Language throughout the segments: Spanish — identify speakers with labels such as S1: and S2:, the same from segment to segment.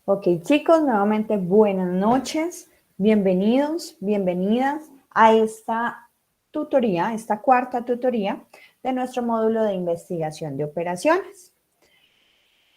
S1: Ok, chicos, nuevamente buenas noches, bienvenidos, bienvenidas a esta tutoría, esta cuarta tutoría de nuestro módulo de investigación de operaciones.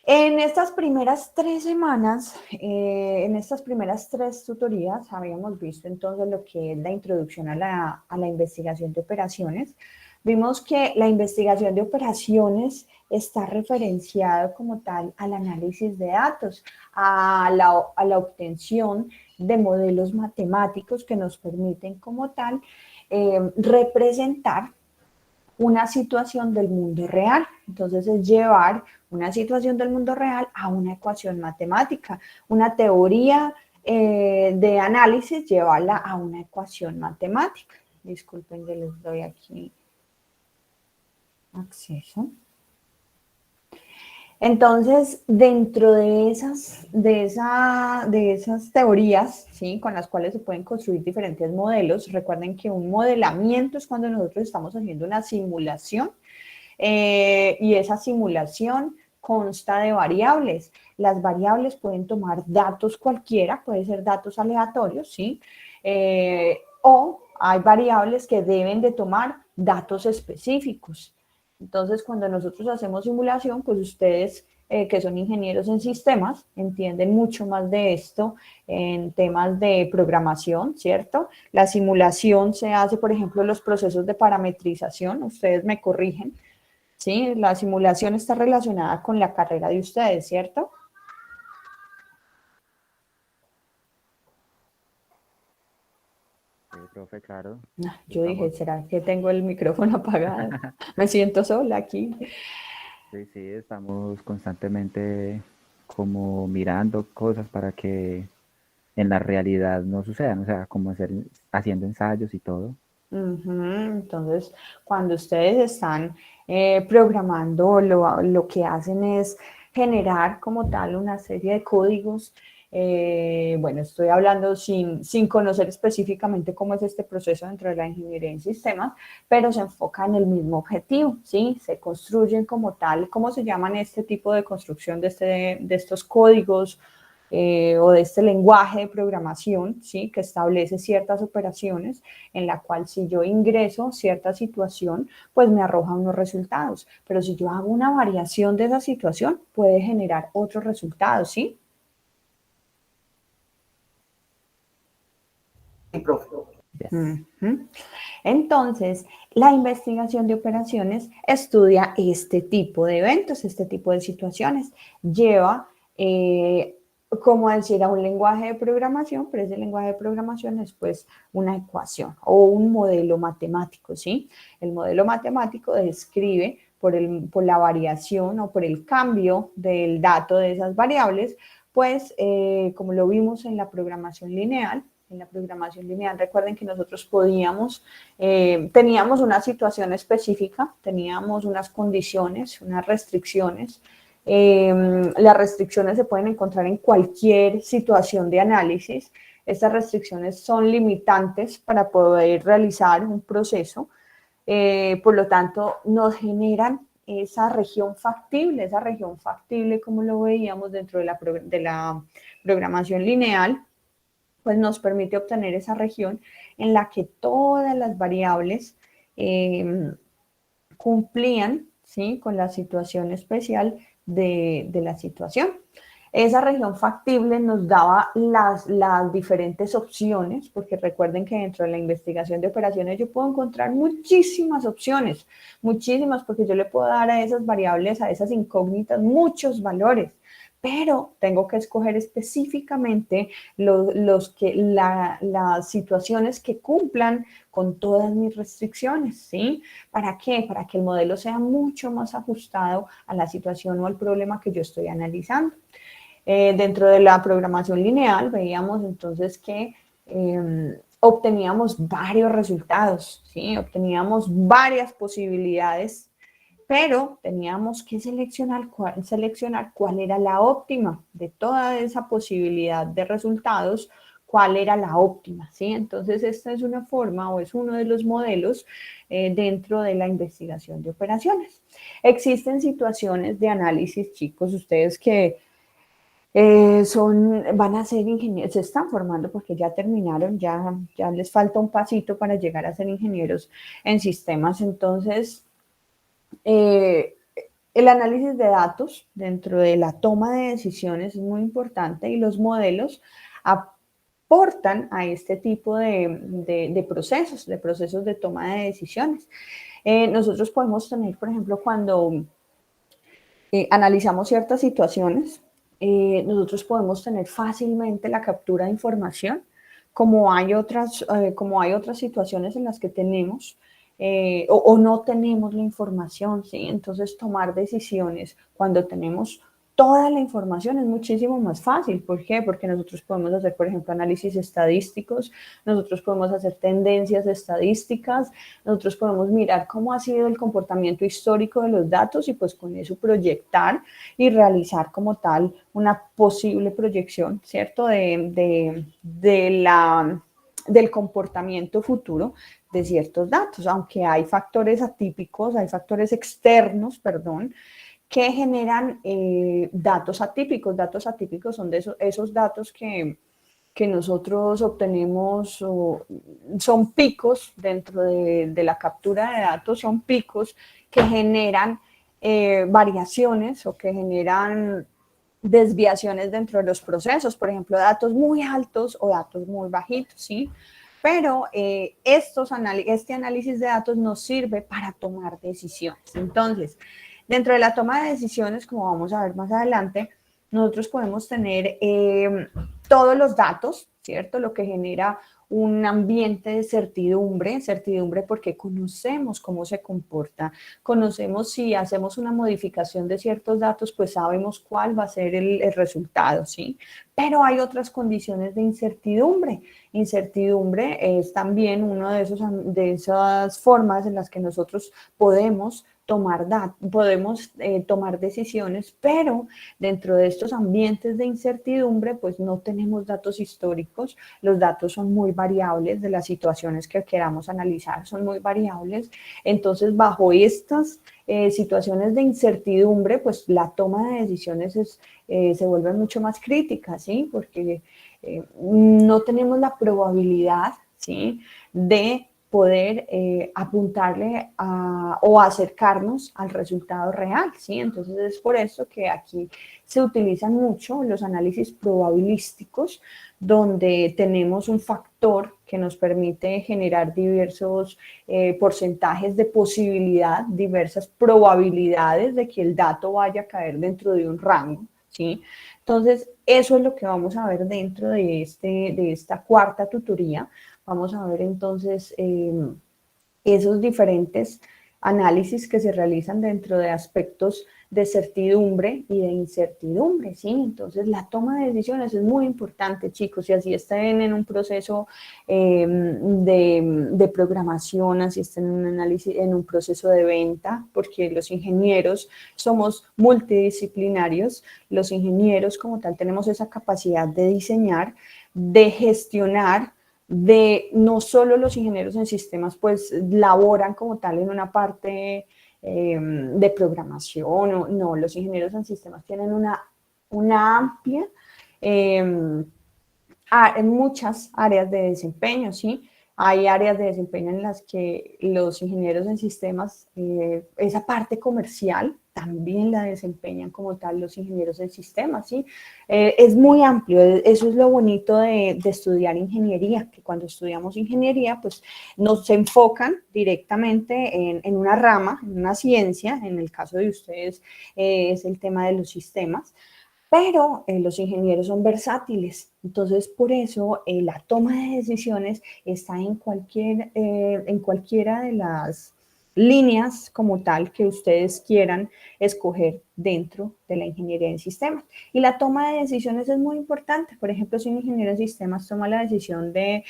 S1: En estas primeras 3 semanas, en estas primeras 3 tutorías, habíamos visto entonces lo que es la introducción a la investigación de operaciones. Vimos que la investigación de operaciones está referenciada como tal al análisis de datos, a la obtención de modelos matemáticos que nos permiten como tal representar una situación del mundo real. Entonces es llevar una situación del mundo real a una ecuación matemática, una teoría de análisis, llevarla a una ecuación matemática. Disculpen que les doy aquí acceso. Entonces, dentro de esas teorías, ¿sí?, con las cuales se pueden construir diferentes modelos, recuerden que un modelamiento es cuando nosotros estamos haciendo una simulación y esa simulación consta de variables. Las variables pueden tomar datos cualquiera, pueden ser datos aleatorios, ¿sí? O hay variables que deben de tomar datos específicos. Entonces, cuando nosotros hacemos simulación, pues ustedes que son ingenieros en sistemas entienden mucho más de esto en temas de programación, ¿cierto? La simulación se hace, por ejemplo, los procesos de parametrización, ustedes me corrigen, ¿sí? La simulación está relacionada con la carrera de ustedes, ¿cierto?
S2: Sí, profe, claro.
S1: Yo dije,
S2: Estamos,
S1: ¿será que tengo el micrófono apagado? Me siento sola aquí.
S2: sí, estamos constantemente como mirando cosas para que en la realidad no sucedan, o sea, como haciendo ensayos y todo.
S1: Entonces, cuando ustedes están programando, lo que hacen es generar como tal una serie de códigos. Bueno, estoy hablando sin conocer específicamente cómo es este proceso dentro de la ingeniería en sistemas, pero se enfoca en el mismo objetivo, ¿sí? Se construyen como tal, ¿cómo se llaman este tipo de construcción de estos códigos? O de este lenguaje de programación, ¿sí?, que establece ciertas operaciones en la cual si yo ingreso cierta situación, pues me arroja unos resultados. Pero si yo hago una variación de esa situación, puede generar otros resultados, ¿sí?
S2: Yes.
S1: Ujú. Entonces, la investigación de operaciones estudia este tipo de eventos, este tipo de situaciones. Lleva, como decir, a un lenguaje de programación, pero ese lenguaje de programación es pues una ecuación o un modelo matemático, ¿sí? El modelo matemático describe por la variación o por el cambio del dato de esas variables, pues como lo vimos en la programación lineal, recuerden que nosotros teníamos una situación específica, teníamos unas condiciones, unas restricciones. Las restricciones se pueden encontrar en cualquier situación de análisis. Estas restricciones son limitantes para poder realizar un proceso. Por lo tanto, nos generan esa región factible como lo veíamos dentro de la programación lineal, pues nos permite obtener esa región en la que todas las variables eh, cumplían, ¿sí?, con la situación especial de la situación. Esa región factible nos daba las diferentes opciones, porque recuerden que dentro de la investigación de operaciones yo puedo encontrar muchísimas opciones, muchísimas, porque yo le puedo dar a esas variables, a esas incógnitas, muchos valores, pero tengo que escoger específicamente las situaciones que cumplan con todas mis restricciones, ¿sí? ¿Para qué? Para que el modelo sea mucho más ajustado a la situación o al problema que yo estoy analizando. Dentro de la programación lineal veíamos entonces que obteníamos varios resultados, ¿sí? Obteníamos varias posibilidades, pero teníamos que seleccionar cuál era la óptima de toda esa posibilidad de resultados, cuál era la óptima, ¿sí? Entonces, esta es una forma o es uno de los modelos dentro de la investigación de operaciones. Existen situaciones de análisis, chicos, ustedes que Van a ser ingenieros, se están formando porque ya terminaron, ya les falta un pasito para llegar a ser ingenieros en sistemas. Entonces, eh, el análisis de datos dentro de la toma de decisiones es muy importante y los modelos aportan a este tipo de procesos de toma de decisiones. Nosotros podemos tener, por ejemplo, cuando analizamos ciertas situaciones, nosotros podemos tener fácilmente la captura de información, como hay otras situaciones en las que tenemos o no tenemos la información, ¿sí? Entonces tomar decisiones cuando tenemos toda la información es muchísimo más fácil. ¿Por qué? Porque nosotros podemos hacer, por ejemplo, análisis estadísticos, nosotros podemos hacer tendencias estadísticas, nosotros podemos mirar cómo ha sido el comportamiento histórico de los datos y pues con eso proyectar y realizar como tal una posible proyección, ¿cierto? Del comportamiento futuro de ciertos datos, aunque hay factores atípicos, hay factores externos, perdón, que generan datos atípicos. Datos atípicos son de esos datos que nosotros obtenemos, son picos dentro de la captura de datos, son picos que generan variaciones o que generan desviaciones dentro de los procesos, por ejemplo, datos muy altos o datos muy bajitos, ¿sí? Pero este análisis de datos nos sirve para tomar decisiones. Entonces, dentro de la toma de decisiones, como vamos a ver más adelante, nosotros podemos tener todos los datos, ¿cierto? Lo que genera un ambiente de certidumbre, certidumbre porque conocemos cómo se comporta, conocemos si hacemos una modificación de ciertos datos, pues sabemos cuál va a ser el resultado, ¿sí? Pero hay otras condiciones de incertidumbre. Incertidumbre es también una de esas formas en las que nosotros podemos tomar decisiones, pero dentro de estos ambientes de incertidumbre, pues no tenemos datos históricos, los datos son muy variables de las situaciones que queramos analizar, son muy variables. Entonces, bajo estas situaciones de incertidumbre, pues la toma de decisiones se vuelve mucho más crítica, ¿sí? Porque no tenemos la probabilidad, ¿sí? De poder apuntarle o acercarnos al resultado real, ¿sí? Entonces es por eso que aquí se utilizan mucho los análisis probabilísticos, donde tenemos un factor que nos permite generar diversos porcentajes de posibilidad, diversas probabilidades de que el dato vaya a caer dentro de un rango, ¿sí? Entonces, eso es lo que vamos a ver dentro de esta cuarta tutoría. Vamos a ver entonces esos diferentes análisis que se realizan dentro de aspectos de certidumbre y de incertidumbre, ¿sí? Entonces, la toma de decisiones es muy importante, chicos, y así estén en un proceso de programación, así estén en un análisis, en un proceso de venta, porque los ingenieros somos multidisciplinarios, los ingenieros como tal tenemos esa capacidad de diseñar, de gestionar, de no solo los ingenieros en sistemas pues laboran como tal en una parte de programación, no, los ingenieros en sistemas tienen una amplia, eh, en muchas áreas de desempeño, ¿sí? Hay áreas de desempeño en las que los ingenieros en sistemas, esa parte comercial, también la desempeñan como tal los ingenieros en sistemas, ¿sí? Es muy amplio, eso es lo bonito de estudiar ingeniería, que cuando estudiamos ingeniería, pues nos enfocan directamente en una rama, en una ciencia, en el caso de ustedes es el tema de los sistemas, pero los ingenieros son versátiles, entonces por eso la toma de decisiones está en cualquiera de las líneas como tal que ustedes quieran escoger dentro de la ingeniería en sistemas. Y la toma de decisiones es muy importante. Por ejemplo, si un ingeniero en sistemas toma la decisión de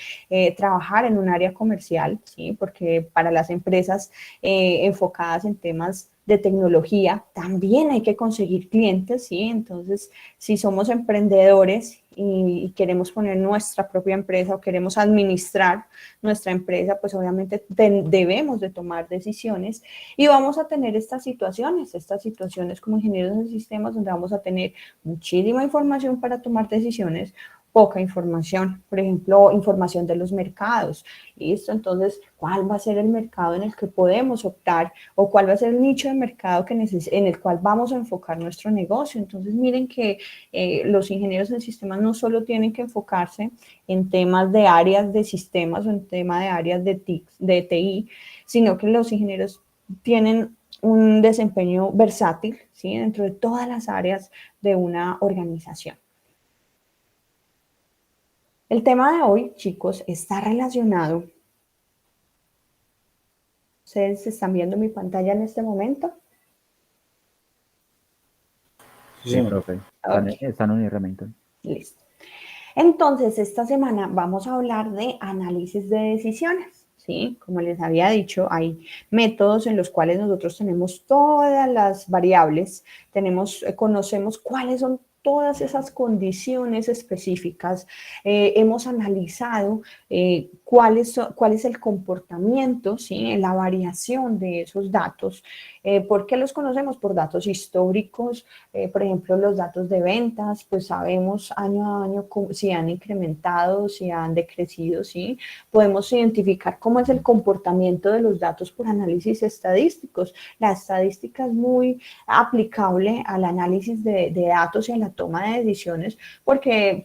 S1: trabajar en un área comercial, ¿sí? Porque para las empresas enfocadas en temas de tecnología, también hay que conseguir clientes, ¿sí? Entonces, si somos emprendedores y queremos poner nuestra propia empresa o queremos administrar nuestra empresa, pues obviamente debemos de tomar decisiones y vamos a tener estas situaciones como ingenieros en sistemas donde vamos a tener muchísima información para tomar decisiones, poca información, por ejemplo, información de los mercados, ¿listo? Entonces, ¿cuál va a ser el mercado en el que podemos optar o cuál va a ser el nicho de mercado en el cual vamos a enfocar nuestro negocio? Entonces, miren que los ingenieros en sistemas no solo tienen que enfocarse en temas de áreas de sistemas o en temas de áreas de TI, sino que los ingenieros tienen un desempeño versátil, ¿sí? Dentro de todas las áreas de una organización. El tema de hoy, chicos, está relacionado. ¿Ustedes están viendo mi pantalla en este momento?
S2: Sí, profe.
S1: Okay.
S2: Están en Remington.
S1: Listo. Entonces, esta semana vamos a hablar de análisis de decisiones, ¿sí? Como les había dicho, hay métodos en los cuales nosotros tenemos todas las variables, conocemos cuáles son todas esas condiciones específicas, hemos analizado cuál es el comportamiento, ¿sí? La variación de esos datos. ¿Por qué los conocemos? Por datos históricos, por ejemplo, los datos de ventas, pues sabemos año a año si han incrementado, si han decrecido, ¿sí? Podemos identificar cómo es el comportamiento de los datos por análisis estadísticos. La estadística es muy aplicable al análisis de datos y a la toma de decisiones, porque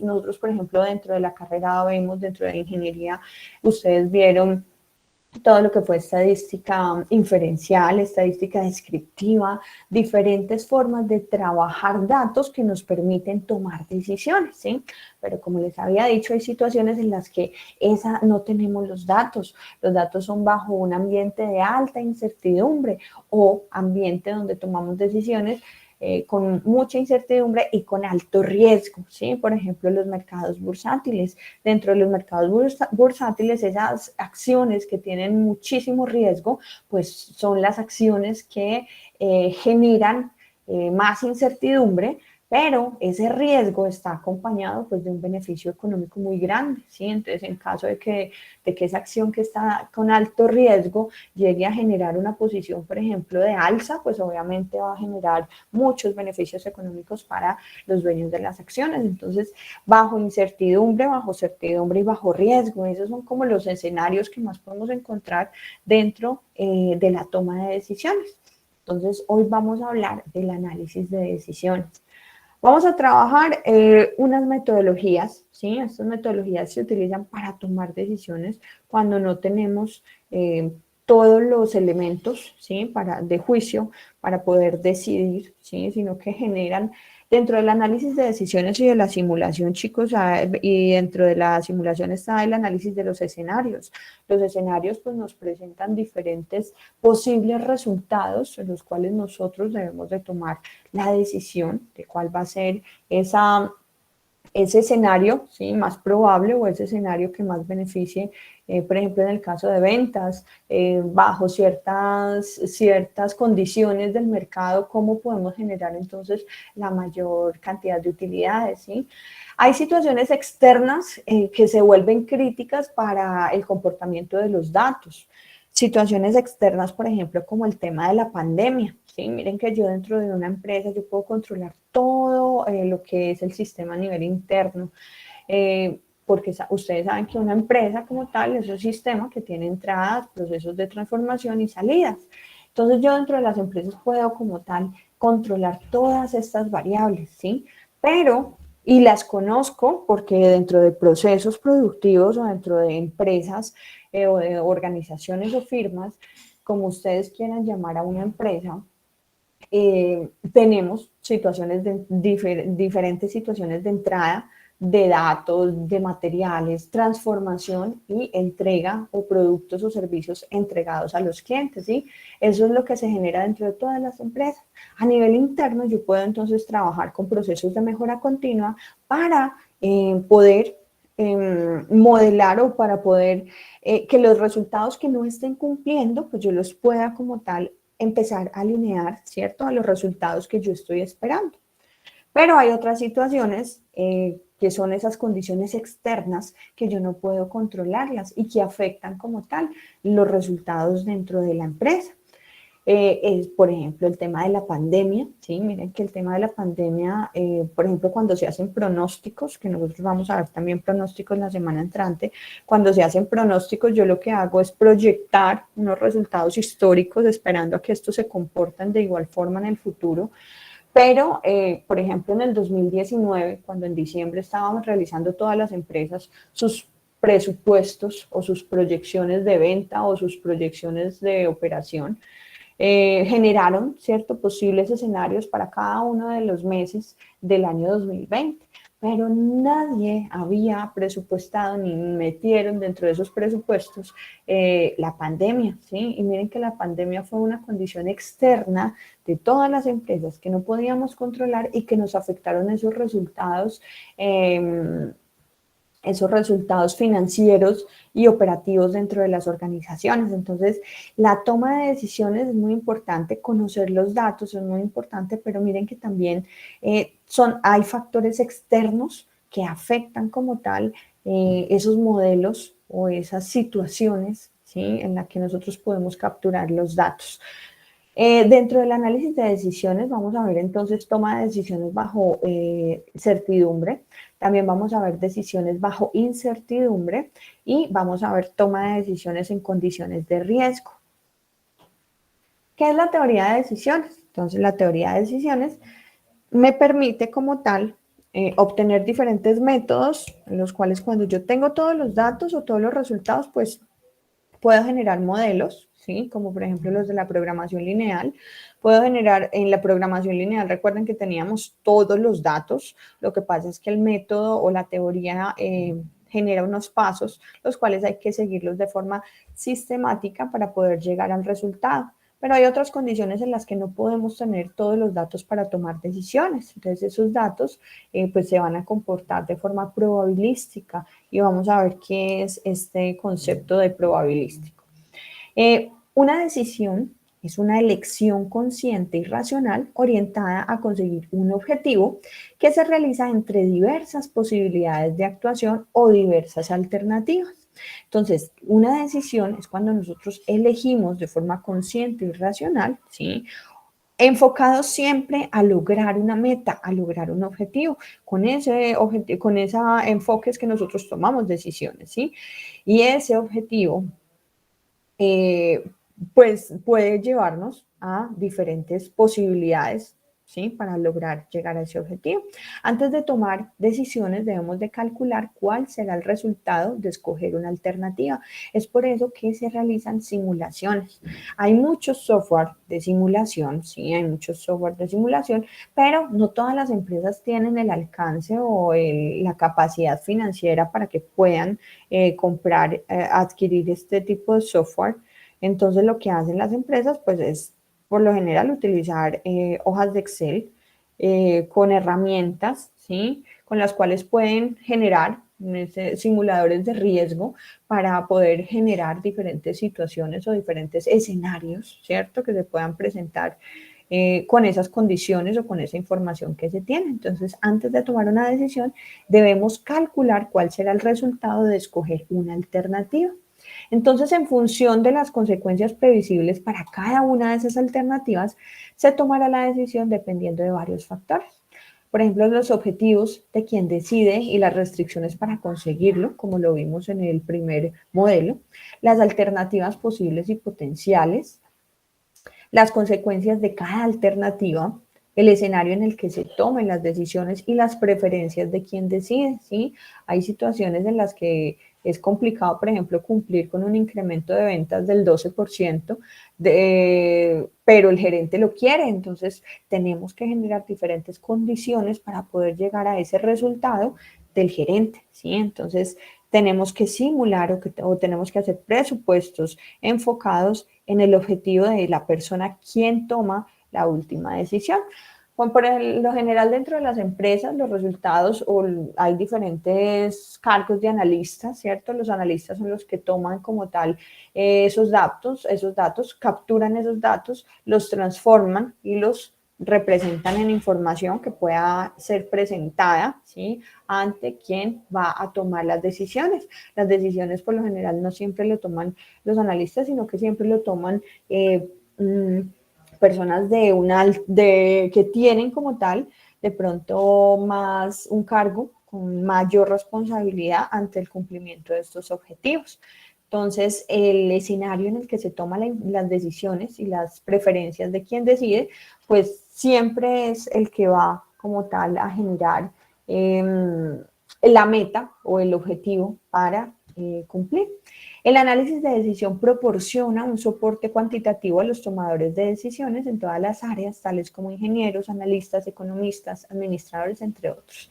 S1: nosotros, por ejemplo, dentro de la carrera vemos, dentro de la ingeniería, ustedes vieron todo lo que fue estadística inferencial, estadística descriptiva, diferentes formas de trabajar datos que nos permiten tomar decisiones, ¿sí? Pero como les había dicho, hay situaciones en las que no tenemos los datos son bajo un ambiente de alta incertidumbre o ambiente donde tomamos decisiones con mucha incertidumbre y con alto riesgo, ¿sí? Por ejemplo, los mercados bursátiles. Dentro de los mercados bursátiles, esas acciones que tienen muchísimo riesgo, pues son las acciones que generan más incertidumbre, pero ese riesgo está acompañado pues de un beneficio económico muy grande, ¿sí? Entonces, en caso de que esa acción que está con alto riesgo llegue a generar una posición, por ejemplo, de alza, pues obviamente va a generar muchos beneficios económicos para los dueños de las acciones. Entonces, bajo incertidumbre, bajo certidumbre y bajo riesgo, esos son como los escenarios que más podemos encontrar dentro de la toma de decisiones. Entonces, hoy vamos a hablar del análisis de decisiones. Vamos a trabajar unas metodologías, ¿sí? Estas metodologías se utilizan para tomar decisiones cuando no tenemos todos los elementos, ¿sí? De juicio para poder decidir, ¿sí? Sino que generan dentro del análisis de decisiones y de la simulación, chicos, y dentro de la simulación está el análisis de los escenarios. Los escenarios pues nos presentan diferentes posibles resultados en los cuales nosotros debemos de tomar la decisión de cuál va a ser ese escenario, ¿sí? Más probable o ese escenario que más beneficie, por ejemplo, en el caso de ventas, bajo ciertas condiciones del mercado, cómo podemos generar entonces la mayor cantidad de utilidades, ¿sí? Hay situaciones externas que se vuelven críticas para el comportamiento de los datos. Situaciones externas, por ejemplo, como el tema de la pandemia. ¿Sí? Miren que yo dentro de una empresa yo puedo controlar todo lo que es el sistema a nivel interno, porque ustedes saben que una empresa como tal es un sistema que tiene entradas, procesos de transformación y salidas. Entonces yo dentro de las empresas puedo como tal controlar todas estas variables, ¿sí? Y las conozco porque dentro de procesos productivos o dentro de empresas o de organizaciones o firmas, como ustedes quieran llamar a una empresa, tenemos diferentes situaciones de entrada de datos, de materiales, transformación y entrega o productos o servicios entregados a los clientes, ¿sí? Eso es lo que se genera dentro de todas las empresas. A nivel interno, yo puedo entonces trabajar con procesos de mejora continua para poder modelar o para poder que los resultados que no estén cumpliendo, pues yo los pueda como tal empezar a alinear, ¿cierto? A los resultados que yo estoy esperando. Pero hay otras situaciones que son esas condiciones externas que yo no puedo controlarlas y que afectan como tal los resultados dentro de la empresa. Por ejemplo, el tema de la pandemia, ¿sí? Miren que el tema de la pandemia, por ejemplo, cuando se hacen pronósticos, que nosotros vamos a ver también pronósticos la semana entrante, cuando se hacen pronósticos, yo lo que hago es proyectar unos resultados históricos esperando a que estos se comporten de igual forma en el futuro. Pero, por ejemplo, en el 2019, cuando en diciembre estábamos realizando todas las empresas sus presupuestos o sus proyecciones de venta o sus proyecciones de operación, generaron, ¿cierto?, posibles escenarios para cada uno de los meses del año 2020, pero nadie había presupuestado ni metieron dentro de esos presupuestos la pandemia, ¿sí? Y miren que la pandemia fue una condición externa de todas las empresas que no podíamos controlar y que nos afectaron esos resultados financieros y operativos dentro de las organizaciones. Entonces, la toma de decisiones es muy importante, conocer los datos es muy importante, pero miren que también hay factores externos que afectan como tal esos modelos o esas situaciones, ¿sí?, en las que nosotros podemos capturar los datos. Dentro del análisis de decisiones vamos a ver entonces toma de decisiones bajo certidumbre, también vamos a ver decisiones bajo incertidumbre y vamos a ver toma de decisiones en condiciones de riesgo. ¿Qué es la teoría de decisiones? Entonces la teoría de decisiones me permite como tal obtener diferentes métodos en los cuales cuando yo tengo todos los datos o todos los resultados, pues puedo generar modelos, ¿sí?, como por ejemplo los de la programación lineal. Puedo generar, en la programación lineal, recuerden que teníamos todos los datos, lo que pasa es que el método o la teoría genera unos pasos, los cuales hay que seguirlos de forma sistemática para poder llegar al resultado. Pero hay otras condiciones en las que no podemos tener todos los datos para tomar decisiones. Entonces, esos datos pues se van a comportar de forma probabilística y vamos a ver qué es este concepto de probabilístico. Una decisión es una elección consciente y racional orientada a conseguir un objetivo que se realiza entre diversas posibilidades de actuación o diversas alternativas. Entonces, una decisión es cuando nosotros elegimos de forma consciente y racional, ¿sí?, enfocado siempre a lograr una meta, a lograr un objetivo. Con ese enfoque es que nosotros tomamos decisiones, ¿sí? Y ese objetivo eh, pues puede llevarnos a diferentes posibilidades, ¿sí?, para lograr llegar a ese objetivo. Antes de tomar decisiones debemos de calcular cuál será el resultado de escoger una alternativa. Es por eso que se realizan simulaciones. Hay muchos software de simulación, sí, hay muchos software de simulación, pero no todas las empresas tienen el alcance o la capacidad financiera para que puedan comprar, adquirir este tipo de software. Entonces lo que hacen las empresas pues es por lo general utilizar hojas de Excel con herramientas, ¿sí?, con las cuales pueden generar simuladores de riesgo para poder generar diferentes situaciones o diferentes escenarios, ¿cierto?, que se puedan presentar con esas condiciones o con esa información que se tiene. Entonces, antes de tomar una decisión, debemos calcular cuál será el resultado de escoger una alternativa. Entonces, en función de las consecuencias previsibles para cada una de esas alternativas, se tomará la decisión dependiendo de varios factores. Por ejemplo, los objetivos de quien decide y las restricciones para conseguirlo, como lo vimos en el primer modelo, las alternativas posibles y potenciales, las consecuencias de cada alternativa, el escenario en el que se tomen las decisiones y las preferencias de quien decide, ¿sí? Hay situaciones en las que es complicado, por ejemplo, cumplir con un incremento de ventas del 12%, pero el gerente lo quiere, entonces tenemos que generar diferentes condiciones para poder llegar a ese resultado del gerente, ¿sí? Entonces tenemos que simular o tenemos que hacer presupuestos enfocados en el objetivo de la persona quien toma la última decisión. Bueno, por lo general dentro de las empresas los resultados o hay diferentes cargos de analistas, ¿cierto? Los analistas son los que toman como tal esos datos, capturan esos datos, los transforman y los representan en información que pueda ser presentada, ¿sí?, ante quien va a tomar las decisiones. Las decisiones por lo general no siempre lo toman los analistas, sino que siempre lo toman personas que tienen como tal de pronto más un cargo con mayor responsabilidad ante el cumplimiento de estos objetivos. Entonces, el escenario en el que se toman las decisiones y las preferencias de quien decide, pues siempre es el que va como tal a generar la meta o el objetivo para cumplir. El análisis de decisión proporciona un soporte cuantitativo a los tomadores de decisiones en todas las áreas, tales como ingenieros, analistas, economistas, administradores, entre otros.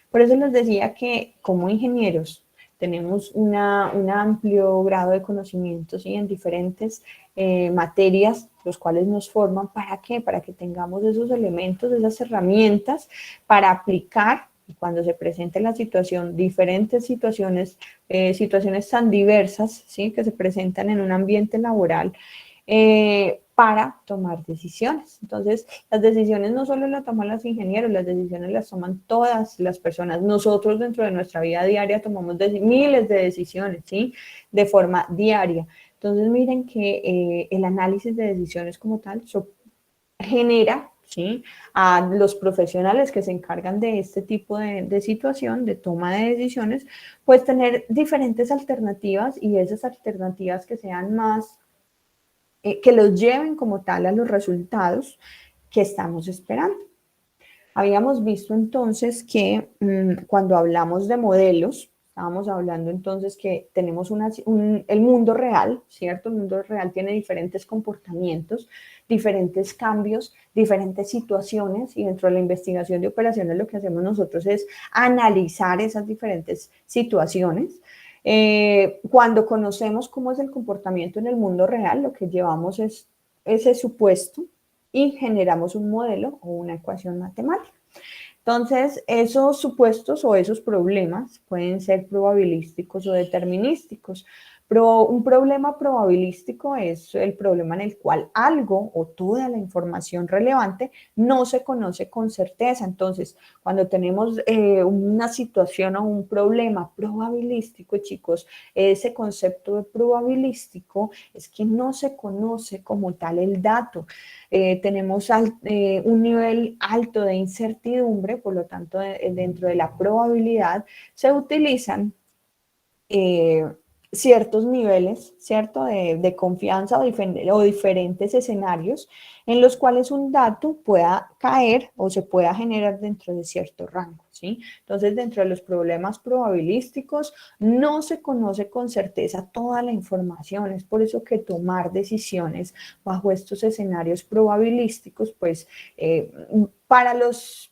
S1: Por eso les decía que como ingenieros tenemos un amplio grado de conocimientos, ¿sí?, en diferentes materias, los cuales nos forman. ¿Para qué? Para que tengamos esos elementos, esas herramientas para aplicar, y cuando se presente la situación, diferentes situaciones, situaciones tan diversas, ¿sí?, que se presentan en un ambiente laboral, para tomar decisiones. Entonces, las decisiones no solo las toman los ingenieros, las decisiones las toman todas las personas. Nosotros dentro de nuestra vida diaria tomamos miles de decisiones, ¿sí?, de forma diaria. Entonces, miren que el análisis de decisiones como tal genera, ¿sí?, a los profesionales que se encargan de este tipo de situación, de toma de decisiones, pues tener diferentes alternativas, y esas alternativas que sean más que los lleven como tal a los resultados que estamos esperando. Habíamos visto entonces que cuando hablamos de modelos, estábamos hablando entonces que tenemos el mundo real, ¿cierto? El mundo real tiene diferentes comportamientos, diferentes cambios, diferentes situaciones, y dentro de la investigación de operaciones lo que hacemos nosotros es analizar esas diferentes situaciones. Cuando conocemos cómo es el comportamiento en el mundo real, lo que llevamos es ese supuesto y generamos un modelo o una ecuación matemática. Entonces, esos supuestos o esos problemas pueden ser probabilísticos o determinísticos. Un problema probabilístico es el problema en el cual algo o toda la información relevante no se conoce con certeza. Entonces, cuando tenemos una situación o un problema probabilístico, chicos, ese concepto de probabilístico es que no se conoce como tal el dato. Tenemos un nivel alto de incertidumbre, por lo tanto, dentro de la probabilidad se utilizan ciertos niveles, ¿cierto?, de confianza o diferentes escenarios en los cuales un dato pueda caer o se pueda generar dentro de cierto rango, ¿sí? Entonces, dentro de los problemas probabilísticos no se conoce con certeza toda la información. Es por eso que tomar decisiones bajo estos escenarios probabilísticos, pues, para los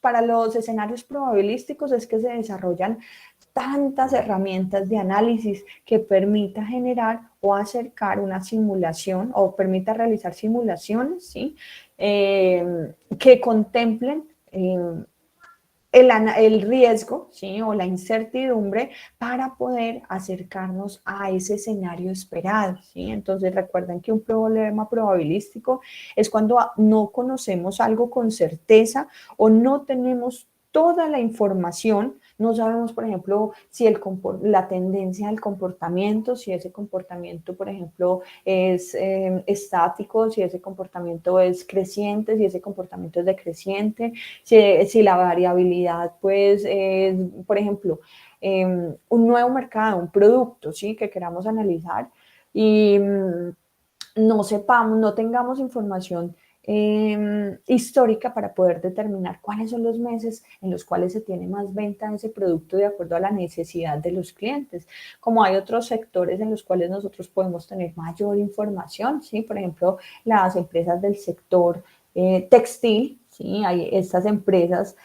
S1: escenarios probabilísticos es que se desarrollan tantas herramientas de análisis que permita generar o acercar una simulación o permita realizar simulaciones, ¿sí?, que contemplen el riesgo, ¿sí?, o la incertidumbre para poder acercarnos a ese escenario esperado, ¿sí? Entonces, recuerden que un problema probabilístico es cuando no conocemos algo con certeza o no tenemos toda la información. No sabemos, por ejemplo, si la tendencia del comportamiento, si ese comportamiento, por ejemplo, es estático, si ese comportamiento es creciente, si ese comportamiento es decreciente, si la variabilidad, pues, es, por ejemplo, un nuevo mercado, un producto, ¿sí?, que queramos analizar y no tengamos información histórica para poder determinar cuáles son los meses en los cuales se tiene más venta de ese producto de acuerdo a la necesidad de los clientes. Como hay otros sectores en los cuales nosotros podemos tener mayor información, ¿sí? Por ejemplo, las empresas del sector textil, ¿sí? Hay estas empresas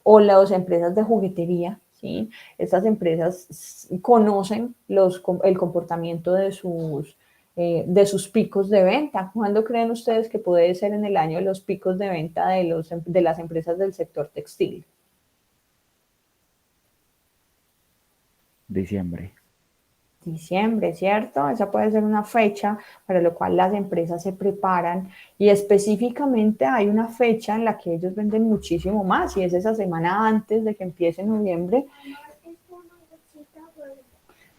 S1: o las empresas de juguetería, ¿sí? Estas empresas conocen el comportamiento de sus picos de venta. ¿Cuándo creen ustedes que puede ser en el año los picos de venta de las empresas del sector textil?
S2: Diciembre.
S1: Diciembre, ¿cierto? Esa puede ser una fecha para la cual las empresas se preparan y específicamente hay una fecha en la que ellos venden muchísimo más y es esa semana antes de que empiece noviembre.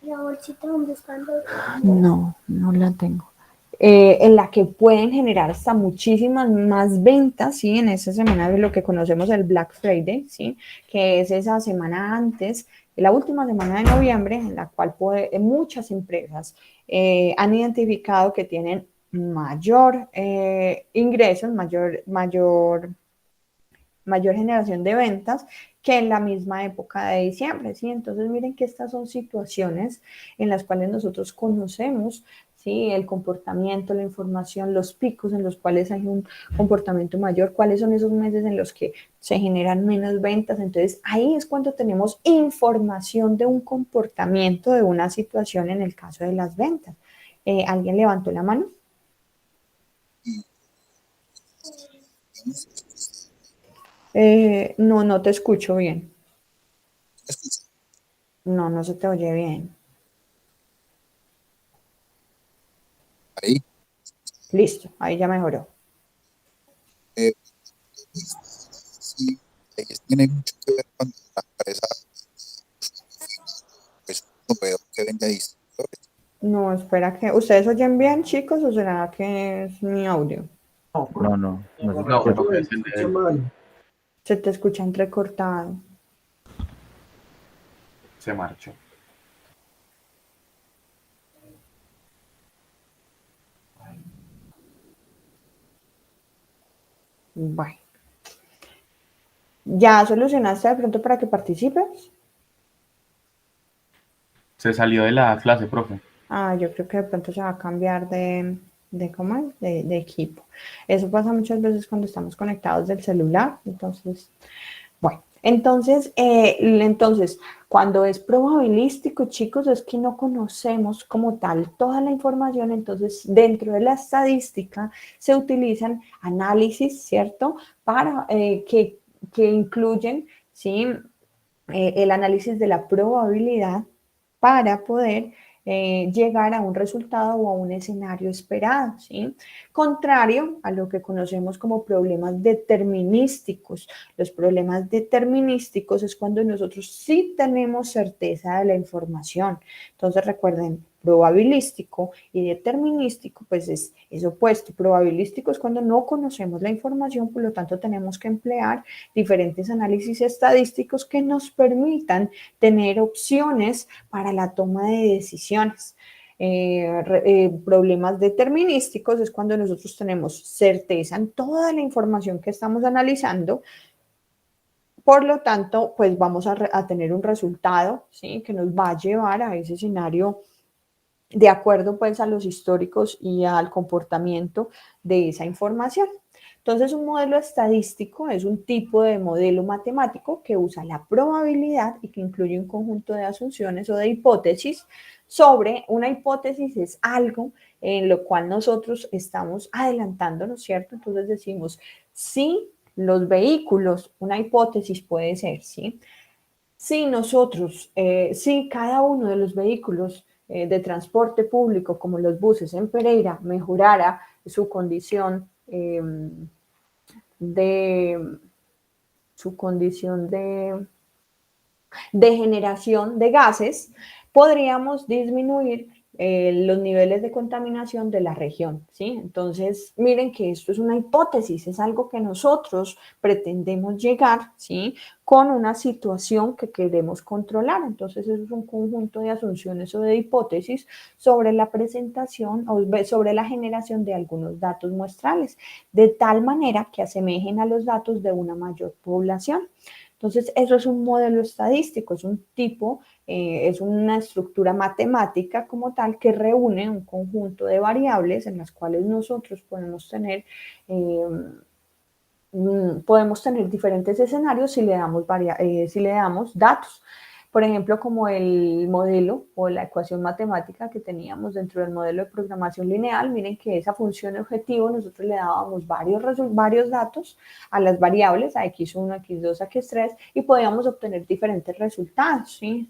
S1: ¿La bolsita dónde está? No, no la tengo. En la que pueden generar hasta muchísimas más ventas, ¿sí? En esa semana de lo que conocemos el Black Friday, ¿sí? Que es esa semana antes, la última semana de noviembre, en la cual muchas empresas han identificado que tienen mayor ingresos, mayor generación de ventas que en la misma época de diciembre, ¿sí? Entonces miren que estas son situaciones en las cuales nosotros conocemos, ¿sí? El comportamiento, la información, los picos en los cuales hay un comportamiento mayor, cuáles son esos meses en los que se generan menos ventas. Entonces ahí es cuando tenemos información de un comportamiento, de una situación en el caso de las ventas. ¿Alguien levantó la mano? No, no te escucho bien. No, no se te oye bien.
S3: Ahí.
S1: Listo, ahí ya mejoró.
S3: Sí, tiene mucho que ver con la empresa, pues no veo que vende distinto.
S1: No, espera que... ¿Ustedes oyen bien, chicos, o será que es mi audio?
S2: No se
S4: No,
S2: escucha.
S4: creo que es el de
S1: Se te escucha entrecortado.
S4: se marchó.
S1: Bueno. ¿Ya solucionaste de pronto para que participes?
S4: Se salió de la clase, profe.
S1: Ah, yo creo que de pronto se va a cambiar de ¿cómo es? De equipo. Eso pasa muchas veces cuando estamos conectados del celular. Entonces, bueno, entonces, cuando es probabilístico, chicos, es que no conocemos como tal toda la información. Entonces, dentro de la estadística se utilizan análisis, ¿cierto? Para que incluyen, ¿sí? El análisis de la probabilidad para poder llegar a un resultado o a un escenario esperado, ¿sí? Contrario a lo que conocemos como problemas determinísticos. Los problemas determinísticos es cuando nosotros sí tenemos certeza de la información. Entonces recuerden, probabilístico y determinístico, pues es opuesto. Probabilístico es cuando no conocemos la información, por lo tanto tenemos que emplear diferentes análisis estadísticos que nos permitan tener opciones para la toma de decisiones. Problemas determinísticos es cuando nosotros tenemos certeza en toda la información que estamos analizando. Por lo tanto, pues vamos a tener un resultado, ¿sí? Que nos va a llevar a ese escenario de acuerdo pues a los históricos y al comportamiento de esa información. Entonces, un modelo estadístico es un tipo de modelo matemático que usa la probabilidad y que incluye un conjunto de asunciones o de hipótesis sobre una hipótesis es algo en lo cual nosotros estamos adelantándonos, ¿cierto? Entonces decimos, si los vehículos, una hipótesis puede ser, ¿sí? Si nosotros, si cada uno de los vehículos de transporte público, como los buses en Pereira, mejorara su condición de su condición de generación de gases, podríamos disminuir los niveles de contaminación de la región, ¿sí? Entonces, miren que esto es una hipótesis, es algo que nosotros pretendemos llegar, ¿sí? Con una situación que queremos controlar. Entonces, eso es un conjunto de asunciones o de hipótesis sobre la presentación o sobre la generación de algunos datos muestrales, de tal manera que asemejen a los datos de una mayor población. Entonces, eso es un modelo estadístico, es un tipo, es una estructura matemática como tal que reúne un conjunto de variables en las cuales nosotros podemos tener diferentes escenarios si le damos datos. Por ejemplo, como el modelo o la ecuación matemática que teníamos dentro del modelo de programación lineal, miren que esa función objetivo nosotros le dábamos varios datos a las variables, a x1, x2, x3, y podíamos obtener diferentes resultados, ¿sí?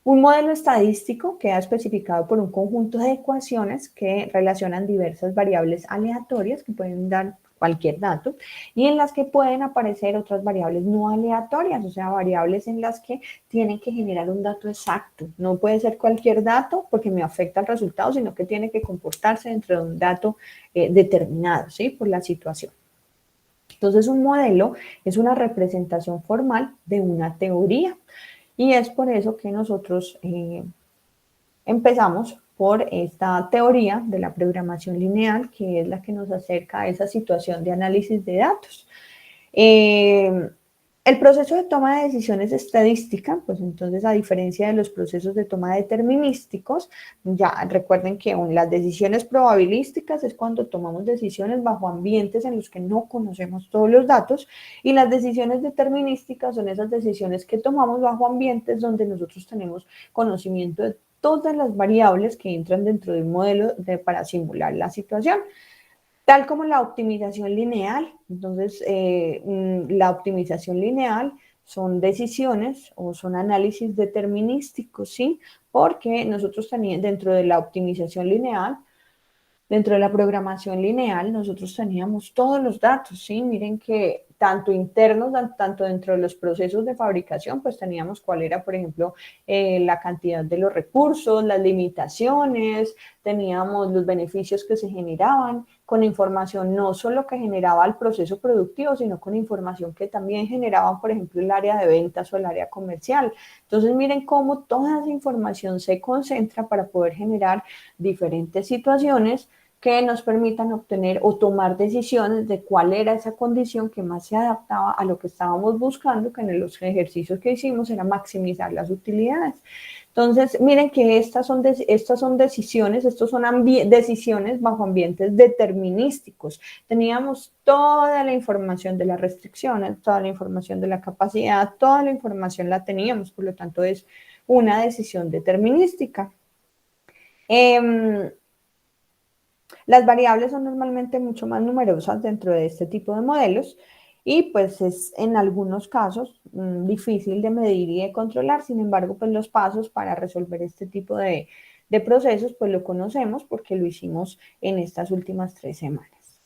S1: Un modelo estadístico queda especificado por un conjunto de ecuaciones que relacionan diversas variables aleatorias que pueden dar cualquier dato y en las que pueden aparecer otras variables no aleatorias, o sea, variables en las que tienen que generar un dato exacto. No puede ser cualquier dato porque me afecta el resultado, sino que tiene que comportarse dentro de un dato determinado, ¿sí? Por la situación. Entonces, un modelo es una representación formal de una teoría. Y es por eso que nosotros empezamos por esta teoría de la programación lineal, que es la que nos acerca a esa situación de análisis de datos. El proceso de toma de decisiones estadística, pues entonces a diferencia de los procesos de toma determinísticos, ya recuerden que las decisiones probabilísticas es cuando tomamos decisiones bajo ambientes en los que no conocemos todos los datos y las decisiones determinísticas son esas decisiones que tomamos bajo ambientes donde nosotros tenemos conocimiento de todas las variables que entran dentro de un modelo para simular la situación. Tal como la optimización lineal. Entonces, la optimización lineal son decisiones o son análisis determinísticos, ¿sí? Porque nosotros teníamos dentro de la optimización lineal, dentro de la programación lineal, nosotros teníamos todos los datos, ¿sí? Miren que tanto internos, tanto dentro de los procesos de fabricación, pues teníamos cuál era, por ejemplo, la cantidad de los recursos, las limitaciones, teníamos los beneficios que se generaban, con información no solo que generaba el proceso productivo, sino con información que también generaban, por ejemplo, el área de ventas o el área comercial. Entonces, miren cómo toda esa información se concentra para poder generar diferentes situaciones que nos permitan obtener o tomar decisiones de cuál era esa condición que más se adaptaba a lo que estábamos buscando, que en los ejercicios que hicimos era maximizar las utilidades. Entonces, miren que estas son decisiones, estos son decisiones bajo ambientes determinísticos. Teníamos toda la información de las restricciones, toda la información de la capacidad, toda la información la teníamos, por lo tanto es una decisión determinística. Las variables son normalmente mucho más numerosas dentro de este tipo de modelos y pues es en algunos casos difícil de medir y de controlar. Sin embargo, pues los pasos para resolver este tipo de procesos pues lo conocemos porque lo hicimos en estas últimas 3 semanas.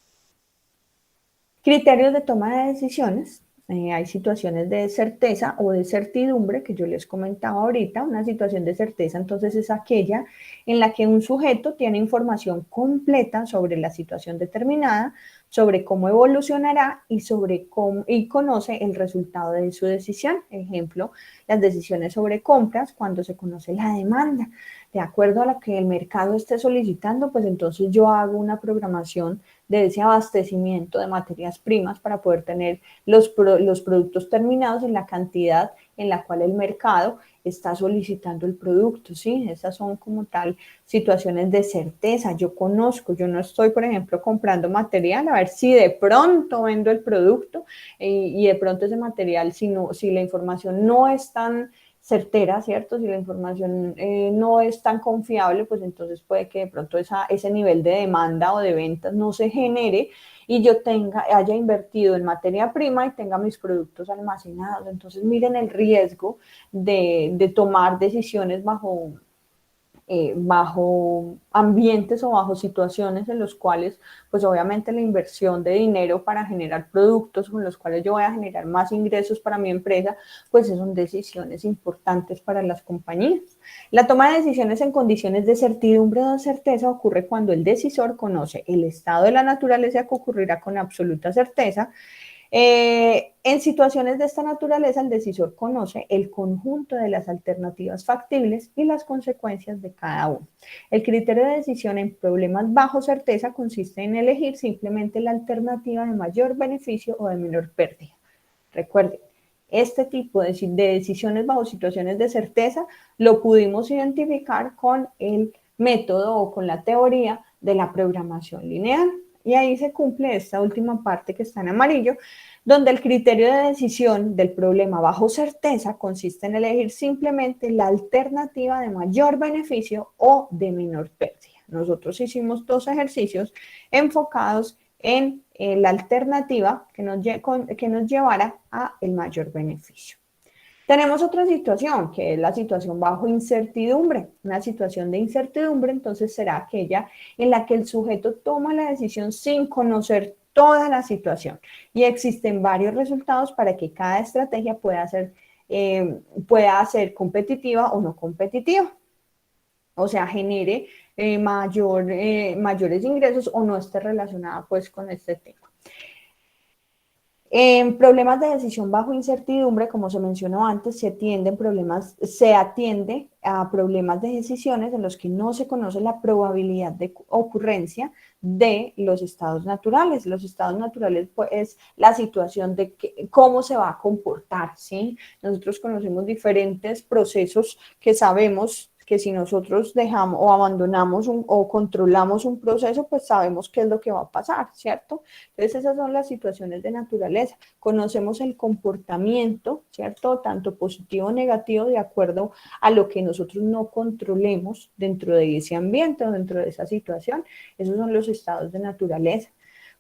S1: Criterios de toma de decisiones. Hay situaciones de certeza o de certidumbre que yo les comentaba ahorita. Una situación de certeza entonces es aquella en la que un sujeto tiene información completa sobre la situación determinada, sobre cómo evolucionará y sobre cómo y conoce el resultado de su decisión. Ejemplo, las decisiones sobre compras cuando se conoce la demanda. De acuerdo a lo que el mercado esté solicitando, pues entonces yo hago una programación de ese abastecimiento de materias primas para poder tener los productos terminados en la cantidad en la cual el mercado está solicitando el producto, ¿sí? Esas son como tal situaciones de certeza. Yo conozco, yo no estoy, por ejemplo, comprando material a ver si de pronto vendo el producto y de pronto ese material, si la información no es tan certera, ¿cierto? Si la información no es tan confiable, pues entonces puede que de pronto ese nivel de demanda o de ventas no se genere y yo haya invertido en materia prima y tenga mis productos almacenados. Entonces miren el riesgo de tomar decisiones bajo ambientes o bajo situaciones en los cuales, pues obviamente la inversión de dinero para generar productos con los cuales yo voy a generar más ingresos para mi empresa, pues son decisiones importantes para las compañías. La toma de decisiones en condiciones de certidumbre o de certeza ocurre cuando el decisor conoce el estado de la naturaleza que ocurrirá con absoluta certeza. En situaciones de esta naturaleza, el decisor conoce el conjunto de las alternativas factibles y las consecuencias de cada una. El criterio de decisión en problemas bajo certeza consiste en elegir simplemente la alternativa de mayor beneficio o de menor pérdida. Recuerden, este tipo de decisiones bajo situaciones de certeza lo pudimos identificar con el método o con la teoría de la programación lineal. Y ahí se cumple esta última parte que está en amarillo, donde el criterio de decisión del problema bajo certeza consiste en elegir simplemente la alternativa de mayor beneficio o de menor pérdida. Nosotros hicimos 2 ejercicios enfocados en la alternativa que nos llevara a el mayor beneficio. Tenemos otra situación, que es la situación bajo incertidumbre. Una situación de incertidumbre, entonces, será aquella en la que el sujeto toma la decisión sin conocer toda la situación. Y existen varios resultados para que cada estrategia pueda ser competitiva o no competitiva. O sea, genere mayores ingresos o no esté relacionada pues con este tema. En problemas de decisión bajo incertidumbre, como se mencionó antes, se atiende a problemas de decisiones en los que no se conoce la probabilidad de ocurrencia de los estados naturales. Los estados naturales, pues, es la situación de cómo se va a comportar, ¿sí? Nosotros conocemos diferentes procesos que sabemos que si nosotros dejamos o abandonamos o controlamos un proceso, pues sabemos qué es lo que va a pasar, ¿cierto? Entonces esas son las situaciones de naturaleza. Conocemos el comportamiento, ¿cierto? Tanto positivo o negativo de acuerdo a lo que nosotros no controlemos dentro de ese ambiente o dentro de esa situación. Esos son los estados de naturaleza.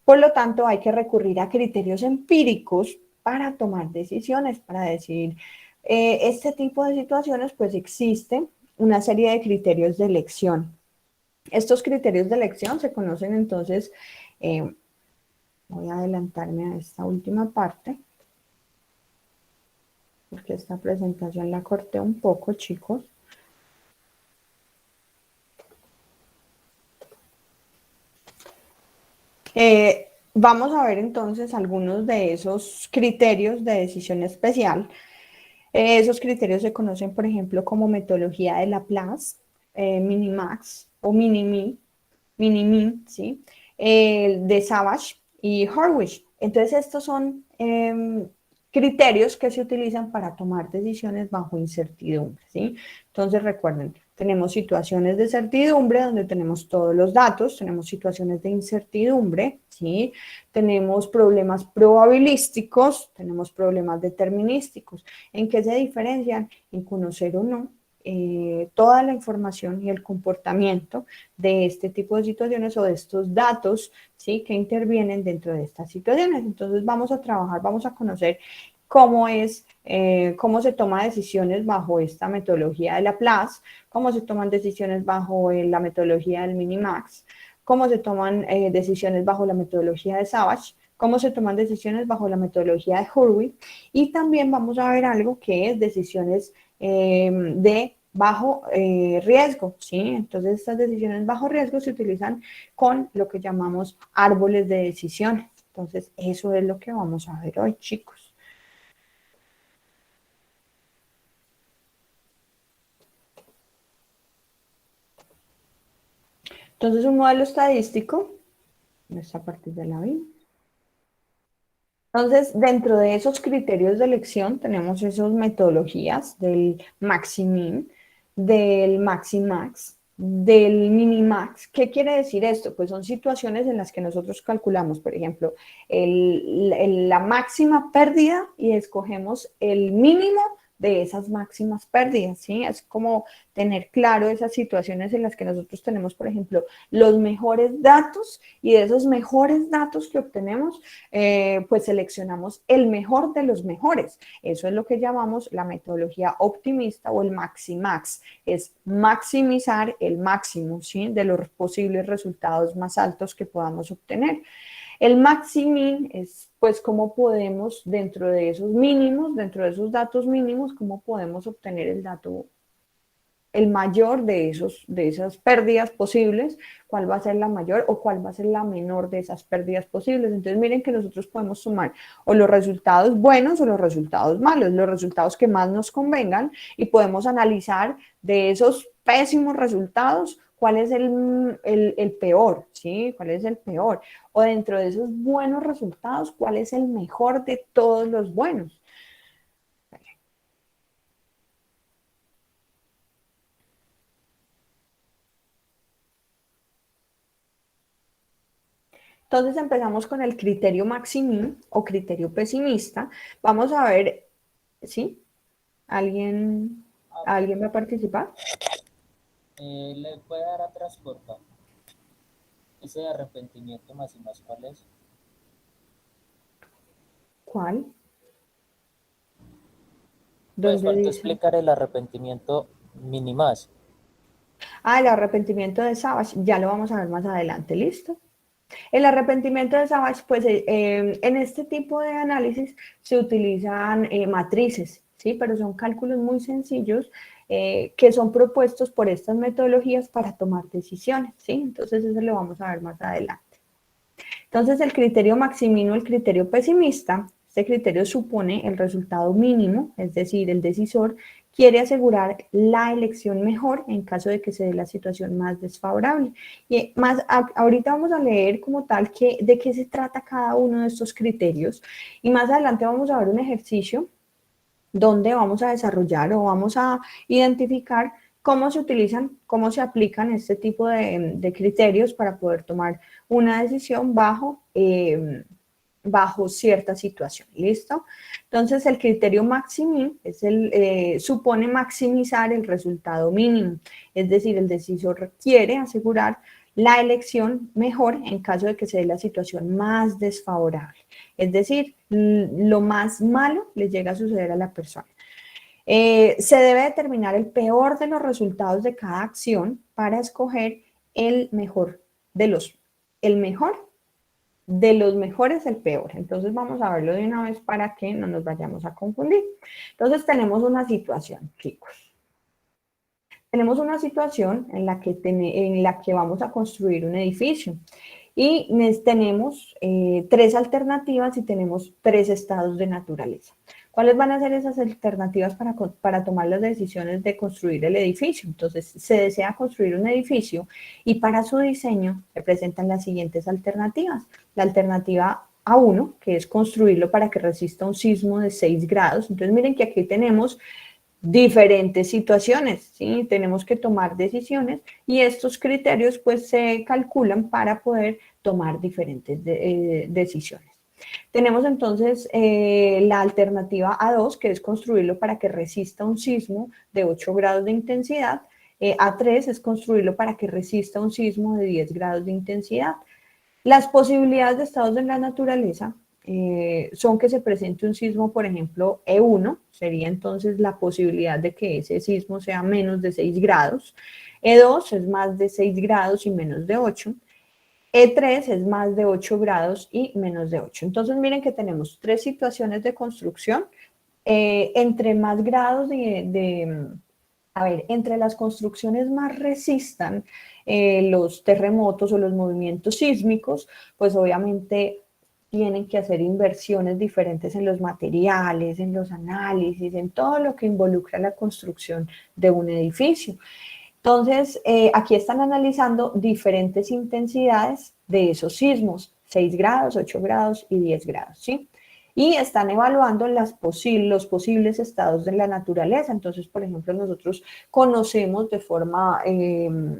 S1: Por lo tanto, hay que recurrir a criterios empíricos para tomar decisiones, para decir, este tipo de situaciones, pues existen una serie de criterios de elección. Estos criterios de elección se conocen entonces, voy a adelantarme a esta última parte, porque esta presentación la corté un poco, chicos. Vamos a ver entonces algunos de esos criterios de decisión especial. Esos criterios se conocen, por ejemplo, como metodología de Laplace, Minimax o Mini-Min, ¿sí? De Savage y Horwich. Entonces, estos son criterios que se utilizan para tomar decisiones bajo incertidumbre, ¿sí? Entonces, recuerden, tenemos situaciones de certidumbre donde tenemos todos los datos, tenemos situaciones de incertidumbre, ¿sí? Tenemos problemas probabilísticos, tenemos problemas determinísticos. ¿En qué se diferencian? En conocer o no toda la información y el comportamiento de este tipo de situaciones o de estos datos, ¿sí? Que intervienen dentro de estas situaciones. Entonces vamos a trabajar, vamos a conocer cómo se toman decisiones bajo esta metodología de Laplace, cómo se toman decisiones bajo la metodología del Minimax, cómo se toman decisiones bajo la metodología de Savage, cómo se toman decisiones bajo la metodología de Hurwitz, y también vamos a ver algo que es decisiones de bajo riesgo, ¿sí? Entonces estas decisiones bajo riesgo se utilizan con lo que llamamos árboles de decisiones. Entonces eso es lo que vamos a ver hoy, chicos. Entonces un modelo estadístico, esta parte de la vi. Entonces, dentro de esos criterios de elección tenemos esas metodologías del Maximin, del Maximax, del Minimax. ¿Qué quiere decir esto? Pues son situaciones en las que nosotros calculamos, por ejemplo, la máxima pérdida y escogemos el mínimo de esas máximas pérdidas, ¿sí? Es como tener claro esas situaciones en las que nosotros tenemos, por ejemplo, los mejores datos y de esos mejores datos que obtenemos, pues seleccionamos el mejor de los mejores. Eso es lo que llamamos la metodología optimista o el Maximax. Es maximizar el máximo, ¿sí? De los posibles resultados más altos que podamos obtener. El Maximin es pues cómo podemos dentro de esos mínimos, dentro de esos datos mínimos, cómo podemos obtener el dato el mayor de esas pérdidas posibles, cuál va a ser la mayor o cuál va a ser la menor de esas pérdidas posibles. Entonces miren que nosotros podemos sumar o los resultados buenos o los resultados malos, los resultados que más nos convengan, y podemos analizar de esos pésimos resultados cuál es el peor, ¿sí? ¿Cuál es el peor? O dentro de esos buenos resultados, cuál es el mejor de todos los buenos. Entonces empezamos con el criterio Maximin o criterio pesimista. Vamos a ver, ¿sí? ¿Alguien va a participar?
S5: Le puede dar a transportar. Ese de arrepentimiento más y más, ¿cuál es?
S1: ¿Cuál?
S5: Pues
S1: donde
S5: faltó
S1: dice,
S5: explicar el arrepentimiento minimaz.
S1: el arrepentimiento de Savage, ya lo vamos a ver más adelante, ¿listo? El arrepentimiento de Savage, pues en este tipo de análisis se utilizan matrices, ¿sí? Pero son cálculos muy sencillos que son propuestos por estas metodologías para tomar decisiones, ¿sí? Entonces eso lo vamos a ver más adelante. Entonces el criterio maximino, el criterio pesimista, este criterio supone el resultado mínimo, es decir, el decisor quiere asegurar la elección mejor en caso de que se dé la situación más desfavorable. Y más, ahorita vamos a leer como tal de qué se trata cada uno de estos criterios y más adelante vamos a ver un ejercicio donde vamos a desarrollar o vamos a identificar cómo se utilizan, cómo se aplican este tipo de criterios para poder tomar una decisión bajo cierta situación, ¿listo? Entonces, el criterio maximin supone maximizar el resultado mínimo, es decir, el decisor quiere asegurar la elección mejor en caso de que se dé la situación más desfavorable. Es decir, lo más malo le llega a suceder a la persona. Se debe determinar el peor de los resultados de cada acción para escoger el mejor de los, el mejor de los mejores, el peor. Entonces vamos a verlo de una vez para que no nos vayamos a confundir. Entonces tenemos una situación, chicos. Tenemos una situación en la que vamos a construir un edificio y tenemos tres alternativas y tenemos tres estados de naturaleza. ¿Cuáles van a ser esas alternativas para tomar las decisiones de construir el edificio? Entonces, se desea construir un edificio y para su diseño se presentan las siguientes alternativas. La alternativa A1, que es construirlo para que resista un sismo de 6 grados. Entonces, miren que aquí tenemos diferentes situaciones, ¿sí? Tenemos que tomar decisiones y estos criterios pues se calculan para poder tomar diferentes decisiones. Tenemos entonces la alternativa A2, que es construirlo para que resista un sismo de 8 grados de intensidad. A3 es construirlo para que resista un sismo de 10 grados de intensidad. Las posibilidades de estados de la naturaleza son que se presente un sismo, por ejemplo, E1, sería entonces la posibilidad de que ese sismo sea menos de 6 grados. E2 es más de 6 grados y menos de 8. E3 es más de 8 grados y menos de 8. Entonces miren que tenemos tres situaciones de construcción. Entre más grados entre las construcciones más resistan los terremotos o los movimientos sísmicos, pues obviamente tienen que hacer inversiones diferentes en los materiales, en los análisis, en todo lo que involucra la construcción de un edificio. Entonces, aquí están analizando diferentes intensidades de esos sismos, 6 grados, 8 grados y 10 grados, ¿sí? Y están evaluando los posibles estados de la naturaleza. Entonces, por ejemplo, nosotros conocemos de forma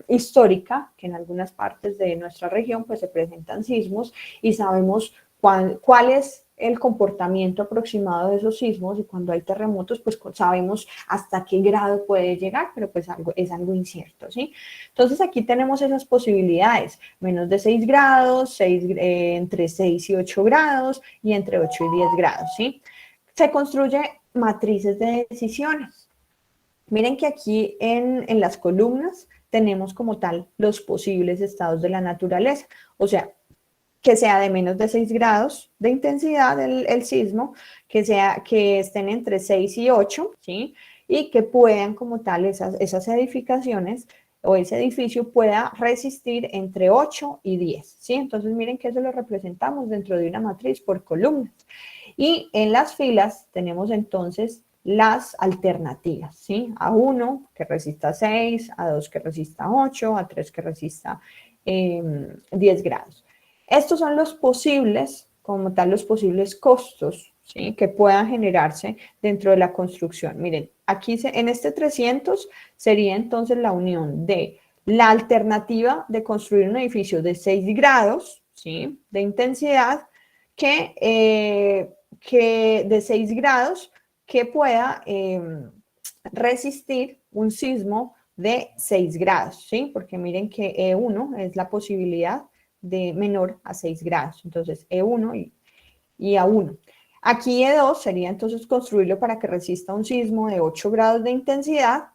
S1: histórica que en algunas partes de nuestra región pues se presentan sismos y sabemos cuál es el comportamiento aproximado de esos sismos y cuando hay terremotos pues sabemos hasta qué grado puede llegar, pero pues es algo incierto, ¿sí? Entonces aquí tenemos esas posibilidades, menos de 6 grados, entre 6 y 8 grados y entre 8 y 10 grados, ¿sí? Se construye matrices de decisiones. Miren que aquí en las columnas tenemos como tal los posibles estados de la naturaleza, o sea, que sea de menos de 6 grados de intensidad el sismo, que estén entre 6 y 8, ¿sí? Y que puedan como tal esas edificaciones o ese edificio pueda resistir entre 8 y 10, ¿sí? Entonces miren que eso lo representamos dentro de una matriz por columnas. Y en las filas tenemos entonces las alternativas, ¿sí? A1 que resista 6, A2 que resista 8, A3 que resista 10 grados. Estos son los posibles, como tal, los posibles costos, ¿sí? Que puedan generarse dentro de la construcción. Miren, aquí en este 300 sería entonces la unión de la alternativa de construir un edificio de 6 grados, ¿sí? De intensidad, que de 6 grados que pueda resistir un sismo de 6 grados, ¿sí? Porque miren que E1 es la posibilidad de menor a 6 grados. Entonces, E1 y A1. Aquí E2 sería entonces construirlo para que resista un sismo de 8 grados de intensidad.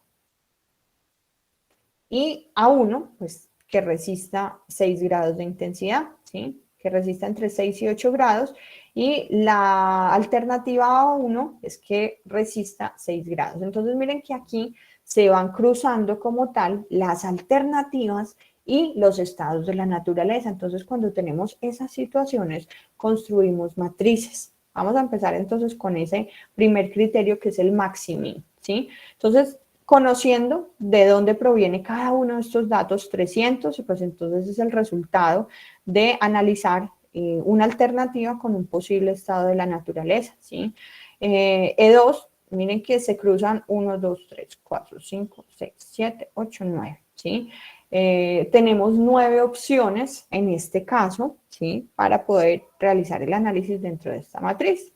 S1: Y A1, pues que resista 6 grados de intensidad, ¿sí? Que resista entre 6 y 8 grados. Y la alternativa A1 es que resista 6 grados. Entonces miren que aquí se van cruzando como tal las alternativas y los estados de la naturaleza. Entonces cuando tenemos esas situaciones, construimos matrices. Vamos a empezar entonces con ese primer criterio que es el maximin, ¿sí? Entonces, conociendo de dónde proviene cada uno de estos datos, 300, y pues entonces es el resultado de analizar una alternativa con un posible estado de la naturaleza, ¿sí? E2, miren que se cruzan 1, 2, 3, 4, 5, 6, 7, 8, 9, ¿sí? Tenemos 9 opciones en este caso, ¿sí? Para poder realizar el análisis dentro de esta matriz.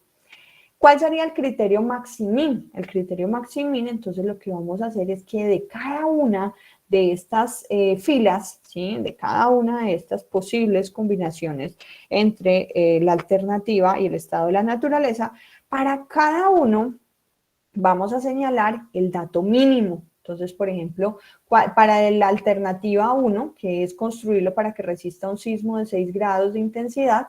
S1: ¿Cuál sería el criterio maximin? El criterio maximin, entonces lo que vamos a hacer es que de cada una de estas filas, ¿sí? De cada una de estas posibles combinaciones entre la alternativa y el estado de la naturaleza, para cada uno vamos a señalar el dato mínimo. Entonces, por ejemplo, para la alternativa 1, que es construirlo para que resista un sismo de 6 grados de intensidad,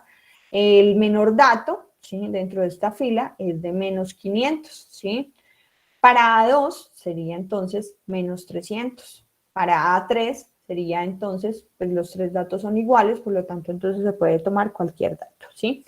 S1: el menor dato, ¿sí? Dentro de esta fila es de menos 500, ¿sí? Para A2 sería entonces menos 300. Para A3 sería entonces, pues los tres datos son iguales, por lo tanto entonces se puede tomar cualquier dato, ¿sí?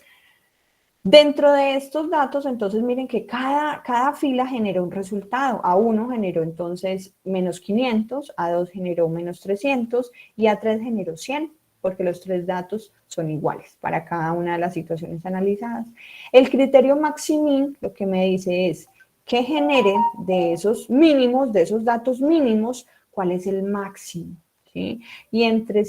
S1: Dentro de estos datos, entonces miren que cada fila generó un resultado. A1 generó entonces menos 500, A2 generó menos 300 y A3 generó 100, porque los tres datos son iguales para cada una de las situaciones analizadas. El criterio maximin lo que me dice es que genere de esos mínimos, de esos datos mínimos, cuál es el máximo, ¿sí? Y entre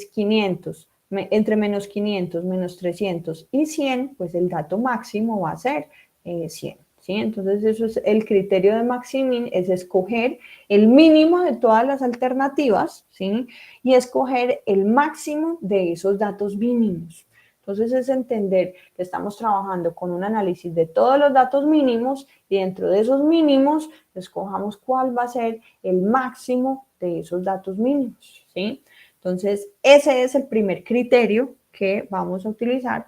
S1: menos 500, menos 300 y 100, pues el dato máximo va a ser 100, ¿sí? Entonces eso es el criterio de maximin, es escoger el mínimo de todas las alternativas, ¿sí? Y escoger el máximo de esos datos mínimos. Entonces es entender que estamos trabajando con un análisis de todos los datos mínimos y dentro de esos mínimos escojamos cuál va a ser el máximo de esos datos mínimos, ¿sí? Entonces, ese es el primer criterio que vamos a utilizar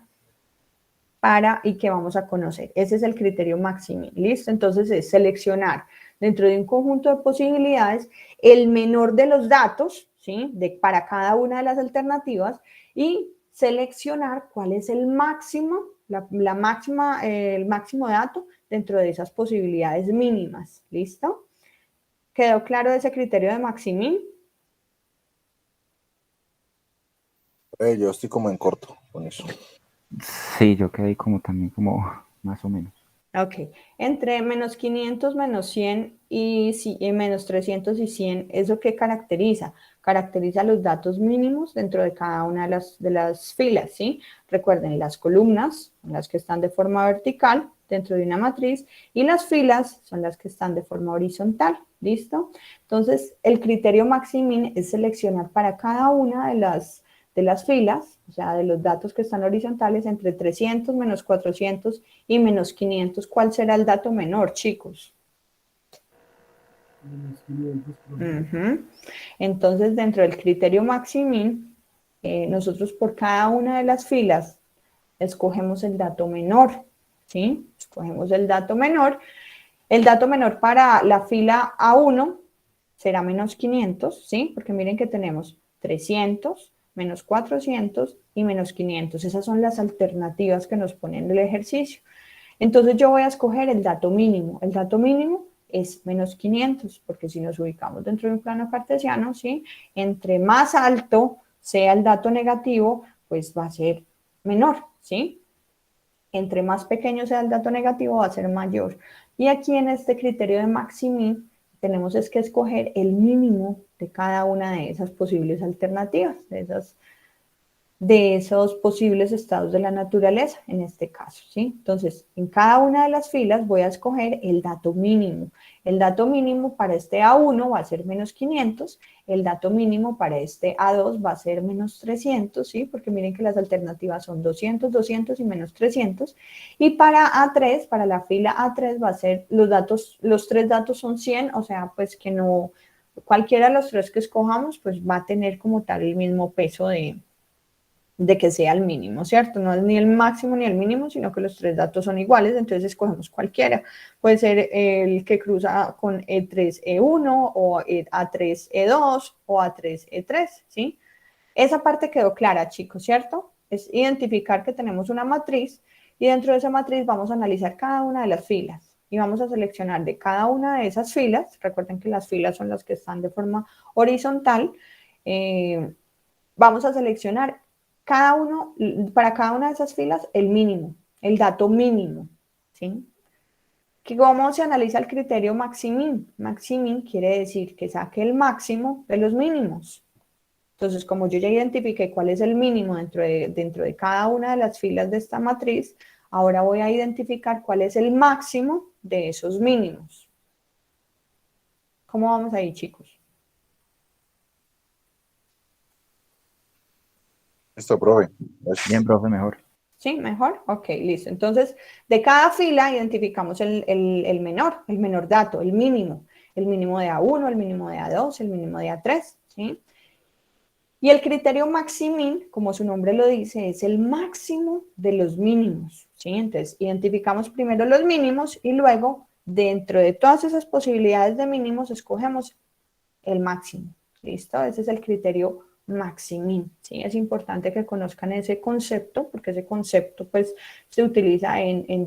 S1: y que vamos a conocer. Ese es el criterio máximo. ¿Listo? Entonces, es seleccionar dentro de un conjunto de posibilidades el menor de los datos, ¿sí? Para cada una de las alternativas y seleccionar cuál es el máximo, el máximo dato dentro de esas posibilidades mínimas. ¿Listo? ¿Quedó claro ese criterio de maximin?
S3: Yo estoy como en corto con eso.
S2: Sí, yo quedé como también como más o menos.
S1: Ok, entre menos 500, menos 100 y menos 300 y 100, ¿eso qué caracteriza? Caracteriza los datos mínimos dentro de cada una de las filas, ¿sí? Recuerden, las columnas son las que están de forma vertical dentro de una matriz y las filas son las que están de forma horizontal, ¿listo? Entonces, el criterio maximin es seleccionar para cada una de las filas, o sea, de los datos que están horizontales entre 300, menos 400 y menos 500, ¿cuál será el dato menor, chicos?
S6: Menos 500, profe.
S1: Entonces, dentro del criterio maximin, nosotros por cada una de las filas escogemos el dato menor, ¿sí? Escogemos el dato menor. El dato menor para la fila A1 será menos 500, ¿sí? Porque miren que tenemos 300, menos 400 y menos 500. Esas son las alternativas que nos ponen el ejercicio. Entonces yo voy a escoger el dato mínimo. El dato mínimo es menos 500, porque si nos ubicamos dentro de un plano cartesiano, ¿sí? Entre más alto sea el dato negativo, pues va a ser menor, ¿sí? Entre más pequeño sea el dato negativo, va a ser mayor. Y aquí en este criterio de maximin, tenemos es que escoger el mínimo de cada una de esas posibles alternativas, de esas de esos posibles estados de la naturaleza, en este caso, ¿sí? Entonces, en cada una de las filas voy a escoger el dato mínimo. El dato mínimo para este A1 va a ser menos 500, el dato mínimo para este A2 va a ser menos 300, ¿sí? Porque miren que las alternativas son 200, 200 y menos 300. Y para A3, para la fila A3 va a ser los tres datos son 100, o sea, pues que no, cualquiera de los tres que escojamos, pues va a tener como tal el mismo peso de que sea el mínimo, ¿cierto? No es ni el máximo ni el mínimo, sino que los tres datos son iguales, entonces escogemos cualquiera. Puede ser el que cruza con E3, E1 o A3, E2 o A3, E3, ¿sí? Esa parte quedó clara, chicos, ¿cierto? Es identificar que tenemos una matriz y dentro de esa matriz vamos a analizar cada una de las filas y vamos a seleccionar de cada una de esas filas, recuerden que las filas son las que están de forma horizontal, vamos a seleccionar para cada una de esas filas el mínimo, el dato mínimo, ¿sí? ¿Cómo se analiza el criterio maximin? Maximin quiere decir que saque el máximo de los mínimos. Entonces, como yo ya identifiqué cuál es el mínimo dentro de cada una de las filas de esta matriz, ahora voy a identificar cuál es el máximo de esos mínimos. ¿Cómo vamos ahí, chicos?
S3: Listo, profe.
S2: Bien, profe, mejor.
S1: ¿Sí? ¿Mejor? Ok, listo. Entonces, de cada fila identificamos el menor dato, el mínimo de A1, el mínimo de A2, el mínimo de A3, ¿sí? Y el criterio maximin, como su nombre lo dice, es el máximo de los mínimos, ¿sí? Entonces, identificamos primero los mínimos y luego, dentro de todas esas posibilidades de mínimos, escogemos el máximo, ¿listo? Ese es el criterio maximin, ¿sí? Es importante que conozcan ese concepto, porque ese concepto, pues, se utiliza en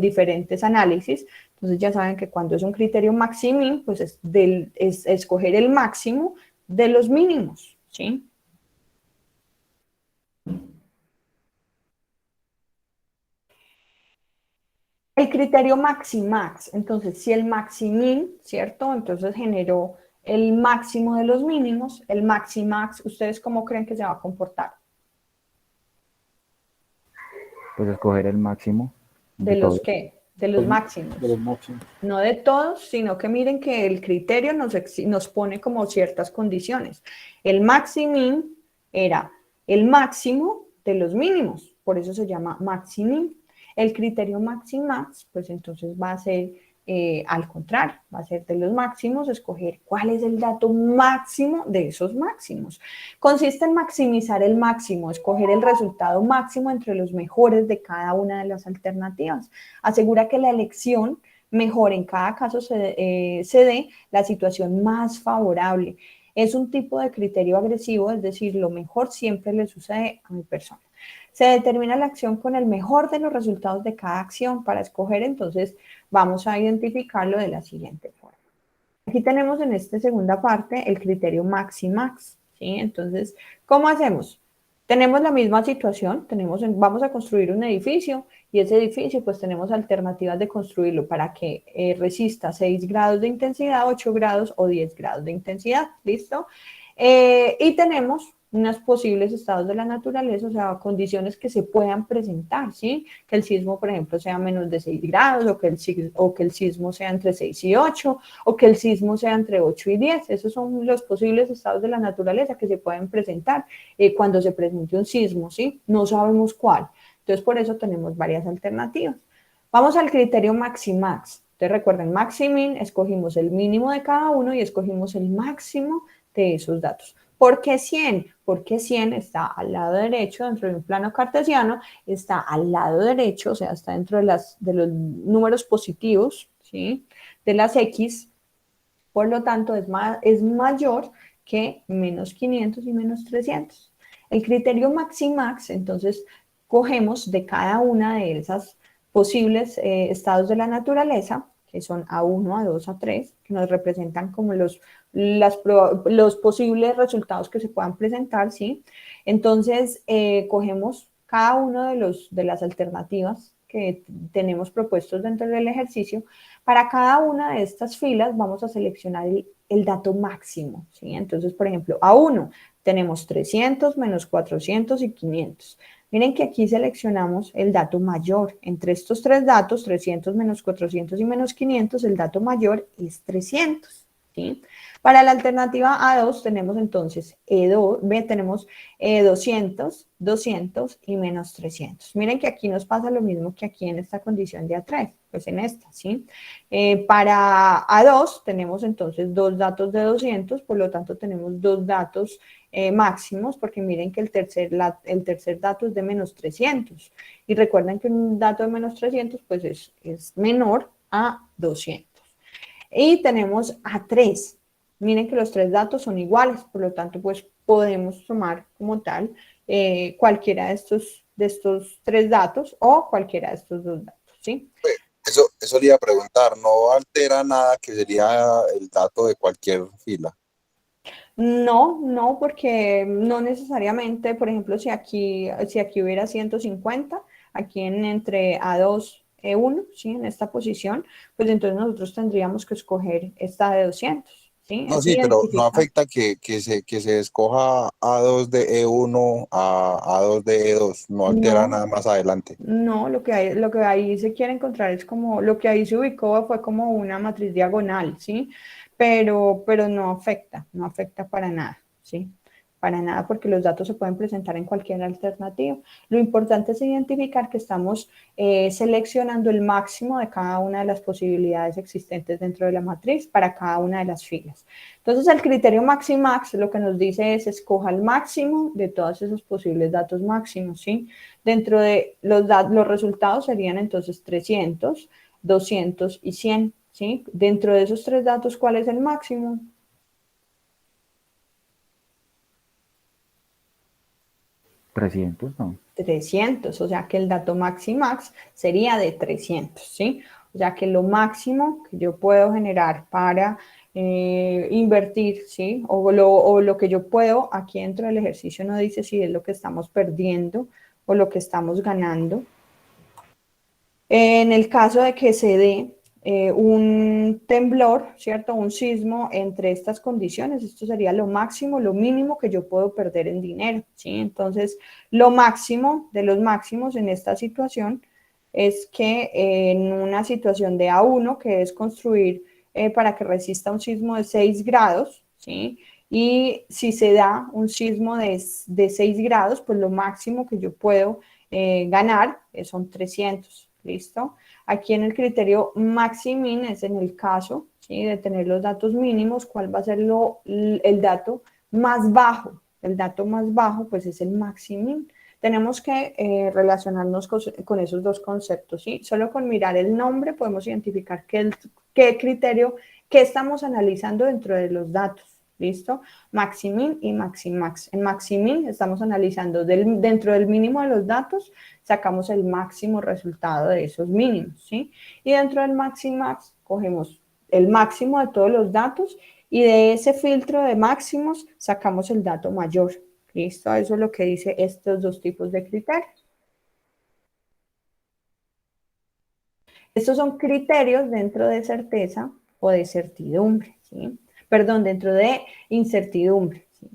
S1: diferentes análisis. Entonces, ya saben que cuando es un criterio maximin, pues, es escoger el máximo de los mínimos, ¿sí? El criterio maximax, entonces si el maximin, ¿cierto? Entonces generó el máximo de los mínimos, el maximax, ¿ustedes cómo creen que se va a comportar?
S2: Pues escoger el máximo
S1: ¿De
S2: de
S1: los
S2: todo.
S1: qué? De los máximos.
S4: De los máximos.
S1: No de todos, sino que miren que el criterio nos pone como ciertas condiciones. El maximin era el máximo de los mínimos, por eso se llama maximin. El criterio maximax, pues entonces va a ser al contrario, va a ser de los máximos, escoger cuál es el dato máximo de esos máximos. Consiste en maximizar el máximo, escoger el resultado máximo entre los mejores de cada una de las alternativas. Asegura que la elección mejor en cada caso se dé la situación más favorable. Es un tipo de criterio agresivo, es decir, lo mejor siempre le sucede a mi persona. Se determina la acción con el mejor de los resultados de cada acción para escoger, entonces vamos a identificarlo de la siguiente forma. Aquí tenemos en esta segunda parte el criterio maximax, ¿sí? Entonces, ¿cómo hacemos? Tenemos la misma situación, vamos a construir un edificio y ese edificio pues tenemos alternativas de construirlo para que resista 6 grados de intensidad, 8 grados o 10 grados de intensidad, ¿listo? Y tenemos unos posibles estados de la naturaleza, o sea, condiciones que se puedan presentar, ¿sí? Que el sismo, por ejemplo, sea menos de 6 grados o que el sismo sea entre 6 y 8 o que el sismo sea entre 8 y 10. Esos son los posibles estados de la naturaleza que se pueden presentar cuando se presente un sismo, ¿sí? No sabemos cuál. Entonces, por eso tenemos varias alternativas. Vamos al criterio maximax. Entonces, recuerden, maximin, escogimos el mínimo de cada uno y escogimos el máximo de esos datos. ¿Por qué 100? Porque 100 está al lado derecho, dentro de un plano cartesiano, está al lado derecho, o sea, está dentro de los números positivos, ¿sí? De las X, por lo tanto, es mayor que menos 500 y menos 300. El criterio maximax, entonces, cogemos de cada una de esas posibles estados de la naturaleza, que son A1, A2, A3, que nos representan como los posibles resultados que se puedan presentar, ¿sí? Entonces, cogemos cada uno de las alternativas que tenemos propuestos dentro del ejercicio. Para cada una de estas filas vamos a seleccionar el dato máximo, ¿sí? Entonces, por ejemplo, A1 Tenemos 300 menos 400 y 500. Miren que aquí seleccionamos el dato mayor. Entre estos tres datos, 300 menos 400 y menos 500, el dato mayor es 300. ¿Sí? Para la alternativa A2 tenemos entonces tenemos 200, 200 y menos 300. Miren que aquí nos pasa lo mismo que aquí en esta condición de A3, pues en esta, ¿sí? Para A2 tenemos entonces dos datos de 200, por lo tanto tenemos dos datos máximos, porque miren que el tercer dato es de menos 300. Y recuerden que un dato de menos 300 pues es menor a 200. Y tenemos A3. Miren que los tres datos son iguales, por lo tanto, pues podemos tomar como tal cualquiera de estos tres datos o cualquiera de estos dos datos, ¿sí?
S3: Eso le iba a preguntar, ¿no altera nada que sería el dato de cualquier fila?
S1: No, no, porque no necesariamente, por ejemplo, si aquí hubiera 150, aquí entre A2 E1, ¿sí? En esta posición, pues entonces nosotros tendríamos que escoger esta de 200, ¿sí?
S3: No,
S1: Es
S3: sí, pero no
S1: identificar.
S3: afecta que se escoja A2 de E1 a A2 de E2, no altera
S1: No,
S3: nada más adelante.
S1: no, lo que ahí se quiere encontrar es como, lo que ahí se ubicó fue como una matriz diagonal, ¿sí? Pero no afecta para nada, ¿sí? Para nada, porque los datos se pueden presentar en cualquier alternativa. Lo importante es identificar que estamos seleccionando el máximo de cada una de las posibilidades existentes dentro de la matriz para cada una de las filas. Entonces, el criterio Maximax lo que nos dice es escoja el máximo de todos esos posibles datos máximos, ¿sí? Dentro de los resultados serían entonces 300, 200 y 100, ¿sí? Dentro de esos tres datos, ¿cuál es el máximo?
S2: 300, no.
S1: 300, o sea que el dato maximax sería de 300, ¿sí? O sea que lo máximo que yo puedo generar para invertir, ¿sí? O lo que yo puedo, aquí dentro del ejercicio no dice si es lo que estamos perdiendo o lo que estamos ganando. En el caso de que se dé un temblor, ¿cierto? Un sismo entre estas condiciones, esto sería lo máximo, lo mínimo que yo puedo perder en dinero, ¿sí? Entonces, lo máximo de los máximos en esta situación es que en una situación de A1, que es construir para que resista un sismo de 6 grados, ¿sí? Y si se da un sismo de 6 grados, pues lo máximo que yo puedo ganar son 300. ¿Listo? Aquí en el criterio maximin es en el caso, ¿sí? De tener los datos mínimos, ¿cuál va a ser el dato más bajo? El dato más bajo, pues es el maximin. Tenemos que relacionarnos con esos dos conceptos, ¿sí? Solo con mirar el nombre podemos identificar qué criterio, qué estamos analizando dentro de los datos. ¿Listo? Maximin y maximax. En maximin estamos analizando dentro del mínimo de los datos, sacamos el máximo resultado de esos mínimos, ¿sí? Y dentro del maximax cogemos el máximo de todos los datos y de ese filtro de máximos sacamos el dato mayor. ¿Listo? Eso es lo que dice estos dos tipos de criterios. Estos son criterios dentro de certeza o de certidumbre, ¿sí? Perdón, dentro de incertidumbre, ¿sí?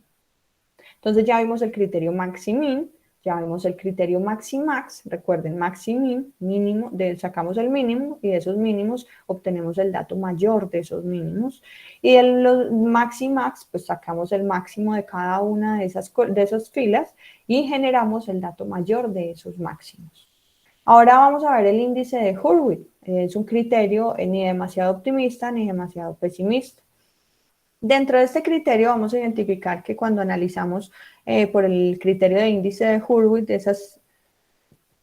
S1: Entonces ya vimos el criterio maximin, ya vimos el criterio maximax. Recuerden, maximin, mínimo, sacamos el mínimo y de esos mínimos obtenemos el dato mayor de esos mínimos. Y de los maximax, pues sacamos el máximo de cada una de esas filas y generamos el dato mayor de esos máximos. Ahora vamos a ver el índice de Hurwitz. Es un criterio ni demasiado optimista ni demasiado pesimista. Dentro de este criterio vamos a identificar que cuando analizamos por el criterio de índice de Hurwitz esas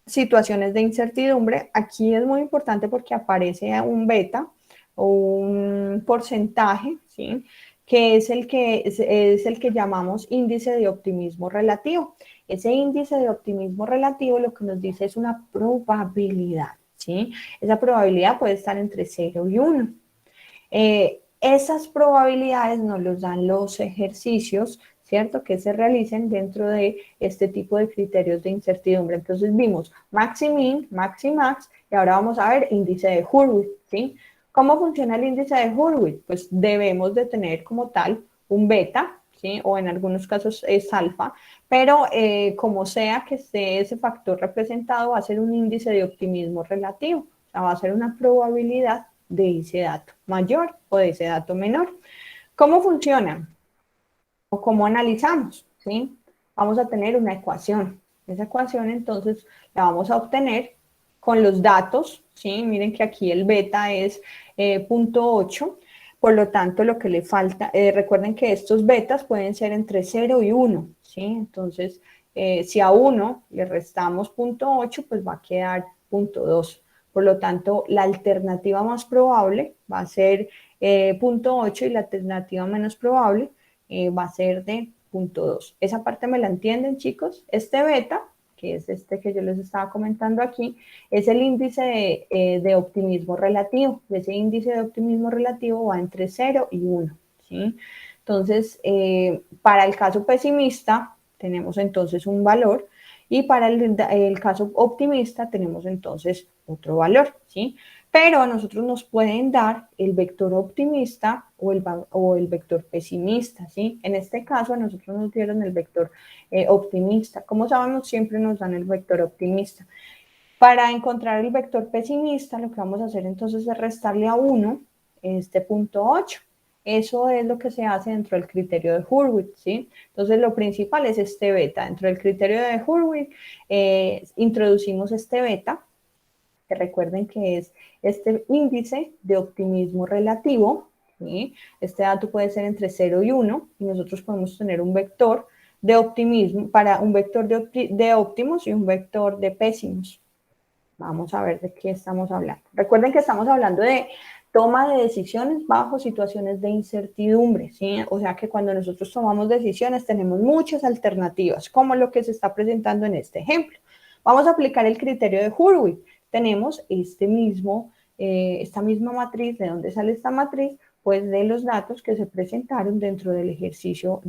S1: situaciones de incertidumbre, aquí es muy importante porque aparece un beta o un porcentaje, ¿sí? Que es el que llamamos índice de optimismo relativo. Ese índice de optimismo relativo lo que nos dice es una probabilidad, ¿sí? Esa probabilidad puede estar entre 0 y 1. Esas probabilidades nos los dan los ejercicios, ¿cierto? Que se realicen dentro de este tipo de criterios de incertidumbre. Entonces vimos maximin, maximax y ahora vamos a ver índice de Hurwitz, ¿sí? ¿Cómo funciona el índice de Hurwitz? Pues debemos de tener como tal un beta, ¿sí? O en algunos casos es alfa, pero como sea que esté ese factor representado, va a ser un índice de optimismo relativo, o sea, va a ser una probabilidad de ese dato mayor o de ese dato menor. ¿Cómo funciona? ¿O cómo analizamos? ¿Sí? Vamos a tener una ecuación. Esa ecuación entonces la vamos a obtener con los datos, ¿sí? Miren que aquí el beta es 0.8, por lo tanto lo que le falta, recuerden que estos betas pueden ser entre 0 y 1, ¿sí? Entonces, si a 1 le restamos 0.8, pues va a quedar 0.2. Por lo tanto, la alternativa más probable va a ser 0.8 y la alternativa menos probable va a ser de 0.2. Esa parte me la entienden, chicos. Este beta, que es este que yo les estaba comentando aquí, es el índice de optimismo relativo. Ese índice de optimismo relativo va entre 0 y 1, ¿sí? Entonces, para el caso pesimista, tenemos entonces un valor, y para el caso optimista tenemos entonces otro valor, ¿sí? Pero a nosotros nos pueden dar el vector optimista o el vector pesimista, ¿sí? En este caso a nosotros nos dieron el vector optimista. Como sabemos, siempre nos dan el vector optimista. Para encontrar el vector pesimista, lo que vamos a hacer entonces es restarle a 1 este 0.8. Eso es lo que se hace dentro del criterio de Hurwitz, ¿sí? Entonces, lo principal es este beta. Dentro del criterio de Hurwitz, introducimos este beta, que recuerden que es este índice de optimismo relativo, ¿sí? Este dato puede ser entre 0 y 1, y nosotros podemos tener un vector de optimismo, para un vector de óptimos y un vector de pésimos. Vamos a ver de qué estamos hablando. Recuerden que estamos hablando de toma de decisiones bajo situaciones de incertidumbre, ¿sí? O sea que cuando nosotros tomamos decisiones tenemos muchas alternativas, como lo que se está presentando en este ejemplo. Vamos a aplicar el criterio de Hurwitz. Tenemos esta misma matriz. ¿De dónde sale esta matriz? Pues de los datos que se presentaron dentro del ejercicio,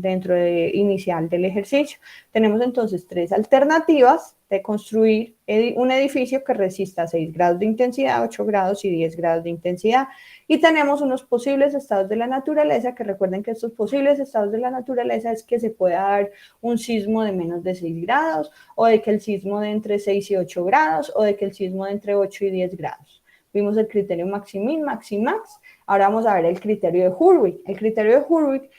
S1: inicial del ejercicio. Tenemos entonces 3 alternativas de construir un edificio que resista 6 grados de intensidad, 8 grados y 10 grados de intensidad. Y tenemos unos posibles estados de la naturaleza, que recuerden que estos posibles estados de la naturaleza es que se pueda dar un sismo de menos de 6 grados, o de que el sismo de entre 6 y 8 grados, o de que el sismo de entre 8 y 10 grados. Vimos el criterio Maximin, Maximax. Ahora vamos a ver el criterio de Hurwitz. El criterio de Hurwitz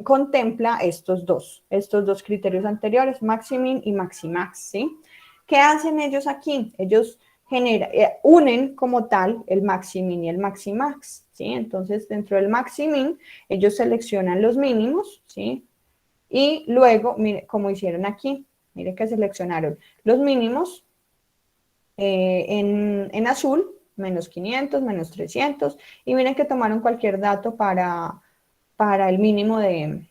S1: contempla estos dos criterios anteriores, Maximin y Maximax, ¿sí? ¿Qué hacen ellos aquí? Ellos unen como tal el Maximin y el Maximax, ¿sí? Entonces, dentro del Maximin, ellos seleccionan los mínimos, ¿sí? Y luego, mire, como hicieron aquí, mire que seleccionaron los mínimos en azul, menos 500, menos 300, y miren que tomaron cualquier dato para el mínimo de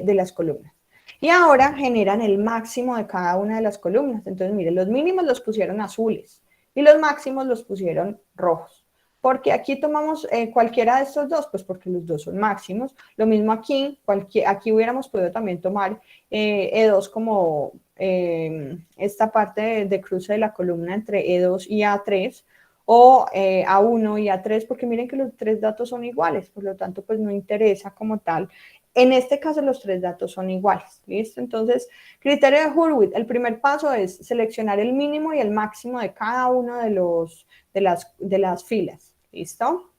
S1: las columnas. Y ahora generan el máximo de cada una de las columnas. Entonces, miren, los mínimos los pusieron azules y los máximos los pusieron rojos. Porque aquí tomamos cualquiera de estos dos, pues porque los dos son máximos. Lo mismo aquí, aquí hubiéramos podido también tomar E2 como esta parte de cruce de la columna entre E2 y A3, o A1 y A3, porque miren que los 3 datos son iguales, por lo tanto, pues no interesa como tal. En este caso, los 3 datos son iguales, ¿listo? Entonces, criterio de Hurwitz, el primer paso es seleccionar el mínimo y el máximo de cada uno de las filas, ¿listo?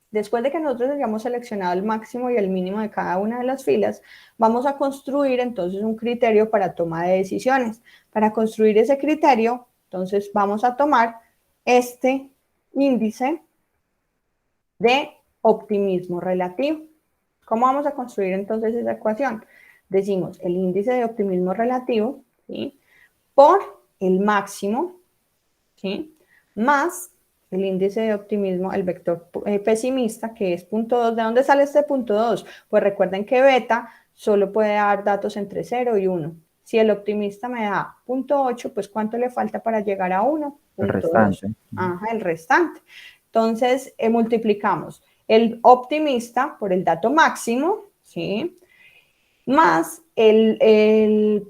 S1: Después de que nosotros hayamos seleccionado el máximo y el mínimo de cada una de las filas, vamos a construir entonces un criterio para toma de decisiones. Para construir ese criterio, entonces vamos a tomar este índice de optimismo relativo. ¿Cómo vamos a construir entonces esa ecuación? Decimos el índice de optimismo relativo, ¿sí?, por el máximo, ¿sí?, más el índice de optimismo, el vector pesimista, que es 0.2. ¿De dónde sale este 0.2? Pues recuerden que beta solo puede dar datos entre 0 y 1. Si el optimista me da 0.8, pues ¿cuánto le falta para llegar a 1?
S2: El restante.
S1: Ajá, el restante. Entonces, multiplicamos el optimista por el dato máximo, ¿sí?, más el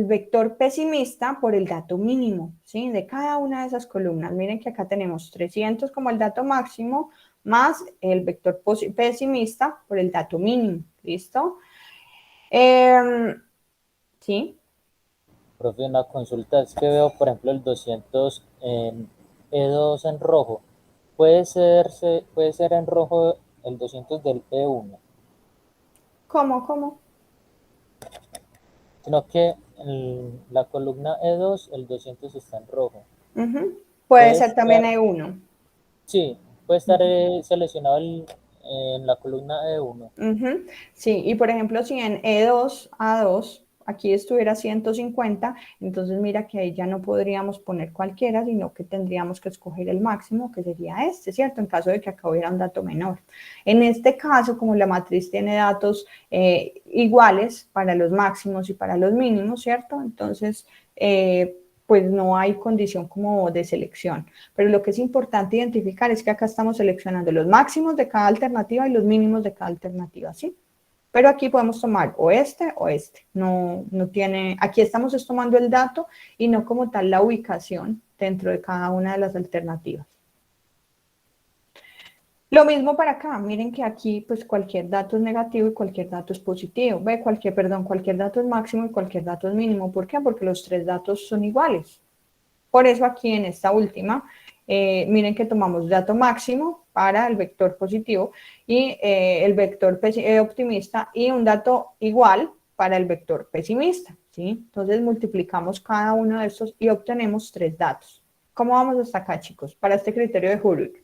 S1: vector pesimista por el dato mínimo, ¿sí?, de cada una de esas columnas. Miren que acá tenemos 300 como el dato máximo, más el vector pesimista por el dato mínimo, ¿Listo? Sí.
S5: Profe, una consulta, es que veo, por ejemplo, el 200 en E2 en rojo. Puede ser en rojo el 200 del E1,
S1: ¿Cómo?
S5: sino que en la columna E2 el 200 está en rojo.
S1: Ujú. Puede
S5: Puede
S1: ser también
S5: estar,
S1: E1.
S5: sí, puede estar seleccionado en la columna E1.
S1: Ujú. Sí, y por ejemplo, si en E2 A2 aquí estuviera 150, entonces mira que ahí ya no podríamos poner cualquiera, sino que tendríamos que escoger el máximo, que sería este, ¿cierto? En caso de que acá hubiera un dato menor. En este caso, como la matriz tiene datos iguales para los máximos y para los mínimos, ¿cierto? Entonces, pues no hay condición como de selección. Pero lo que es importante identificar es que acá estamos seleccionando los máximos de cada alternativa y los mínimos de cada alternativa, ¿sí? Pero aquí podemos tomar o este o este. No tiene, aquí estamos tomando el dato y no como tal la ubicación dentro de cada una de las alternativas. Lo mismo para acá, miren que aquí pues cualquier dato es negativo y cualquier dato es positivo. Cualquier dato es máximo y cualquier dato es mínimo. ¿Por qué? Porque los tres datos son iguales. Por eso aquí en esta última, miren que tomamos dato máximo para el vector positivo y el vector optimista y un dato igual para el vector pesimista, ¿sí? Entonces multiplicamos cada uno de estos y obtenemos tres datos. ¿Cómo vamos hasta acá, chicos? Para este criterio de Hurwitz.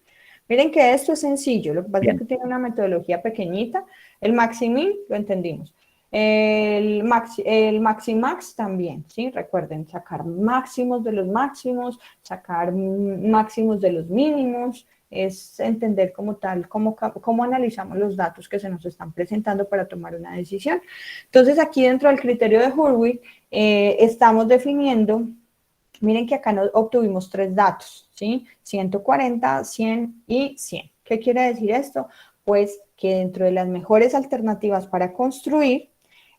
S1: Miren que esto es sencillo, lo que pasa es
S2: Bien.
S1: que tiene una metodología pequeñita. El maximin lo entendimos. El maximax también, ¿sí? Recuerden, sacar máximos de los máximos, sacar máximos de los mínimos, es entender como tal, cómo analizamos los datos que se nos están presentando para tomar una decisión. Entonces, aquí dentro del criterio de Hurwitz, estamos definiendo. Miren que acá nos obtuvimos tres datos, ¿sí? 140, 100 y 100. ¿Qué quiere decir esto? Pues que dentro de las mejores alternativas para construir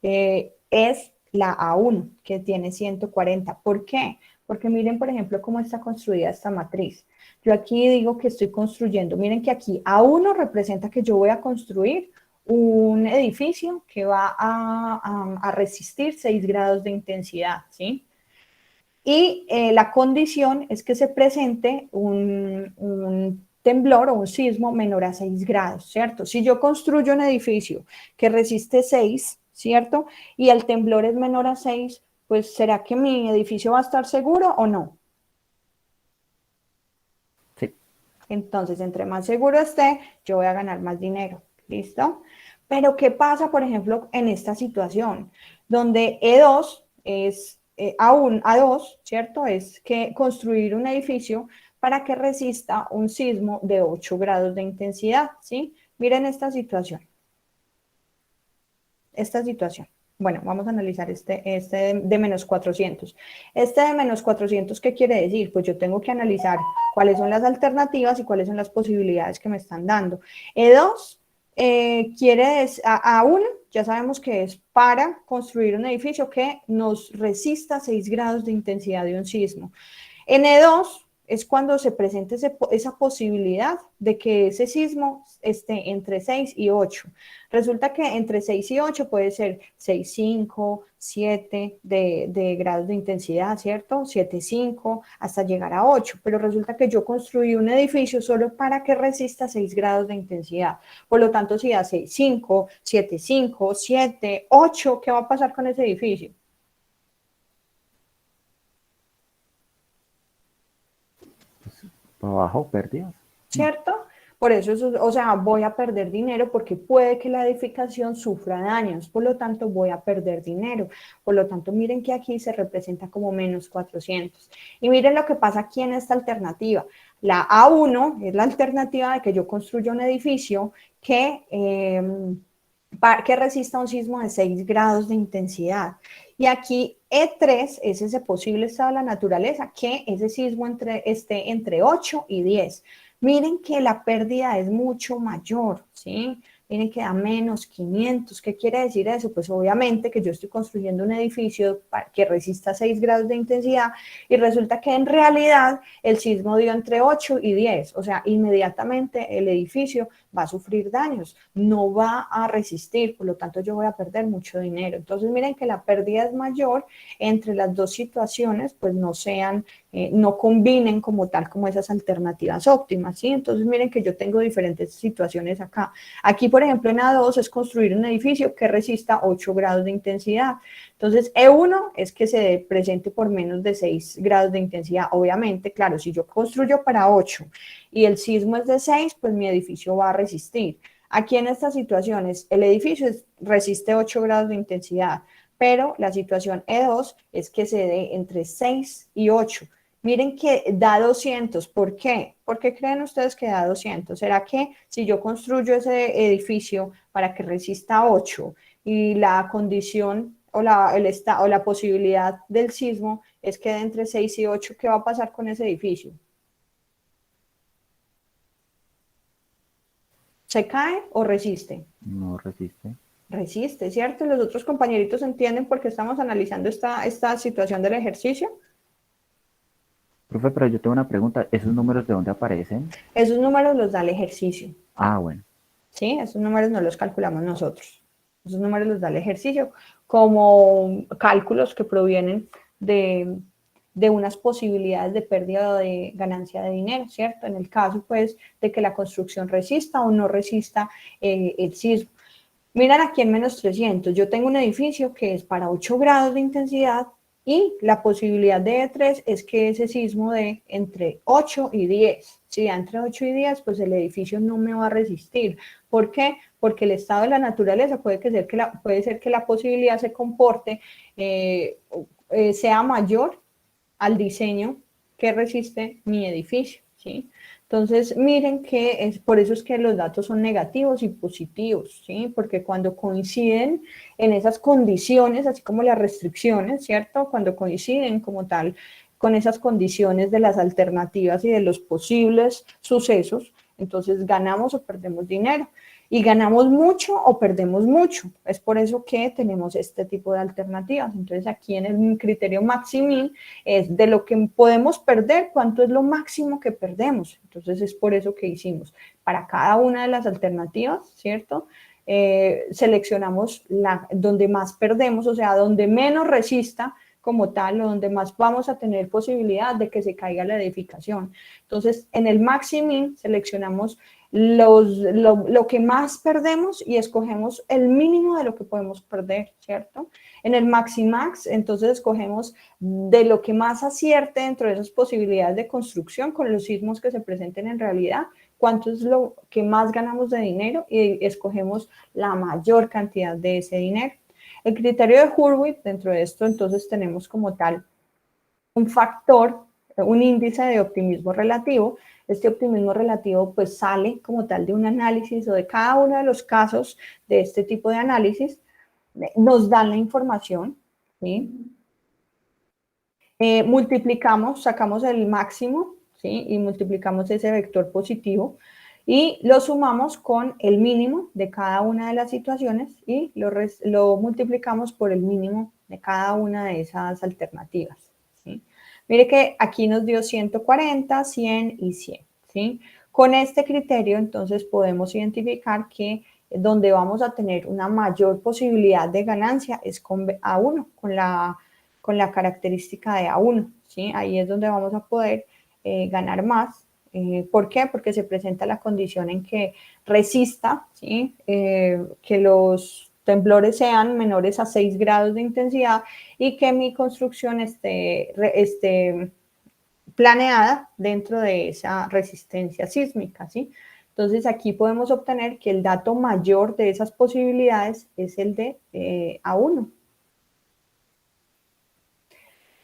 S1: es la A1, que tiene 140. ¿Por qué? Porque miren, por ejemplo, cómo está construida esta matriz. Yo aquí digo que estoy construyendo. Miren que aquí A1 representa que yo voy a construir un edificio que va a resistir 6 grados de intensidad, ¿sí? Y la condición es que se presente un temblor o un sismo menor a 6 grados, ¿cierto? Si yo construyo un edificio que resiste 6, ¿cierto? Y el temblor es menor a 6, pues ¿será que mi edificio va a estar seguro o no?
S2: Sí.
S1: Entonces, entre más seguro esté, yo voy a ganar más dinero, ¿listo? Pero ¿qué pasa, por ejemplo, en esta situación? Donde E2 es A2, ¿cierto? Es que construir un edificio para que resista un sismo de 8 grados de intensidad, ¿sí? Miren esta situación. Bueno, vamos a analizar este de menos 400. Este de menos 400, ¿qué quiere decir? Pues yo tengo que analizar cuáles son las alternativas y cuáles son las posibilidades que me están dando. E2 quiere decir, A1 ya sabemos que es para construir un edificio que nos resista 6 grados de intensidad de un sismo. En E2 es cuando se presenta esa posibilidad de que ese sismo esté entre 6 y 8. Resulta que entre 6 y 8 puede ser 6,5, 7 de grados de intensidad, ¿cierto? 7,5 hasta llegar a 8. Pero resulta que yo construí un edificio solo para que resista 6 grados de intensidad. Por lo tanto, si da 6,5, 7,5, 7, 8, ¿qué va a pasar con ese edificio?
S2: Por abajo, perdidos. No.
S1: ¿Cierto? Por eso, o sea, voy a perder dinero porque puede que la edificación sufra daños, por lo tanto voy a perder dinero. Por lo tanto, miren que aquí se representa como menos 400. Y miren lo que pasa aquí en esta alternativa. La A1 es la alternativa de que yo construya un edificio que resista un sismo de 6 grados de intensidad. Y aquí E3 es ese posible estado de la naturaleza, que ese sismo esté entre 8 y 10. Miren que la pérdida es mucho mayor, ¿sí? miren que da menos 500. ¿Qué quiere decir eso? Pues obviamente que yo estoy construyendo un edificio que resista 6 grados de intensidad y resulta que en realidad el sismo dio entre 8 y 10, o sea, inmediatamente el edificio va a sufrir daños, no va a resistir, por lo tanto yo voy a perder mucho dinero. Entonces miren que la pérdida es mayor entre las dos situaciones, pues no sean, no combinen como tal como esas alternativas óptimas, ¿sí? Entonces miren que yo tengo diferentes situaciones acá. Aquí, por ejemplo, en A2 es construir un edificio que resista 8 grados de intensidad. Entonces, E1 es que se presente por menos de 6 grados de intensidad. Obviamente, claro, si yo construyo para 8 y el sismo es de 6, pues mi edificio va a resistir. Aquí en estas situaciones, el edificio resiste 8 grados de intensidad, pero la situación E2 es que se dé entre 6 y 8. Miren que da 200. ¿Por qué? ¿Por qué creen ustedes que da 200? ¿Será que si yo construyo ese edificio para que resista 8 y la condición o la posibilidad del sismo es que de entre 6 y 8, ¿qué va a pasar con ese edificio? ¿Se cae o resiste?
S2: No resiste.
S1: Resiste, ¿cierto? Los otros compañeritos entienden por qué estamos analizando esta situación del ejercicio.
S2: Profe, pero yo tengo una pregunta. ¿Esos números de dónde aparecen?
S1: Esos números los da el ejercicio,
S2: Ah, bueno.
S1: ¿sí? Esos números no los calculamos nosotros. Esos números los da el ejercicio como cálculos que provienen de unas posibilidades de pérdida o de ganancia de dinero, ¿cierto? En el caso, pues, de que la construcción resista o no resista el sismo. Miren aquí en menos 300, yo tengo un edificio que es para 8 grados de intensidad y la posibilidad de E3 es que ese sismo de entre 8 y 10. Si da entre 8 y 10, pues el edificio no me va a resistir. ¿Por qué? Porque el estado de la naturaleza puede ser que la posibilidad se comporte, sea mayor al diseño que resiste mi edificio, ¿sí? Entonces, miren que por eso es que los datos son negativos y positivos, ¿sí? Porque cuando coinciden en esas condiciones, así como las restricciones, ¿cierto? Cuando coinciden como tal con esas condiciones de las alternativas y de los posibles sucesos, entonces ganamos o perdemos dinero. Y ganamos mucho o perdemos mucho. Es por eso que tenemos este tipo de alternativas. Entonces, aquí en el criterio Maximin es de lo que podemos perder, cuánto es lo máximo que perdemos. Entonces, es por eso que hicimos para cada una de las alternativas, ¿cierto? Seleccionamos donde más perdemos, o sea, donde menos resista como tal, o donde más vamos a tener posibilidad de que se caiga la edificación. Entonces, en el Maximin seleccionamos lo que más perdemos y escogemos el mínimo de lo que podemos perder, ¿cierto? En el Maximax, entonces escogemos de lo que más acierte dentro de esas posibilidades de construcción con los sismos que se presenten en realidad, cuánto es lo que más ganamos de dinero y escogemos la mayor cantidad de ese dinero. El criterio de Hurwitz, dentro de esto, entonces tenemos como tal un factor, un índice de optimismo relativo. Este optimismo relativo pues sale como tal de un análisis o de cada uno de los casos de este tipo de análisis, nos dan la información, ¿sí? Multiplicamos, sacamos el máximo, ¿sí? Y multiplicamos ese vector positivo y lo sumamos con el mínimo de cada una de las situaciones y lo multiplicamos por el mínimo de cada una de esas alternativas, ¿sí? Mire que aquí nos dio 140, 100 y 100, ¿sí? Con este criterio, entonces, podemos identificar que donde vamos a tener una mayor posibilidad de ganancia es con A1, con la característica de A1, ¿sí? Ahí es donde vamos a poder ganar más. ¿Por qué? Porque se presenta la condición en que resista, ¿sí? Que los temblores sean menores a 6 grados de intensidad y que mi construcción esté planeada dentro de esa resistencia sísmica, ¿sí? Entonces aquí podemos obtener que el dato mayor de esas posibilidades es el de A1.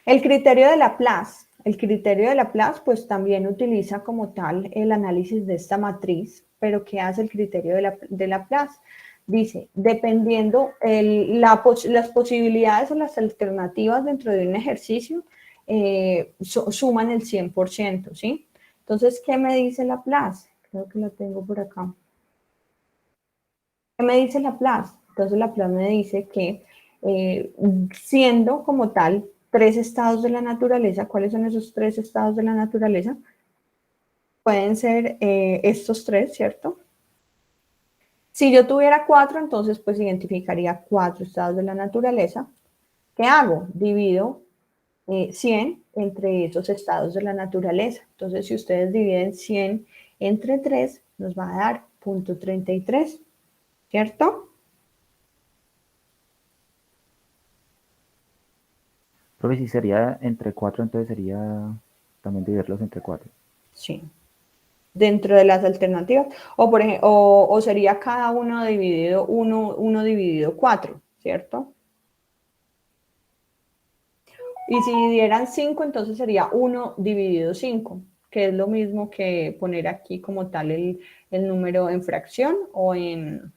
S1: El criterio de Laplace. El criterio de Laplace pues también utiliza como tal el análisis de esta matriz, pero ¿qué hace el criterio de Laplace? Dice, dependiendo las posibilidades o las alternativas dentro de un ejercicio, suman el 100%, ¿sí? Entonces, ¿qué me dice Laplace? Creo que lo tengo por acá. ¿Qué me dice Laplace? Entonces Laplace me dice que siendo como tal tres estados de la naturaleza, ¿cuáles son esos tres estados de la naturaleza? Pueden ser estos tres, ¿cierto? Si yo tuviera cuatro, entonces pues identificaría cuatro estados de la naturaleza. ¿Qué hago? Divido 100 entre esos estados de la naturaleza. Entonces, si ustedes dividen 100 entre 3, nos va a dar 0.33, ¿cierto?
S2: Profe, si sería entre 4, entonces sería también dividirlos entre 4.
S1: Sí. Dentro de las alternativas. O, por ejemplo, o sería cada uno dividido 1 dividido 4, ¿cierto? Y si dividieran 5, entonces sería 1 dividido 5, que es lo mismo que poner aquí como tal el número en fracción o en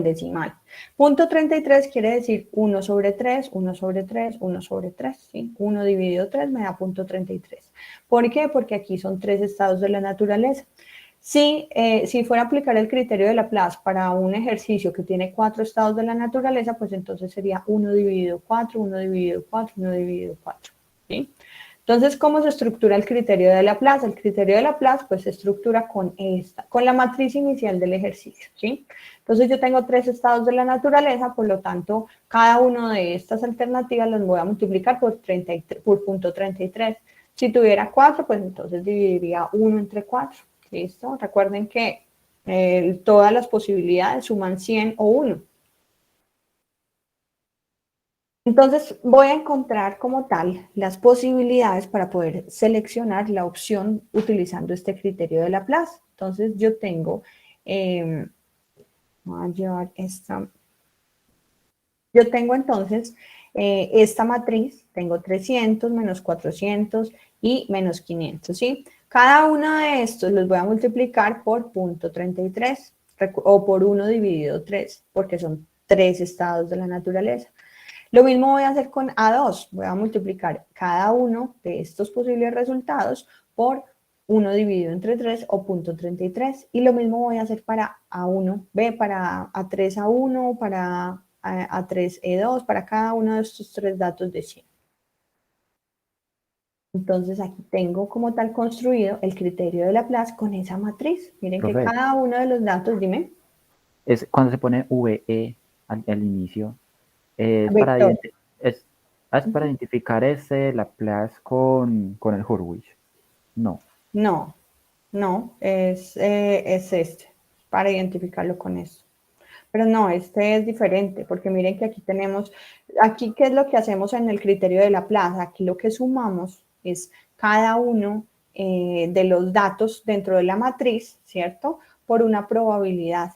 S1: decimal. Punto 33 quiere decir 1 sobre 3, 1 sobre 3, 1 sobre 3, ¿sí? 1 dividido 3 me da punto 33. ¿Por qué? Porque aquí son tres estados de la naturaleza. Si fuera a aplicar el criterio de Laplace para un ejercicio que tiene cuatro estados de la naturaleza, pues entonces sería 1 dividido 4, 1 dividido 4, 1 dividido 4, ¿sí? Entonces, ¿cómo se estructura el criterio de Laplace? El criterio de Laplace, pues, se estructura con la matriz inicial del ejercicio, ¿sí? Entonces, yo tengo tres estados de la naturaleza, por lo tanto, cada una de estas alternativas las voy a multiplicar por 33. Si tuviera 4, pues entonces dividiría 1 entre 4, ¿listo? Recuerden que todas las posibilidades suman 100 o 1. Entonces voy a encontrar como tal las posibilidades para poder seleccionar la opción utilizando este criterio de Laplace. Entonces yo tengo, voy a llevar esta, yo tengo entonces esta matriz, tengo 300 menos 400 y menos 500, ¿sí? Cada uno de estos los voy a multiplicar por 0.33 o por 1 dividido 3, porque son tres estados de la naturaleza. Lo mismo voy a hacer con A2. Voy a multiplicar cada uno de estos posibles resultados por 1 dividido entre 3 o 0.33. Y lo mismo voy a hacer para A1, para A3A1, para A3E2, para cada uno de estos tres datos de 100. Entonces aquí tengo como tal construido el criterio de Laplace con esa matriz. Miren que
S2: Profe,
S1: cada uno de los datos, dime.
S2: es cuando se pone VE al inicio, es para,
S1: Vector.
S2: es para identificar ese Laplace con el Hurwitz. No.
S1: No, no, es este, para identificarlo con esto. Pero no, este es diferente, porque miren que aquí tenemos, aquí qué es lo que hacemos en el criterio de Laplace, aquí lo que sumamos es cada uno de los datos dentro de la matriz, ¿cierto? Por una probabilidad.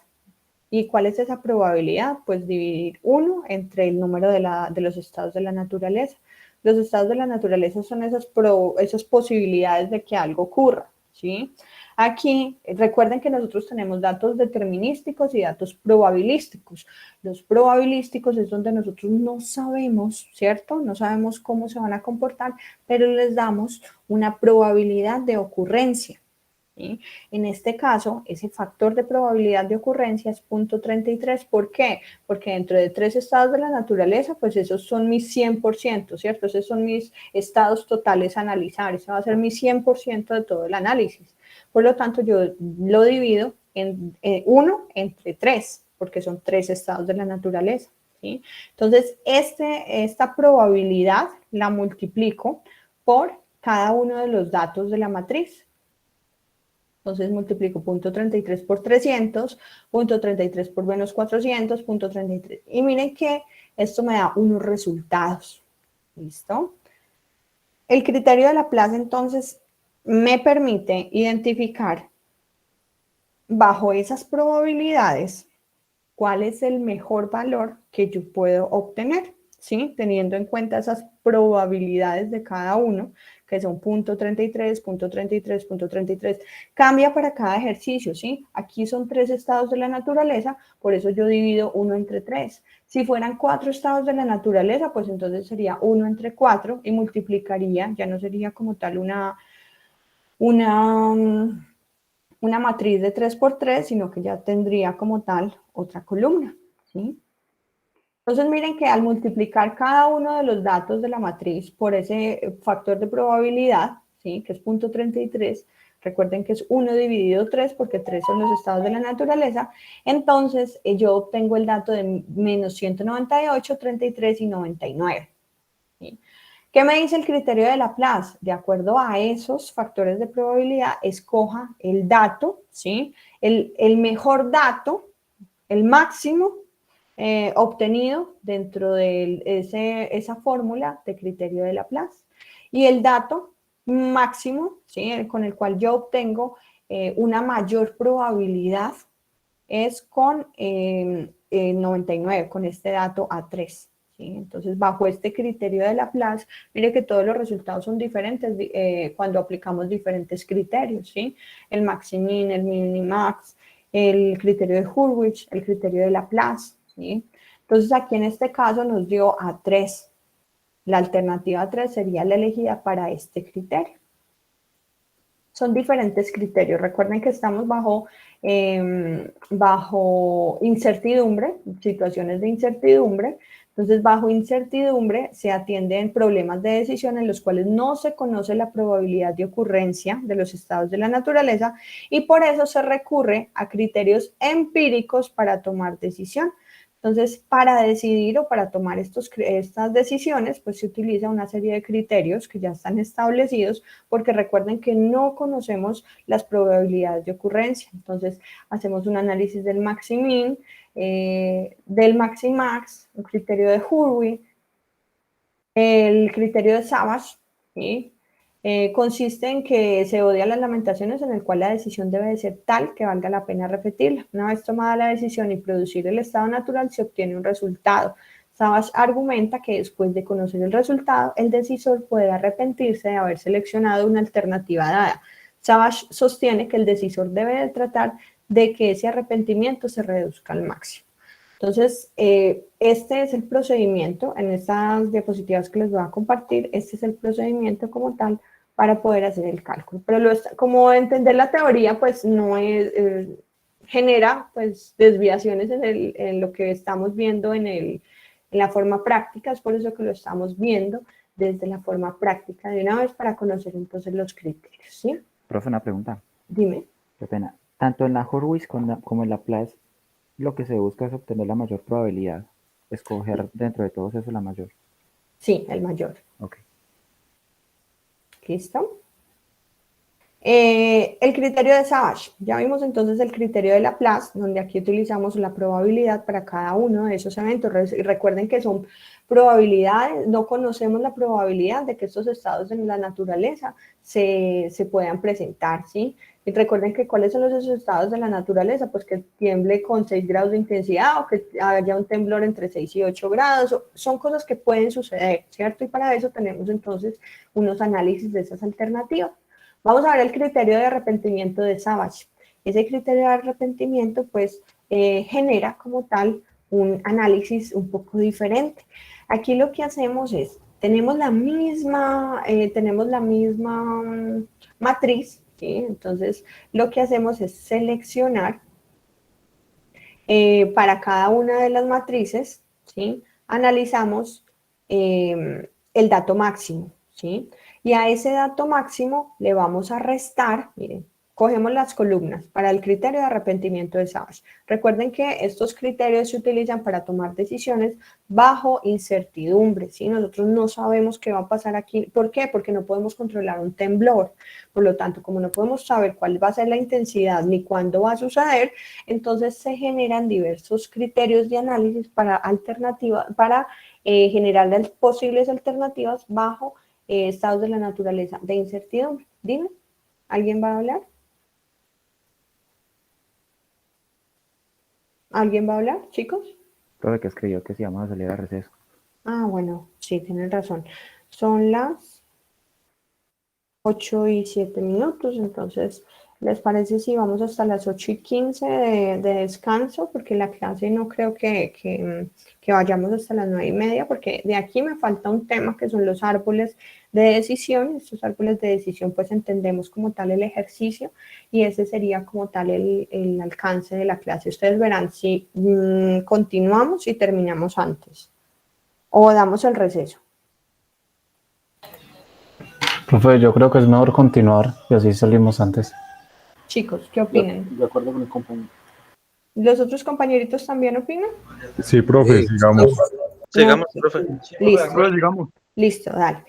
S1: ¿Y cuál es esa probabilidad? Pues dividir 1 entre el número de los estados de la naturaleza. Los estados de la naturaleza son esas posibilidades de que algo ocurra, ¿sí? Aquí, recuerden que nosotros tenemos datos determinísticos y datos probabilísticos. Los probabilísticos es donde nosotros no sabemos, ¿cierto? No sabemos cómo se van a comportar, pero les damos una probabilidad de ocurrencia. ¿Sí? En este caso, ese factor de probabilidad de ocurrencia es 0.33. ¿Por qué? Porque dentro de tres estados de la naturaleza, pues esos son mis 100%, ¿cierto? Esos son mis estados totales a analizar. Ese va a ser mi 100% de todo el análisis. Por lo tanto, yo lo divido en 1 entre 3, porque son tres estados de la naturaleza. ¿Sí? Entonces, esta probabilidad la multiplico por cada uno de los datos de la matriz. Entonces multiplico 0.33 por 300, 0.33 por menos 400, 0.33. Y miren que esto me da unos resultados. ¿Listo? El criterio de Laplace entonces me permite identificar bajo esas probabilidades cuál es el mejor valor que yo puedo obtener, ¿sí? Teniendo en cuenta esas probabilidades de cada uno, que son 0.33, 0.33, 0.33. Cambia para cada ejercicio, ¿sí? Aquí son tres estados de la naturaleza, por eso yo divido 1 entre 3. Si fueran 4 estados de la naturaleza, pues entonces sería 1 entre 4 y multiplicaría, ya no sería como tal una una matriz de 3 por 3, sino que ya tendría como tal otra columna, ¿sí? Entonces miren que al multiplicar cada uno de los datos de la matriz por ese factor de probabilidad, ¿sí? Que es 0.33, recuerden que es 1 dividido 3 porque 3 son los estados de la naturaleza, entonces yo obtengo el dato de menos 198, 33 y 99. ¿Sí? ¿Qué me dice el criterio de Laplace? De acuerdo a esos factores de probabilidad, escoja el dato, ¿sí? El mejor dato, el máximo obtenido dentro de esa fórmula de criterio de Laplace. Y el dato máximo, ¿sí? Con el cual yo obtengo una mayor probabilidad es con 99, con este dato A3. ¿Sí? Entonces, bajo este criterio de Laplace, mire que todos los resultados son diferentes cuando aplicamos diferentes criterios, ¿sí? El maximin, el minimax, el criterio de Hurwitz, el criterio de Laplace, ¿sí? Entonces, aquí en este caso nos dio A3. La alternativa 3 sería la elegida para este criterio. Son diferentes criterios. Recuerden que estamos bajo incertidumbre, situaciones de incertidumbre. Entonces, bajo incertidumbre se atienden problemas de decisión en los cuales no se conoce la probabilidad de ocurrencia de los estados de la naturaleza y por eso se recurre a criterios empíricos para tomar decisión. Entonces, para decidir o para tomar estas decisiones, pues se utiliza una serie de criterios que ya están establecidos, porque recuerden que no conocemos las probabilidades de ocurrencia. Entonces, hacemos un análisis del maximin, del maximax, un criterio de Hurwitz, el criterio de Savage, ¿sí? Consiste en que se odian las lamentaciones en el cual la decisión debe de ser tal que valga la pena repetirla. Una vez tomada la decisión y producir el estado natural, se obtiene un resultado. Savage argumenta que después de conocer el resultado, el decisor puede arrepentirse de haber seleccionado una alternativa dada. Savage sostiene que el decisor debe de tratar de que ese arrepentimiento se reduzca al máximo. Entonces, este es el procedimiento, en estas diapositivas que les voy a compartir, este es el procedimiento como tal para poder hacer el cálculo. Pero como entender la teoría, pues no es, genera pues desviaciones en lo que estamos viendo en la forma práctica, es por eso que lo estamos viendo desde la forma práctica de una vez para conocer entonces los criterios, ¿sí?
S2: Profe, una pregunta.
S1: Dime.
S2: Qué pena. Tanto en la Hurwitz como en Laplace, lo que se busca es obtener la mayor probabilidad. Escoger dentro de todos eso la mayor.
S1: Sí, el mayor.
S2: Ok.
S1: ¿Listo? El criterio de Savage. Ya vimos entonces el criterio de Laplace, donde aquí utilizamos la probabilidad para cada uno de esos eventos. Recuerden que son probabilidades, no conocemos la probabilidad de que estos estados en la naturaleza se puedan presentar, ¿sí? Y recuerden que ¿cuáles son esos estados de la naturaleza? Pues que tiemble con 6 grados de intensidad o que haya un temblor entre 6 y 8 grados. Son cosas que pueden suceder, ¿cierto? Y para eso tenemos entonces unos análisis de esas alternativas. Vamos a ver el criterio de arrepentimiento de Savage. Ese criterio de arrepentimiento, pues, genera como tal un análisis un poco diferente. Aquí lo que hacemos es, tenemos la misma matriz, ¿sí? Entonces, lo que hacemos es seleccionar para cada una de las matrices, ¿sí? Analizamos el dato máximo, ¿sí? Y a ese dato máximo le vamos a restar, miren, cogemos las columnas para el criterio de arrepentimiento de Savage. Recuerden que estos criterios se utilizan para tomar decisiones bajo incertidumbre, ¿sí? Nosotros no sabemos qué va a pasar aquí. ¿Por qué? Porque no podemos controlar un temblor. Por lo tanto, como no podemos saber cuál va a ser la intensidad ni cuándo va a suceder, entonces se generan diversos criterios de análisis para generar las posibles alternativas bajo estados de la naturaleza de incertidumbre. Dime, ¿alguien va a hablar? ¿Alguien va a hablar, chicos?
S2: Profe, que escribió que si vamos a salir a receso.
S1: Ah, bueno, sí, tienen razón. Son las 8:07, entonces, ¿les parece si vamos hasta las 8:15 de descanso? Porque la clase no creo que vayamos hasta las 9:30, porque de aquí me falta un tema que son los árboles de decisión. Estos árboles de decisión pues entendemos como tal el ejercicio y ese sería como tal el alcance de la clase. Ustedes verán si continuamos y terminamos antes o damos el receso.
S6: Profe, yo creo que es mejor continuar y así salimos antes.
S1: Chicos, ¿qué opinan?
S7: De acuerdo con el compañero.
S1: ¿Los otros compañeritos también opinan?
S8: Sí, profe,
S3: Sí,
S8: sigamos.
S9: Sigamos, profe.
S1: Listo,
S8: Profe, sigamos.
S1: listo, dale.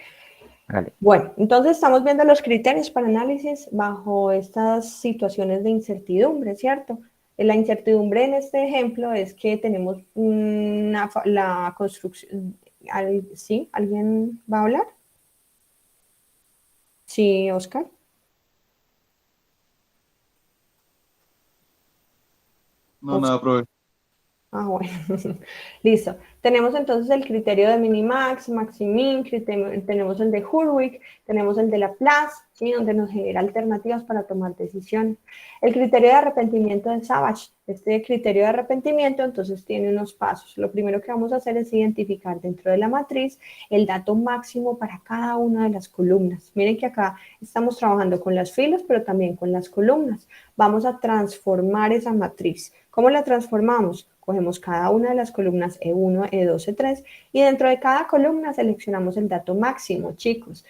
S2: Hágale.
S1: Bueno, entonces estamos viendo los criterios para análisis bajo estas situaciones de incertidumbre, ¿cierto? La incertidumbre en este ejemplo es que tenemos la construcción. ¿Sí? ¿Alguien va a hablar? Sí, Oscar.
S7: No, nada, profe.
S1: Ah, bueno, listo. Tenemos entonces el criterio de Minimax, Maximin, tenemos el de Hurwitz, tenemos el de Laplace, ¿sí? Donde nos genera alternativas para tomar decisiones. El criterio de arrepentimiento de Savage. Este criterio de arrepentimiento entonces tiene unos pasos. Lo primero que vamos a hacer es identificar dentro de la matriz el dato máximo para cada una de las columnas. Miren que acá estamos trabajando con las filas, pero también con las columnas. Vamos a transformar esa matriz. ¿Cómo la transformamos? Cogemos cada una de las columnas E1, E2, E3 y dentro de cada columna seleccionamos el dato máximo, chicos.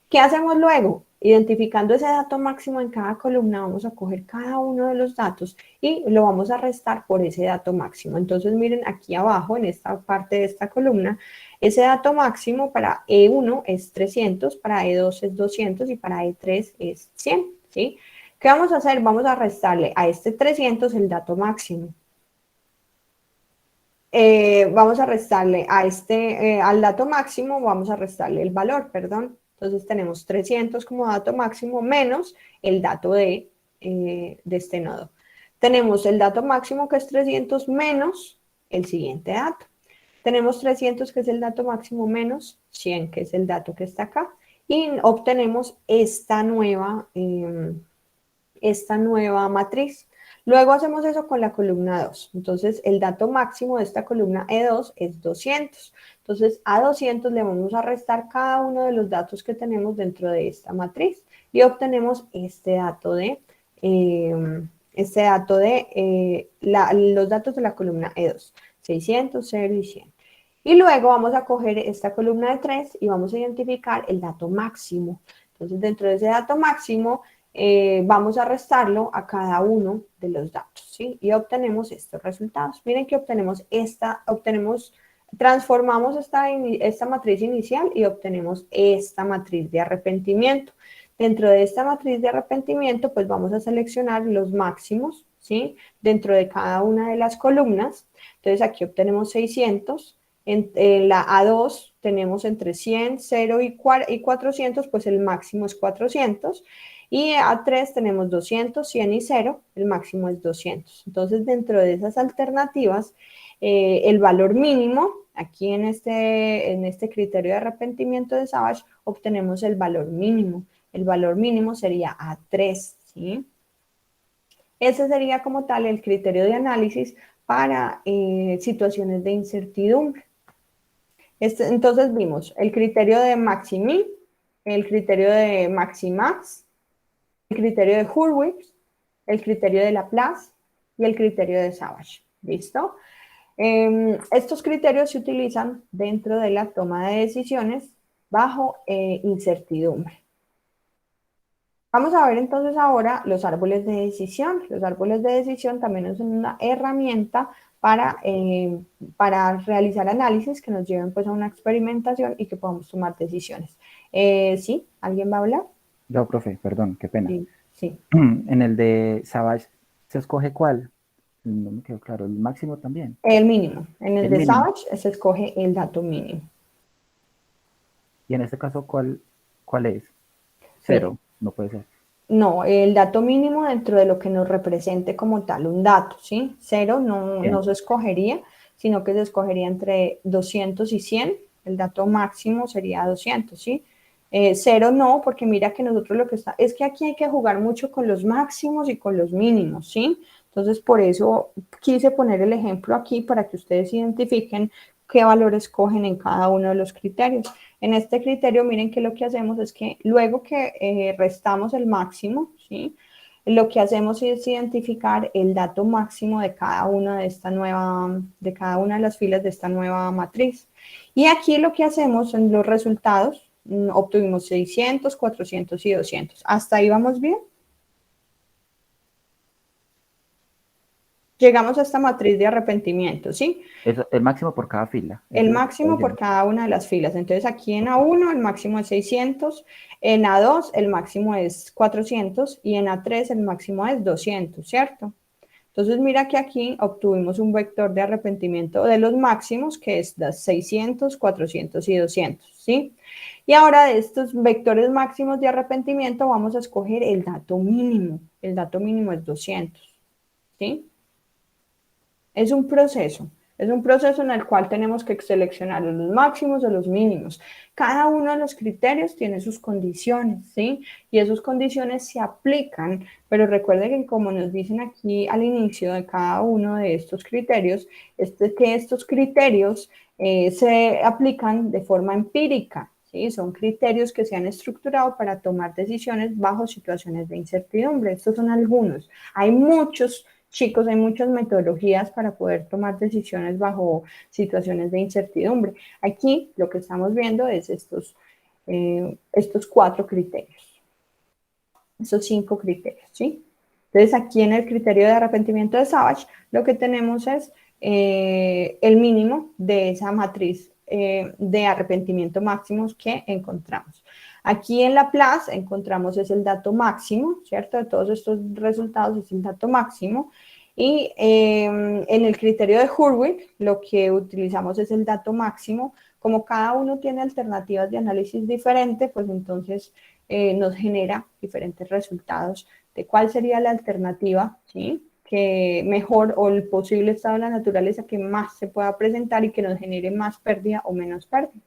S1: ¿Qué hacemos luego? Identificando ese dato máximo en cada columna, vamos a coger cada uno de los datos y lo vamos a restar por ese dato máximo. Entonces, miren aquí abajo, en esta parte de esta columna, ese dato máximo para E1 es 300, para E2 es 200 y para E3 es 100, ¿sí? ¿Qué vamos a hacer? Vamos a restarle a este 300 el dato máximo. Vamos a restarle a al dato máximo, vamos a restarle el valor, perdón. Entonces tenemos 300 como dato máximo menos el dato de este nodo. Tenemos el dato máximo que es 300 menos el siguiente dato. Tenemos 300 que es el dato máximo menos 100 que es el dato que está acá. Y obtenemos esta nueva matriz. Luego hacemos eso con la columna 2. Entonces, el dato máximo de esta columna E2 es 200. Entonces, a 200 le vamos a restar cada uno de los datos que tenemos dentro de esta matriz y obtenemos este dato de, los datos de la columna E2, 600, 0 y 100. Y luego vamos a coger esta columna de 3 y vamos a identificar el dato máximo. Entonces, dentro de ese dato máximo, vamos a restarlo a cada uno de los datos, ¿sí? Y obtenemos estos resultados. Miren que transformamos esta matriz inicial y obtenemos esta matriz de arrepentimiento. Dentro de esta matriz de arrepentimiento, pues vamos a seleccionar los máximos, ¿sí? Dentro de cada una de las columnas. Entonces aquí obtenemos 600. En la A2 tenemos entre 100, 0 y 400, pues el máximo es 400. Y A3 tenemos 200, 100 y 0, el máximo es 200. Entonces, dentro de esas alternativas, el valor mínimo, aquí en este criterio de arrepentimiento de Savage, obtenemos el valor mínimo. El valor mínimo sería A3, ¿sí? Ese sería como tal el criterio de análisis para situaciones de incertidumbre. Entonces vimos el criterio de Maximin, el criterio de Maximax, el criterio de Hurwitz, el criterio de Laplace y el criterio de Savage. ¿Listo? Estos criterios se utilizan dentro de la toma de decisiones bajo incertidumbre. Vamos a ver entonces ahora los árboles de decisión. Los árboles de decisión también son una herramienta para realizar análisis que nos lleven pues a una experimentación y que podamos tomar decisiones. ¿Sí? ¿Alguien va a hablar?
S2: No, profe, perdón, qué pena.
S1: Sí, sí.
S2: En el de Savage, ¿se escoge cuál? No me quedó claro, ¿el máximo también?
S1: El mínimo. En el de
S2: mínimo.
S1: Savage se escoge el dato mínimo.
S2: Y en este caso, ¿cuál es? Cero, no puede ser.
S1: No, el dato mínimo dentro de lo que nos represente como tal un dato, ¿sí? 0 no se escogería, sino que se escogería entre 200 y 100. El dato máximo sería 200, ¿sí? 0 no, porque mira que nosotros lo que está, es que aquí hay que jugar mucho con los máximos y con los mínimos, ¿sí? Entonces, por eso quise poner el ejemplo aquí para que ustedes identifiquen qué valores cogen en cada uno de los criterios. En este criterio, miren que lo que hacemos es que luego que restamos el máximo, ¿sí? Lo que hacemos es identificar el dato máximo de cada una de cada una de las filas de esta nueva matriz. Y aquí lo que hacemos en los resultados, obtuvimos 600, 400 y 200. ¿Hasta ahí vamos bien? Llegamos a esta matriz de arrepentimiento, ¿sí?
S2: Eso, el máximo por cada fila.
S1: El
S2: Eso es
S1: máximo por cada una de las filas. Entonces aquí en A1 el máximo es 600, en A2 el máximo es 400 y en A3 el máximo es 200, ¿cierto? Entonces mira que aquí obtuvimos un vector de arrepentimiento de los máximos que es de 600, 400 y 200, ¿sí? Y ahora de estos vectores máximos de arrepentimiento vamos a escoger el dato mínimo. El dato mínimo es 200, ¿sí? Es un proceso en el cual tenemos que seleccionar los máximos o los mínimos. Cada uno de los criterios tiene sus condiciones, ¿sí? Y esas condiciones se aplican, pero recuerden que como nos dicen aquí al inicio de cada uno de estos criterios, que estos criterios se aplican de forma empírica, ¿sí? Son criterios que se han estructurado para tomar decisiones bajo situaciones de incertidumbre. Estos son algunos. Hay muchos. Chicos, hay muchas metodologías para poder tomar decisiones bajo situaciones de incertidumbre. Aquí lo que estamos viendo es estos 4 criterios, estos 5 criterios, ¿sí? Entonces aquí en el criterio de arrepentimiento de Savage lo que tenemos es el mínimo de esa matriz de arrepentimiento máximos que encontramos. Aquí en Laplace encontramos es el dato máximo, ¿cierto? De todos estos resultados es el dato máximo. Y en el criterio de Hurwitz lo que utilizamos es el dato máximo. Como cada uno tiene alternativas de análisis diferentes, pues entonces nos genera diferentes resultados de cuál sería la alternativa, ¿sí? Que mejor o el posible estado de la naturaleza que más se pueda presentar y que nos genere más pérdida o menos pérdida.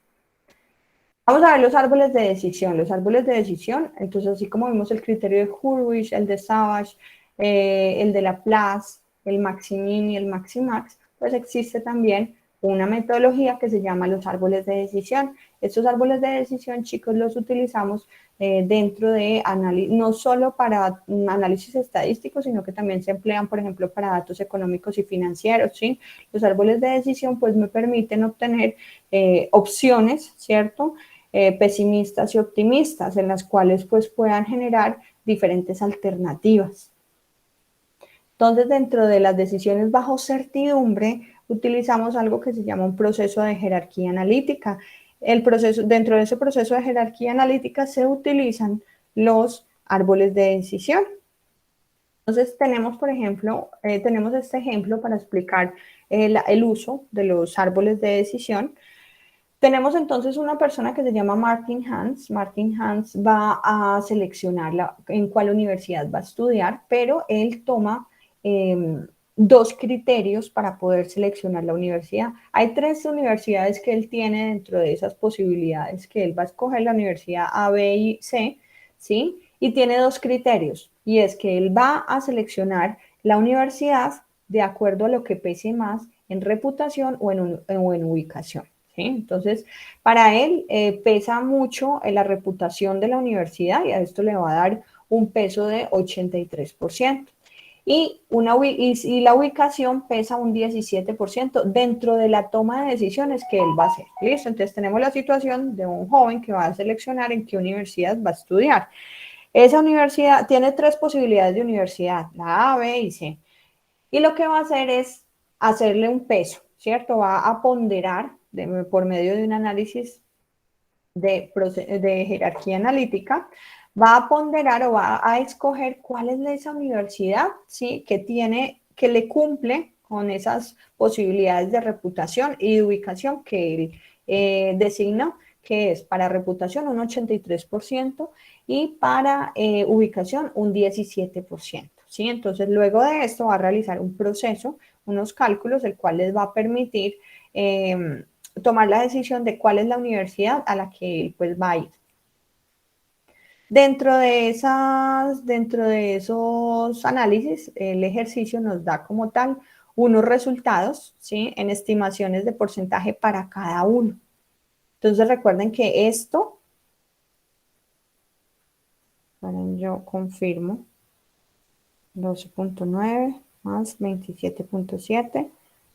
S1: Vamos a ver los árboles de decisión. Los árboles de decisión, entonces así como vimos el criterio de Hurwitz, el de Savage, el de Laplace, el Maximin y el Maximax, pues existe también una metodología que se llama los árboles de decisión. Estos árboles de decisión, chicos, los utilizamos dentro de análisis, no solo para análisis estadísticos, sino que también se emplean, por ejemplo, para datos económicos y financieros, ¿sí? Los árboles de decisión, pues, me permiten obtener opciones, ¿cierto?, pesimistas y optimistas, en las cuales pues puedan generar diferentes alternativas. Entonces, dentro de las decisiones bajo certidumbre, utilizamos algo que se llama un proceso de jerarquía analítica. Dentro de ese proceso de jerarquía analítica se utilizan los árboles de decisión. Entonces, tenemos, por ejemplo, tenemos este ejemplo para explicar el uso de los árboles de decisión. Tenemos entonces una persona que se llama Martin Hans. Martin Hans va a seleccionar en cuál universidad va a estudiar, pero él toma 2 criterios para poder seleccionar la universidad. Hay 3 universidades que él tiene dentro de esas posibilidades que él va a escoger, la universidad A, B y C, ¿sí? Y tiene 2 criterios, y es que él va a seleccionar la universidad de acuerdo a lo que pese más en reputación o en ubicación. ¿Sí? Entonces, para él pesa mucho la reputación de la universidad y a esto le va a dar un peso de 83%. Y la ubicación pesa un 17% dentro de la toma de decisiones que él va a hacer. ¿Listo? Entonces, tenemos la situación de un joven que va a seleccionar en qué universidad va a estudiar. Esa universidad tiene 3 posibilidades de universidad, la A, B y C. Y lo que va a hacer es hacerle un peso, ¿cierto? Va a ponderar por medio de un análisis de jerarquía analítica, va a ponderar o va a escoger cuál es esa universidad, ¿sí? Que le cumple con esas posibilidades de reputación y de ubicación que él designó, que es para reputación un 83% y para ubicación un 17%. ¿Sí? Entonces, luego de esto va a realizar un proceso, unos cálculos, el cual les va a permitir tomar la decisión de cuál es la universidad a la que él pues va a ir. Dentro de esos análisis, el ejercicio nos da como tal unos resultados, ¿sí? En estimaciones de porcentaje para cada uno. Entonces recuerden que esto, para yo confirmo, 12.9 más 27.7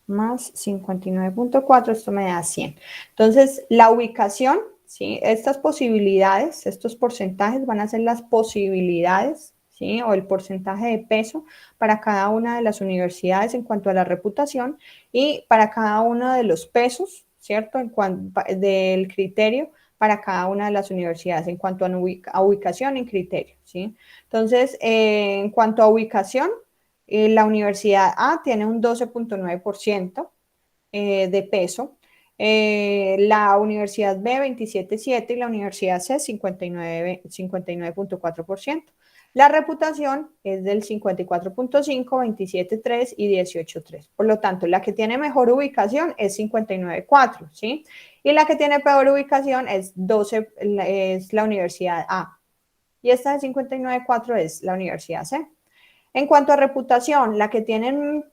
S1: más 59.4, esto me da 100. Entonces, la ubicación, ¿sí? Estas posibilidades, estos porcentajes van a ser las posibilidades, ¿sí? O el porcentaje de peso para cada una de las universidades en cuanto a la reputación y para cada uno de los pesos, ¿cierto? En cuanto del criterio para cada una de las universidades en cuanto a ubicación y criterio, ¿sí? Entonces, en cuanto a ubicación, la Universidad A tiene un 12.9% de peso, la Universidad B 27.7% y la Universidad C 59.4%. La reputación es del 54.5, 27.3 y 18.3. Por lo tanto, la que tiene mejor ubicación es 59.4, ¿sí? Y la que tiene peor ubicación es 12, es la Universidad A. Y esta de 59.4 es la Universidad C. En cuanto a reputación, la que tiene un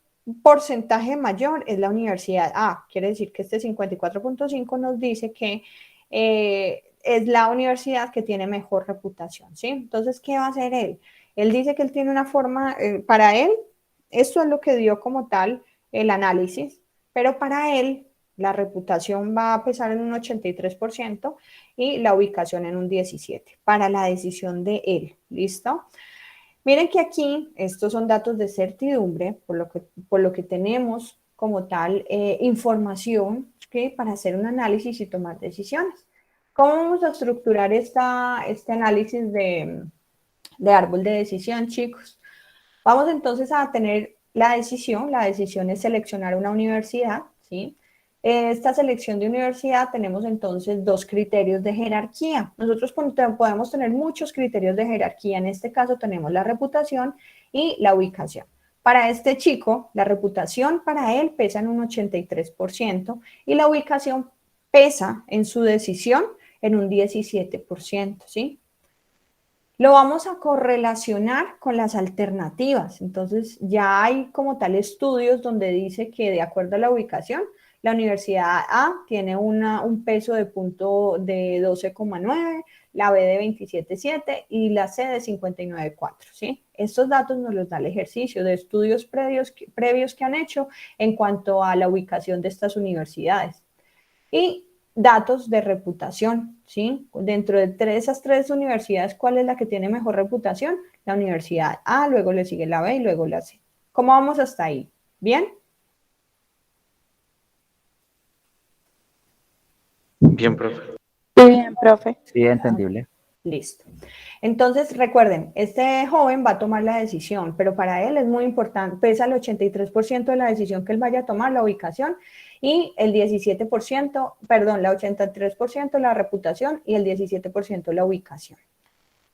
S1: porcentaje mayor es la Universidad A. Quiere decir que este 54.5 nos dice que es la universidad que tiene mejor reputación, ¿sí? Entonces, ¿qué va a hacer él? Él dice que él tiene una forma, para él, esto es lo que dio como tal el análisis, pero para él la reputación va a pesar en un 83% y la ubicación en un 17% para la decisión de él, ¿listo? Miren que aquí estos son datos de certidumbre, por lo que tenemos como tal información que para hacer un análisis y tomar decisiones. ¿Cómo vamos a estructurar este análisis de árbol de decisión, chicos? Vamos entonces a tener la decisión es seleccionar una universidad, ¿sí? Esta selección de universidad tenemos entonces dos criterios de jerarquía. Nosotros podemos tener muchos criterios de jerarquía, en este caso tenemos la reputación y la ubicación. Para este chico, la reputación para él pesa en un 83% y la ubicación pesa en su decisión en un 17%, ¿sí? Lo vamos a correlacionar con las alternativas. Entonces, ya hay como tal estudios donde dice que de acuerdo a la ubicación, la Universidad A tiene un peso de punto de 12,9, la B de 27,7 y la C de 59,4, ¿sí? Estos datos nos los da el ejercicio de estudios previos que han hecho en cuanto a la ubicación de estas universidades. Y datos de reputación, ¿sí? Dentro de esas tres universidades, ¿cuál es la que tiene mejor reputación? La Universidad A, luego le sigue la B y luego la C. ¿Cómo vamos hasta ahí? ¿Bien?
S7: Bien, profe.
S8: Bien, profe.
S2: Sí, entendible.
S1: Listo. Entonces, recuerden, este joven va a tomar la decisión, pero para él es muy importante, pesa el 83% de la decisión que él vaya a tomar, la ubicación, y el 17%, perdón, la 83% la reputación y el 17% la ubicación.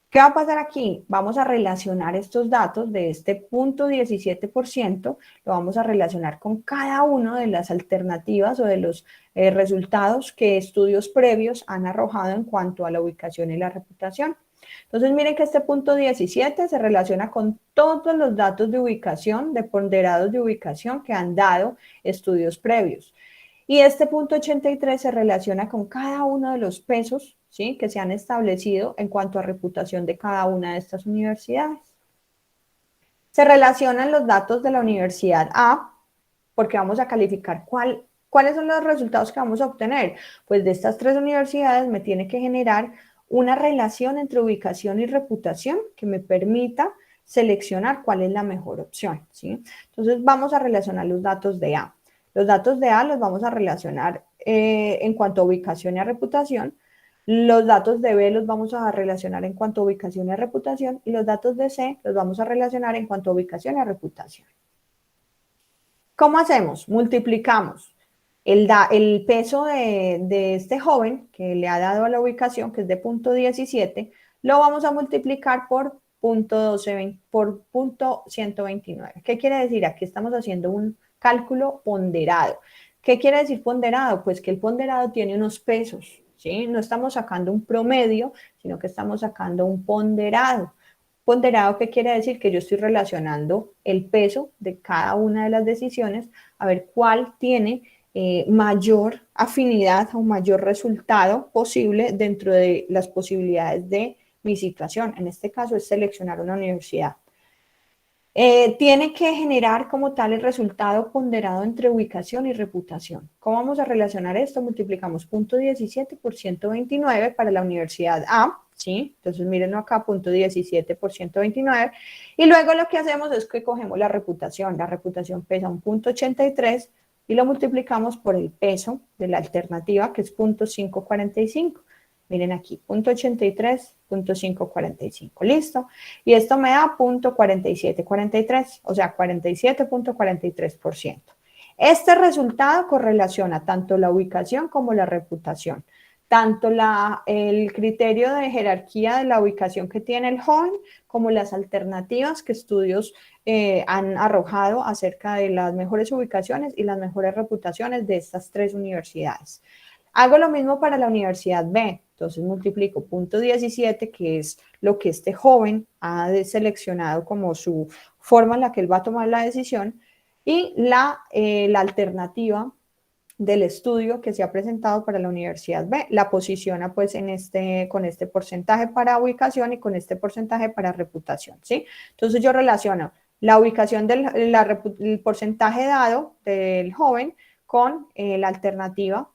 S1: ¿Qué va a pasar aquí? Vamos a relacionar estos datos de este punto 17%, lo vamos a relacionar con cada una de las alternativas o de los resultados que estudios previos han arrojado en cuanto a la ubicación y la reputación. Entonces, miren que este punto 17 se relaciona con todos los datos de ubicación, de ponderados de ubicación que han dado estudios previos. Y este punto 83 se relaciona con cada uno de los pesos, ¿sí?, que se han establecido en cuanto a reputación de cada una de estas universidades. Se relacionan los datos de la Universidad A, porque vamos a calificar cuáles son los resultados que vamos a obtener. Pues de estas tres universidades me tiene que generar una relación entre ubicación y reputación que me permita seleccionar cuál es la mejor opción, ¿sí? Entonces vamos a relacionar los datos de A. Los datos de A los vamos a relacionar en cuanto a ubicación y a reputación. Los datos de B los vamos a relacionar en cuanto a ubicación y a reputación. Y los datos de C los vamos a relacionar en cuanto a ubicación y a reputación. ¿Cómo hacemos? Multiplicamos el peso de este joven que le ha dado a la ubicación, que es de punto 17, lo vamos a multiplicar por punto 129. ¿Qué quiere decir? Aquí estamos haciendo un cálculo ponderado. ¿Qué quiere decir ponderado? Pues que el ponderado tiene unos pesos, ¿sí? No estamos sacando un promedio, sino que estamos sacando un ponderado. Ponderado, ¿qué quiere decir? Que yo estoy relacionando el peso de cada una de las decisiones a ver cuál tiene mayor afinidad o mayor resultado posible dentro de las posibilidades de mi situación. En este caso es seleccionar una universidad. Tiene que generar como tal el resultado ponderado entre ubicación y reputación. ¿Cómo vamos a relacionar esto? Multiplicamos 0.17 por 129 para la universidad A, ¿sí? Entonces mírenlo acá, 0.17 por 129. Y luego lo que hacemos es que cogemos la reputación. La reputación pesa 1.83 y lo multiplicamos por el peso de la alternativa, que es 0.545. Miren aquí, 0.83, 0.545, listo. Y esto me da 0.4743, o sea, 47.43%. Este resultado correlaciona tanto la ubicación como la reputación, tanto el criterio de jerarquía de la ubicación que tiene el joven, como las alternativas que estudios han arrojado acerca de las mejores ubicaciones y las mejores reputaciones de estas tres universidades. Hago lo mismo para la universidad B, entonces multiplico 0.17, que es lo que este joven ha seleccionado como su forma en la que él va a tomar la decisión, y la alternativa del estudio que se ha presentado para la universidad B, la posiciona pues con este porcentaje para ubicación y con este porcentaje para reputación, ¿sí? Entonces yo relaciono la ubicación el porcentaje dado del joven con la alternativa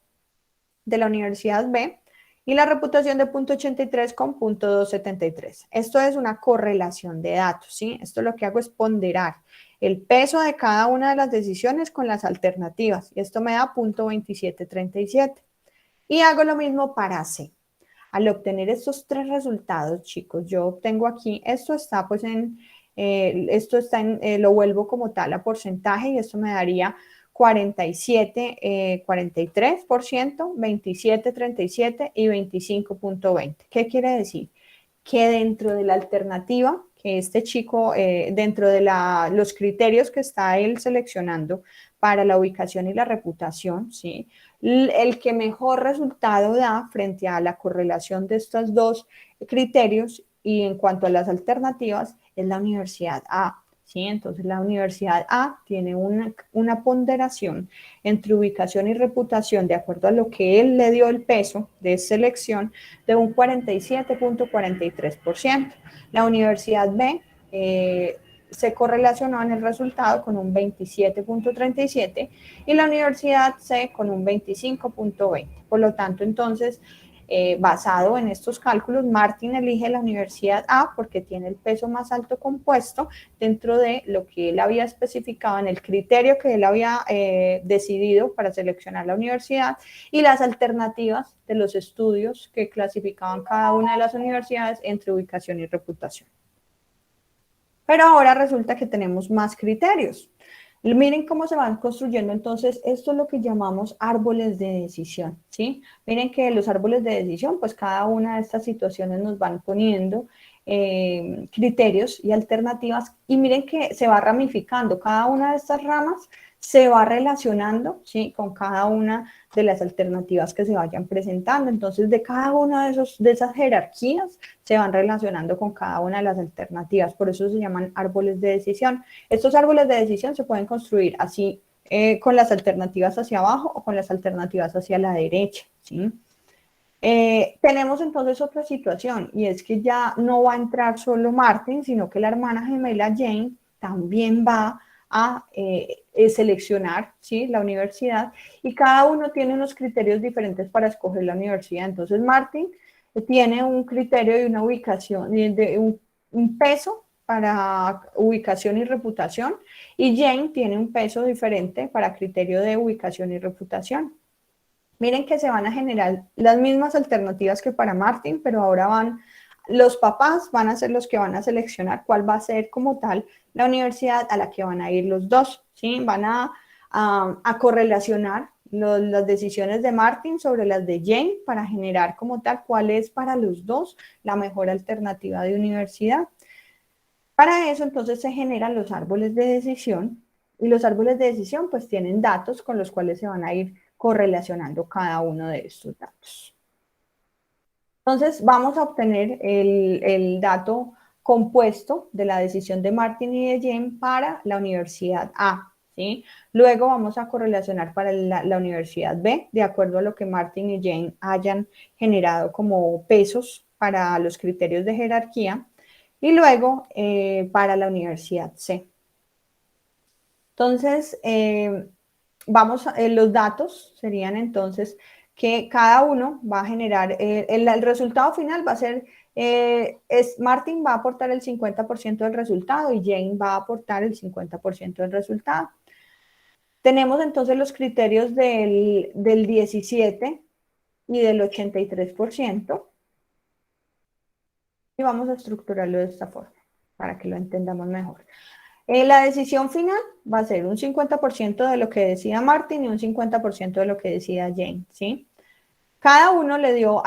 S1: de la universidad B y la reputación de 0.83 con 0.273. Esto es una correlación de datos, ¿sí? Esto lo que hago es ponderar el peso de cada una de las decisiones con las alternativas y esto me da 0.2737. Y hago lo mismo para C. Al obtener estos tres resultados, chicos, yo obtengo aquí, esto está pues lo vuelvo como tal a porcentaje y esto me daría 47, 43%, 27, 37 y 25.20. ¿Qué quiere decir? Que dentro de la alternativa que este chico, dentro de los criterios que está él seleccionando para la ubicación y la reputación, ¿sí? El que mejor resultado da frente a la correlación de estos dos criterios y en cuanto a las alternativas es la universidad A. ¿Sí? Entonces la universidad A tiene una ponderación entre ubicación y reputación de acuerdo a lo que él le dio el peso de selección de un 47.43%. La universidad B se correlacionó en el resultado con un 27.37 y la universidad C con un 25.20. Por lo tanto, entonces, basado en estos cálculos, Martin elige la universidad A porque tiene el peso más alto compuesto dentro de lo que él había especificado en el criterio que él había decidido para seleccionar la universidad y las alternativas de los estudios que clasificaban cada una de las universidades entre ubicación y reputación. Pero ahora resulta que tenemos más criterios. Miren cómo se van construyendo entonces, esto es lo que llamamos árboles de decisión, ¿sí? Miren que los árboles de decisión, pues cada una de estas situaciones nos van poniendo criterios y alternativas y miren que se va ramificando, cada una de estas ramas se va relacionando, ¿sí? Con cada una de las alternativas que se vayan presentando. Entonces, de cada una de esas jerarquías se van relacionando con cada una de las alternativas. Por eso se llaman árboles de decisión. Estos árboles de decisión se pueden construir así con las alternativas hacia abajo o con las alternativas hacia la derecha, ¿sí? Tenemos entonces otra situación y es que ya no va a entrar solo Martin, sino que la hermana gemela Jane también va a seleccionar, ¿sí? La universidad y cada uno tiene unos criterios diferentes para escoger la universidad. Entonces Martin tiene un criterio y una ubicación, un peso para ubicación y reputación y Jane tiene un peso diferente para criterio de ubicación y reputación. Miren que se van a generar las mismas alternativas que para Martin, pero ahora los papás van a ser los que van a seleccionar cuál va a ser como tal la universidad a la que van a ir los dos, ¿sí? Van a correlacionar las decisiones de Martin sobre las de Jane para generar como tal cuál es para los dos la mejor alternativa de universidad. Para eso entonces se generan los árboles de decisión y los árboles de decisión pues tienen datos con los cuales se van a ir correlacionando cada uno de estos datos. Entonces vamos a obtener el dato compuesto de la decisión de Martin y de Jane para la universidad A, ¿sí? Luego vamos a correlacionar para la universidad B, de acuerdo a lo que Martin y Jane hayan generado como pesos para los criterios de jerarquía, y luego para la universidad C. Entonces, los datos serían entonces que cada uno va a generar, el resultado final va a ser, Martin va a aportar el 50% del resultado y Jane va a aportar el 50% del resultado. Tenemos entonces los criterios del 17 y del 83% y vamos a estructurarlo de esta forma para que lo entendamos mejor. La decisión final va a ser un 50% de lo que decida Martin y un 50% de lo que decida Jane, ¿sí? Cada uno le dio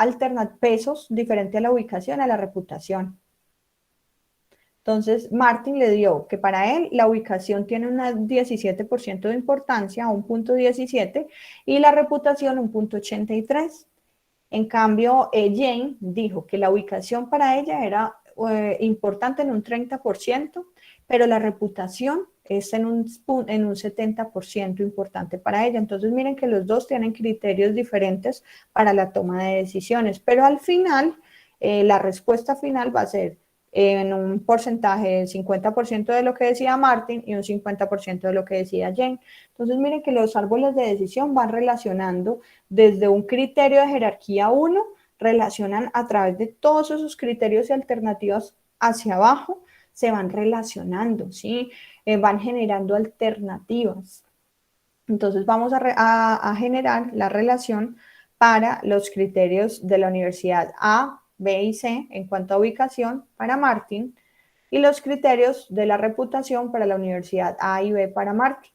S1: pesos diferente a la ubicación, a la reputación. Entonces, Martin le dio que para él la ubicación tiene un 17% de importancia, un punto 17, y la reputación un punto 83. En cambio, Jane dijo que la ubicación para ella era importante en un 30%, pero la reputación es en un 70% importante para ella. Entonces, miren que los dos tienen criterios diferentes para la toma de decisiones, pero al final, la respuesta final va a ser en un porcentaje del 50% de lo que decía Martin y un 50% de lo que decía Jane. Entonces, miren que los árboles de decisión van relacionando desde un criterio de jerarquía 1, relacionan a través de todos esos criterios y alternativas hacia abajo, se van relacionando, ¿sí? Van generando alternativas. Entonces, vamos a generar la relación para los criterios de la universidad A, B y C en cuanto a ubicación para Martin y los criterios de la reputación para la universidad A y B para Martin.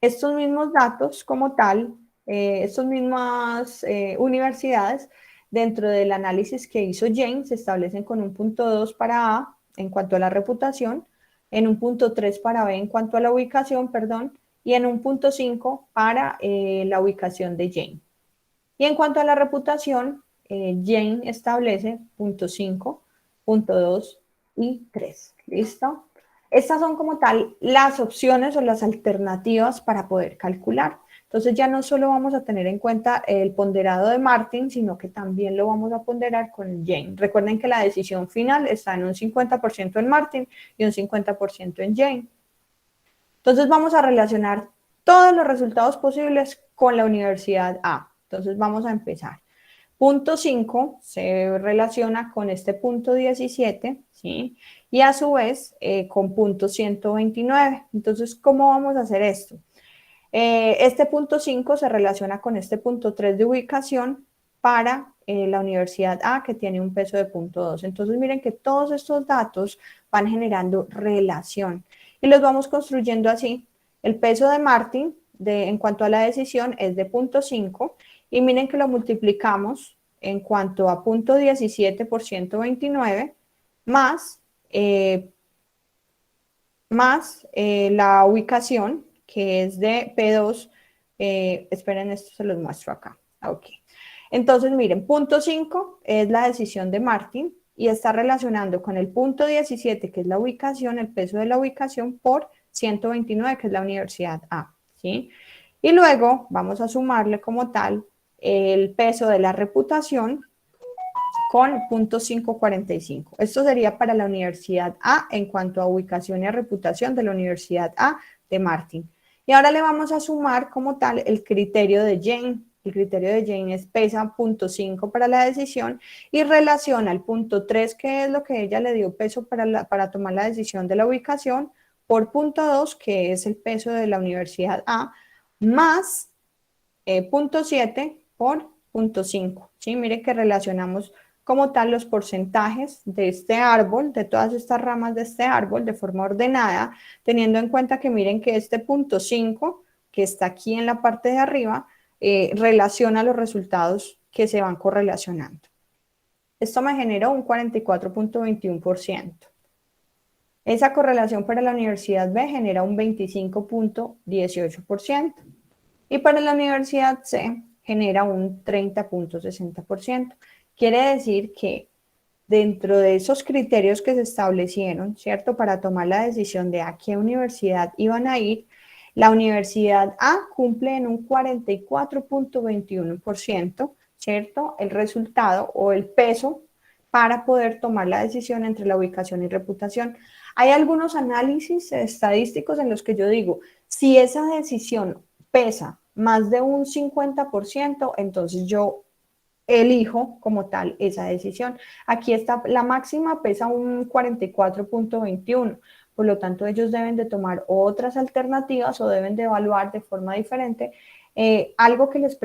S1: Estos mismos datos como tal, estas mismas universidades, dentro del análisis que hizo Jane, se establecen con un punto 2 para A en cuanto a la reputación, en un punto 3 para B en cuanto a la ubicación, perdón, y en un punto 5 para la ubicación de Jane. Y en cuanto a la reputación, Jane establece punto 5, punto 2 y 3. ¿Listo? Estas son como tal las opciones o las alternativas para poder calcular. Entonces ya no solo vamos a tener en cuenta el ponderado de Martin, sino que también lo vamos a ponderar con Jane. Recuerden que la decisión final está en un 50% en Martin y un 50% en Jane. Entonces vamos a relacionar todos los resultados posibles con la universidad A. Entonces vamos a empezar. Punto 5 se relaciona con este punto 17, ¿sí? Y a su vez con punto 129. Entonces, ¿cómo vamos a hacer esto? Este punto 5 se relaciona con este punto 3 de ubicación para la universidad A, que tiene un peso de punto 2. Entonces, miren que todos estos datos van generando relación y los vamos construyendo así. El peso de Martin en cuanto a la decisión es de punto 5 y miren que lo multiplicamos en cuanto a punto 17 por 129 más la ubicación, que es de P2, esperen, esto se los muestro acá. Ok. Entonces, miren, punto 5 es la decisión de Martin y está relacionando con el punto 17, que es la ubicación, el peso de la ubicación, por 129, que es la universidad A, ¿sí? Y luego vamos a sumarle como tal el peso de la reputación con 0.545. Esto sería para la universidad A en cuanto a ubicación y a reputación de la universidad A de Martin. Y ahora le vamos a sumar como tal el criterio de Jane. El criterio de Jane es pesa 0.5 para la decisión y relaciona el punto 3, que es lo que ella le dio peso para tomar la decisión de la ubicación, por punto 2, que es el peso de la universidad A, más punto 7 por punto 5. ¿Sí? Mire que relacionamos como tal los porcentajes de este árbol, de todas estas ramas de este árbol de forma ordenada, teniendo en cuenta que miren que este punto 5, que está aquí en la parte de arriba, relaciona los resultados que se van correlacionando. Esto me generó un 44.21%. Esa correlación para la universidad B genera un 25.18%. Y para la universidad C genera un 30.60%. Quiere decir que dentro de esos criterios que se establecieron, ¿cierto? Para tomar la decisión de a qué universidad iban a ir, la universidad A cumple en un 44.21%, ¿cierto? El resultado o el peso para poder tomar la decisión entre la ubicación y reputación. Hay algunos análisis estadísticos en los que yo digo, si esa decisión pesa más de un 50%, entonces yo elijo como tal esa decisión. Aquí está, la máxima pesa un 44.21, por lo tanto ellos deben de tomar otras alternativas o deben de evaluar de forma diferente algo que les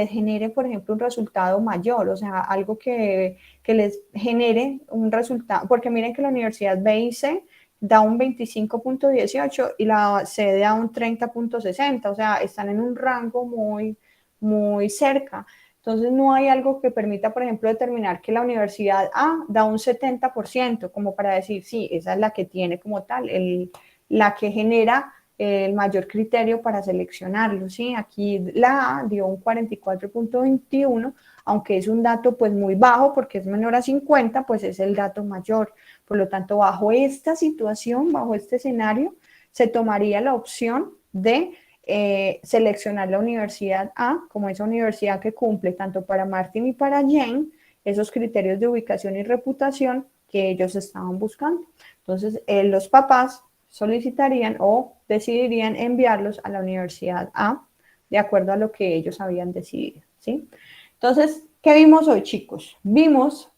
S1: genere, por ejemplo, un resultado mayor, o sea, algo que les genere un resultado, porque miren que la Universidad B y C da un 25.18 y la C da un 30.60, o sea, están en un rango muy cerca. Entonces, no hay algo que permita, por ejemplo, determinar que la universidad A da un 70%, como para decir, sí, esa es la que tiene como tal, la que genera el mayor criterio para seleccionarlo, ¿sí? Aquí la A dio un 44.21, aunque es un dato pues muy bajo porque es menor a 50, pues es el dato mayor. Por lo tanto, bajo esta situación, bajo este escenario, se tomaría la opción de seleccionar la universidad A como esa universidad que cumple tanto para Martin y para Jane esos criterios de ubicación y reputación que ellos estaban buscando. Entonces, los papás solicitarían o decidirían enviarlos a la universidad A de acuerdo a lo que ellos habían decidido, ¿sí? Entonces, ¿qué vimos hoy, chicos? Vimos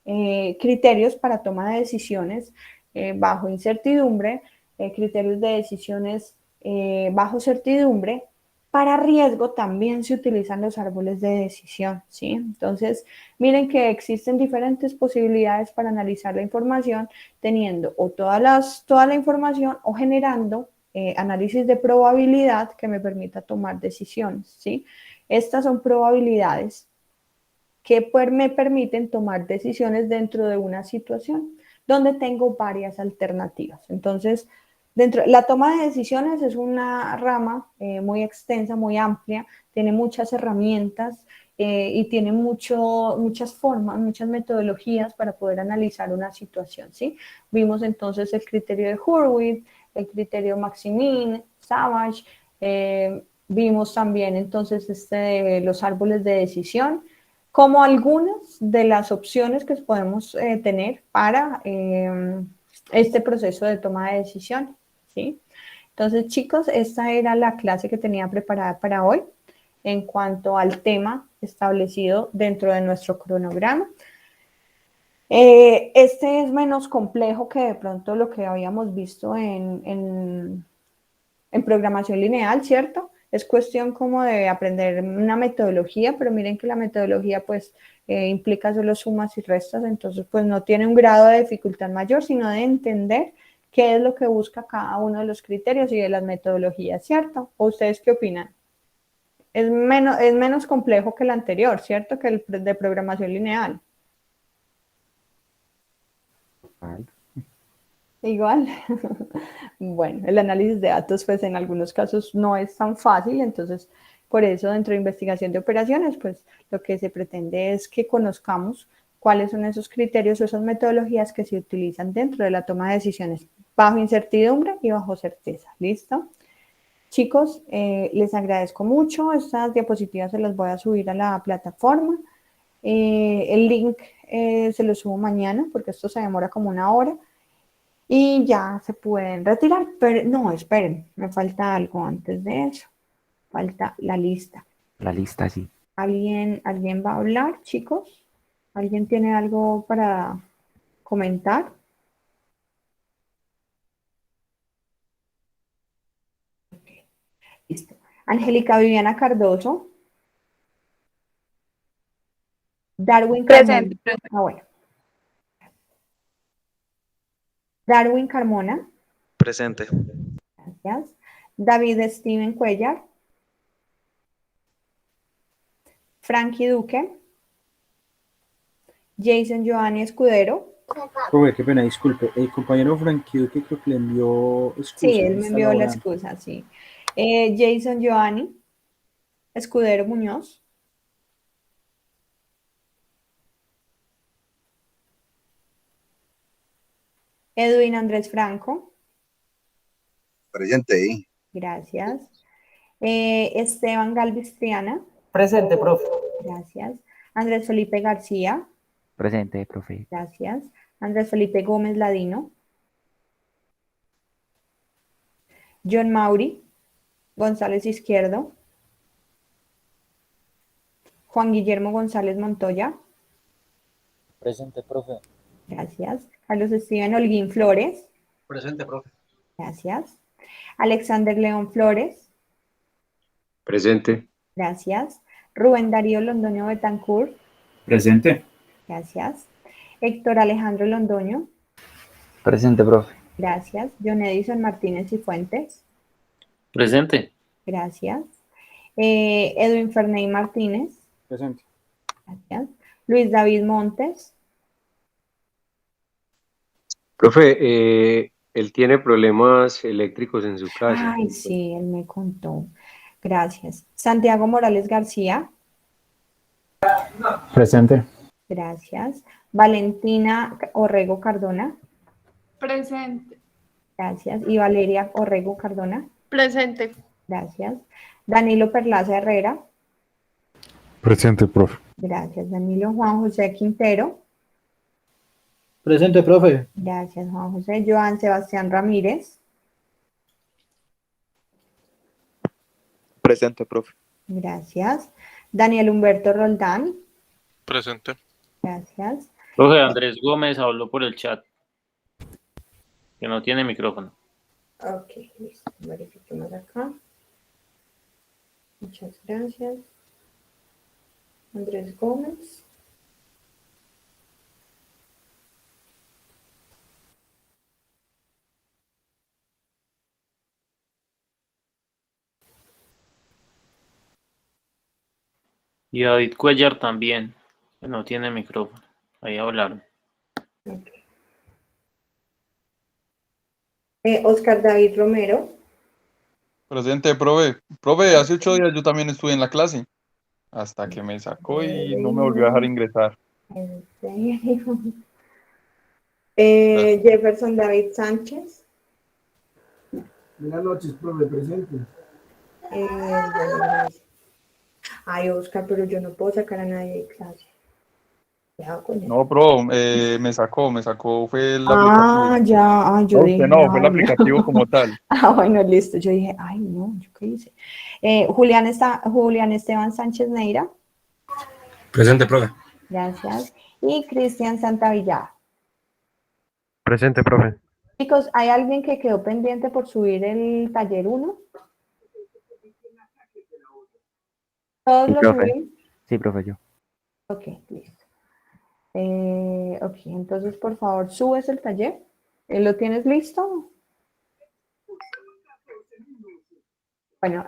S1: criterios para toma de decisiones bajo incertidumbre, criterios de decisiones bajo certidumbre. Para riesgo también se utilizan los árboles de decisión, ¿sí? Entonces, miren que existen diferentes posibilidades para analizar la información, teniendo o toda la información o generando análisis de probabilidad que me permita tomar decisiones, ¿sí? Estas son probabilidades que me permiten tomar decisiones dentro de una situación donde tengo varias alternativas. Entonces, la toma de decisiones es una rama muy extensa, muy amplia, tiene muchas herramientas y tiene muchas formas, muchas metodologías para poder analizar una situación, ¿sí? Vimos entonces el criterio de Hurwitz, el criterio Maximin, Savage, vimos también entonces los árboles de decisión, como algunas de las opciones que podemos tener para este proceso de toma de decisión, ¿sí? Entonces, chicos, esta era la clase que tenía preparada para hoy en cuanto al tema establecido dentro de nuestro cronograma. Este es menos complejo que de pronto lo que habíamos visto en programación lineal, ¿cierto? Es cuestión como de aprender una metodología, pero miren que la metodología pues implica solo sumas y restas, entonces pues no tiene un grado de dificultad mayor, sino de entender qué es lo que busca cada uno de los criterios y de las metodologías, ¿cierto? ¿O ustedes qué opinan? Es menos complejo que el anterior, ¿cierto? Que el de programación lineal.
S2: Vale.
S1: Igual. Bueno, el análisis de datos, pues en algunos casos no es tan fácil, entonces por eso dentro de investigación de operaciones, pues lo que se pretende es que conozcamos cuáles son esos criterios o esas metodologías que se utilizan dentro de la toma de decisiones bajo incertidumbre y bajo certeza. ¿Listo? Chicos, les agradezco mucho. Estas diapositivas se las voy a subir a la plataforma. El link se lo subo mañana porque esto se demora como una hora. Y ya se pueden retirar, pero no, esperen, me falta algo antes de eso, falta la lista.
S2: La lista, sí.
S1: ¿Alguien va a hablar, chicos? ¿Alguien tiene algo para comentar? Listo. Angélica Viviana Cardoso, Darwin Carmona.
S8: Presente.
S1: Ah, bueno. Darwin Carmona,
S9: Presente.
S1: gracias. David Steven Cuellar, Frankie Duque, Jason Giovanni Escudero.
S10: Profe, qué pena, disculpe. El compañero Frankie Duque creo que le envió excusa.
S1: Sí, él me
S10: está
S1: envió la
S10: laborando.
S1: excusa, sí. Jason Giovanni, Escudero Muñoz, Edwin Andrés Franco,
S3: Presente.
S1: gracias. Esteban Galvis Triana,
S5: Presente, profe.
S1: gracias. Andrés Felipe García,
S2: Presente, profe.
S1: gracias. Andrés Felipe Gómez Ladino, John Mauri González Izquierdo, Juan Guillermo González Montoya,
S5: Presente, profe.
S1: gracias. Carlos Steven Holguín Flores,
S4: Presente, profe.
S1: gracias. Alexander León Flores,
S8: Presente.
S1: gracias. Rubén Darío Londoño Betancourt,
S6: Presente.
S1: gracias. Héctor Alejandro Londoño,
S6: Presente, profe.
S1: gracias. John Edison Martínez y Fuentes,
S8: Presente.
S1: gracias. Edwin Ferney Martínez,
S10: Presente.
S1: gracias. Luis David Montes,
S8: Profe, él tiene problemas eléctricos en su casa.
S1: ay, sí, él me contó, gracias. Santiago Morales García,
S6: Presente.
S1: gracias. Valentina Orrego Cardona,
S9: Presente.
S1: gracias. Y Valeria Orrego Cardona,
S9: Presente.
S1: gracias. Danilo Perlaza Herrera,
S11: Presente, profe.
S1: gracias. Danilo Juan José Quintero,
S10: Presente, profe.
S1: gracias Juan José. Joan Sebastián Ramírez,
S3: Presente, profe.
S1: gracias. Daniel Humberto Roldán,
S11: Presente.
S1: gracias.
S8: Profe, Andrés Gómez habló por el chat, que no tiene micrófono.
S1: Ok, listo. Verifiquemos acá. Muchas gracias. Andrés Gómez.
S8: Y David Cuellar también, que no tiene micrófono. Ahí hablaron.
S1: Oscar David Romero,
S7: Presente, profe. Profe, hace 8 días yo también estuve en la clase, hasta que me sacó y no me volvió a dejar ingresar.
S1: ¿en serio? Jefferson David Sánchez.
S10: Buenas noches, profe. Presente.
S1: Ay, Oscar, pero yo no puedo sacar a nadie de clase. Ya, con eso.
S7: No, pro, me sacó, fue el
S1: Ah,
S7: aplicativo.
S1: ya, ay, yo
S7: No,
S1: dije,
S7: usted no, fue el
S1: ay, no.
S7: aplicativo como tal.
S1: Ah, bueno, listo. Yo dije, ay, no, ¿yo qué hice? Julián Esteban Sánchez Neira,
S8: Presente, profe.
S1: gracias. Y Cristian Santavillar.
S11: Presente, profe.
S1: Chicos, ¿hay alguien que quedó pendiente por subir el taller 1? ¿Todos
S2: Sí,
S1: lo
S2: profe.
S1: subimos?
S2: Sí, profe, yo.
S1: Ok, listo. Ok, entonces por favor, subes el taller. ¿Lo tienes listo? Bueno,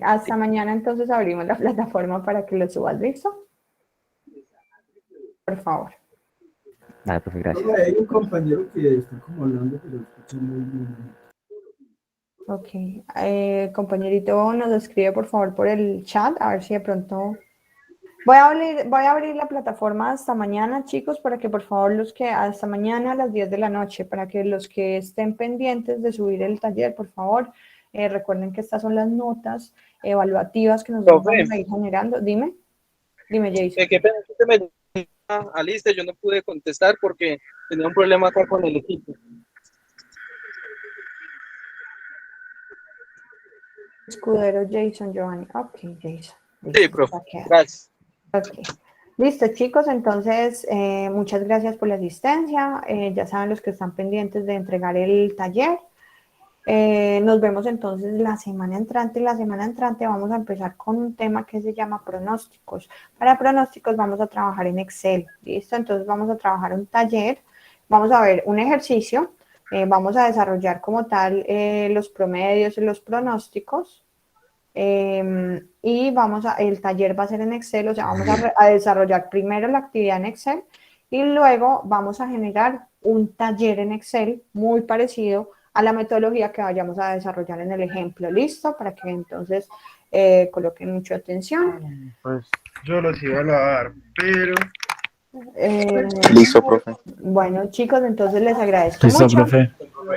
S1: hasta mañana entonces abrimos la plataforma para que lo subas, ¿listo? Por favor.
S2: Dale, profe, gracias.
S10: Profe, hay un compañero que está como hablando, pero escucha muy bien.
S1: Ok, compañerito, nos escribe por favor por el chat, a ver si de pronto... Voy a abrir la plataforma hasta mañana, chicos, para que por favor hasta mañana a las 10 de la noche, para que los que estén pendientes de subir el taller, por favor, recuerden que estas son las notas evaluativas que nosotros vamos a ir generando. Dime, Jason.
S12: Qué pena que se me aliste, yo no pude contestar porque tenía un problema acá con el equipo.
S1: Escudero Jason Giovanni. Ok, Jason.
S12: Sí, profe. Gracias.
S1: Ok. Listo, chicos. Entonces, muchas gracias por la asistencia. Ya saben los que están pendientes de entregar el taller. Nos vemos entonces la semana entrante. La semana entrante vamos a empezar con un tema que se llama pronósticos. Para pronósticos vamos a trabajar en Excel. ¿Listo? Entonces vamos a trabajar un taller. Vamos a ver un ejercicio. Vamos a desarrollar como tal los promedios y los pronósticos. Y el taller va a ser en Excel, o sea, vamos a desarrollar primero la actividad en Excel y luego vamos a generar un taller en Excel muy parecido a la metodología que vayamos a desarrollar en el ejemplo. ¿Listo? Para que entonces coloquen mucha atención.
S11: Pues yo los iba a lavar, pero
S3: Listo, profe.
S1: Bueno, chicos, entonces les agradezco
S6: Listo,
S1: mucho.
S6: profe.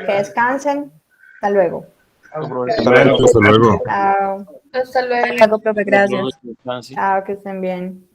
S1: Que descansen. Hasta luego.
S11: Hasta luego.
S1: Chao.
S9: Hasta luego.
S13: Hasta luego, profe, gracias.
S1: Chao, que estén bien.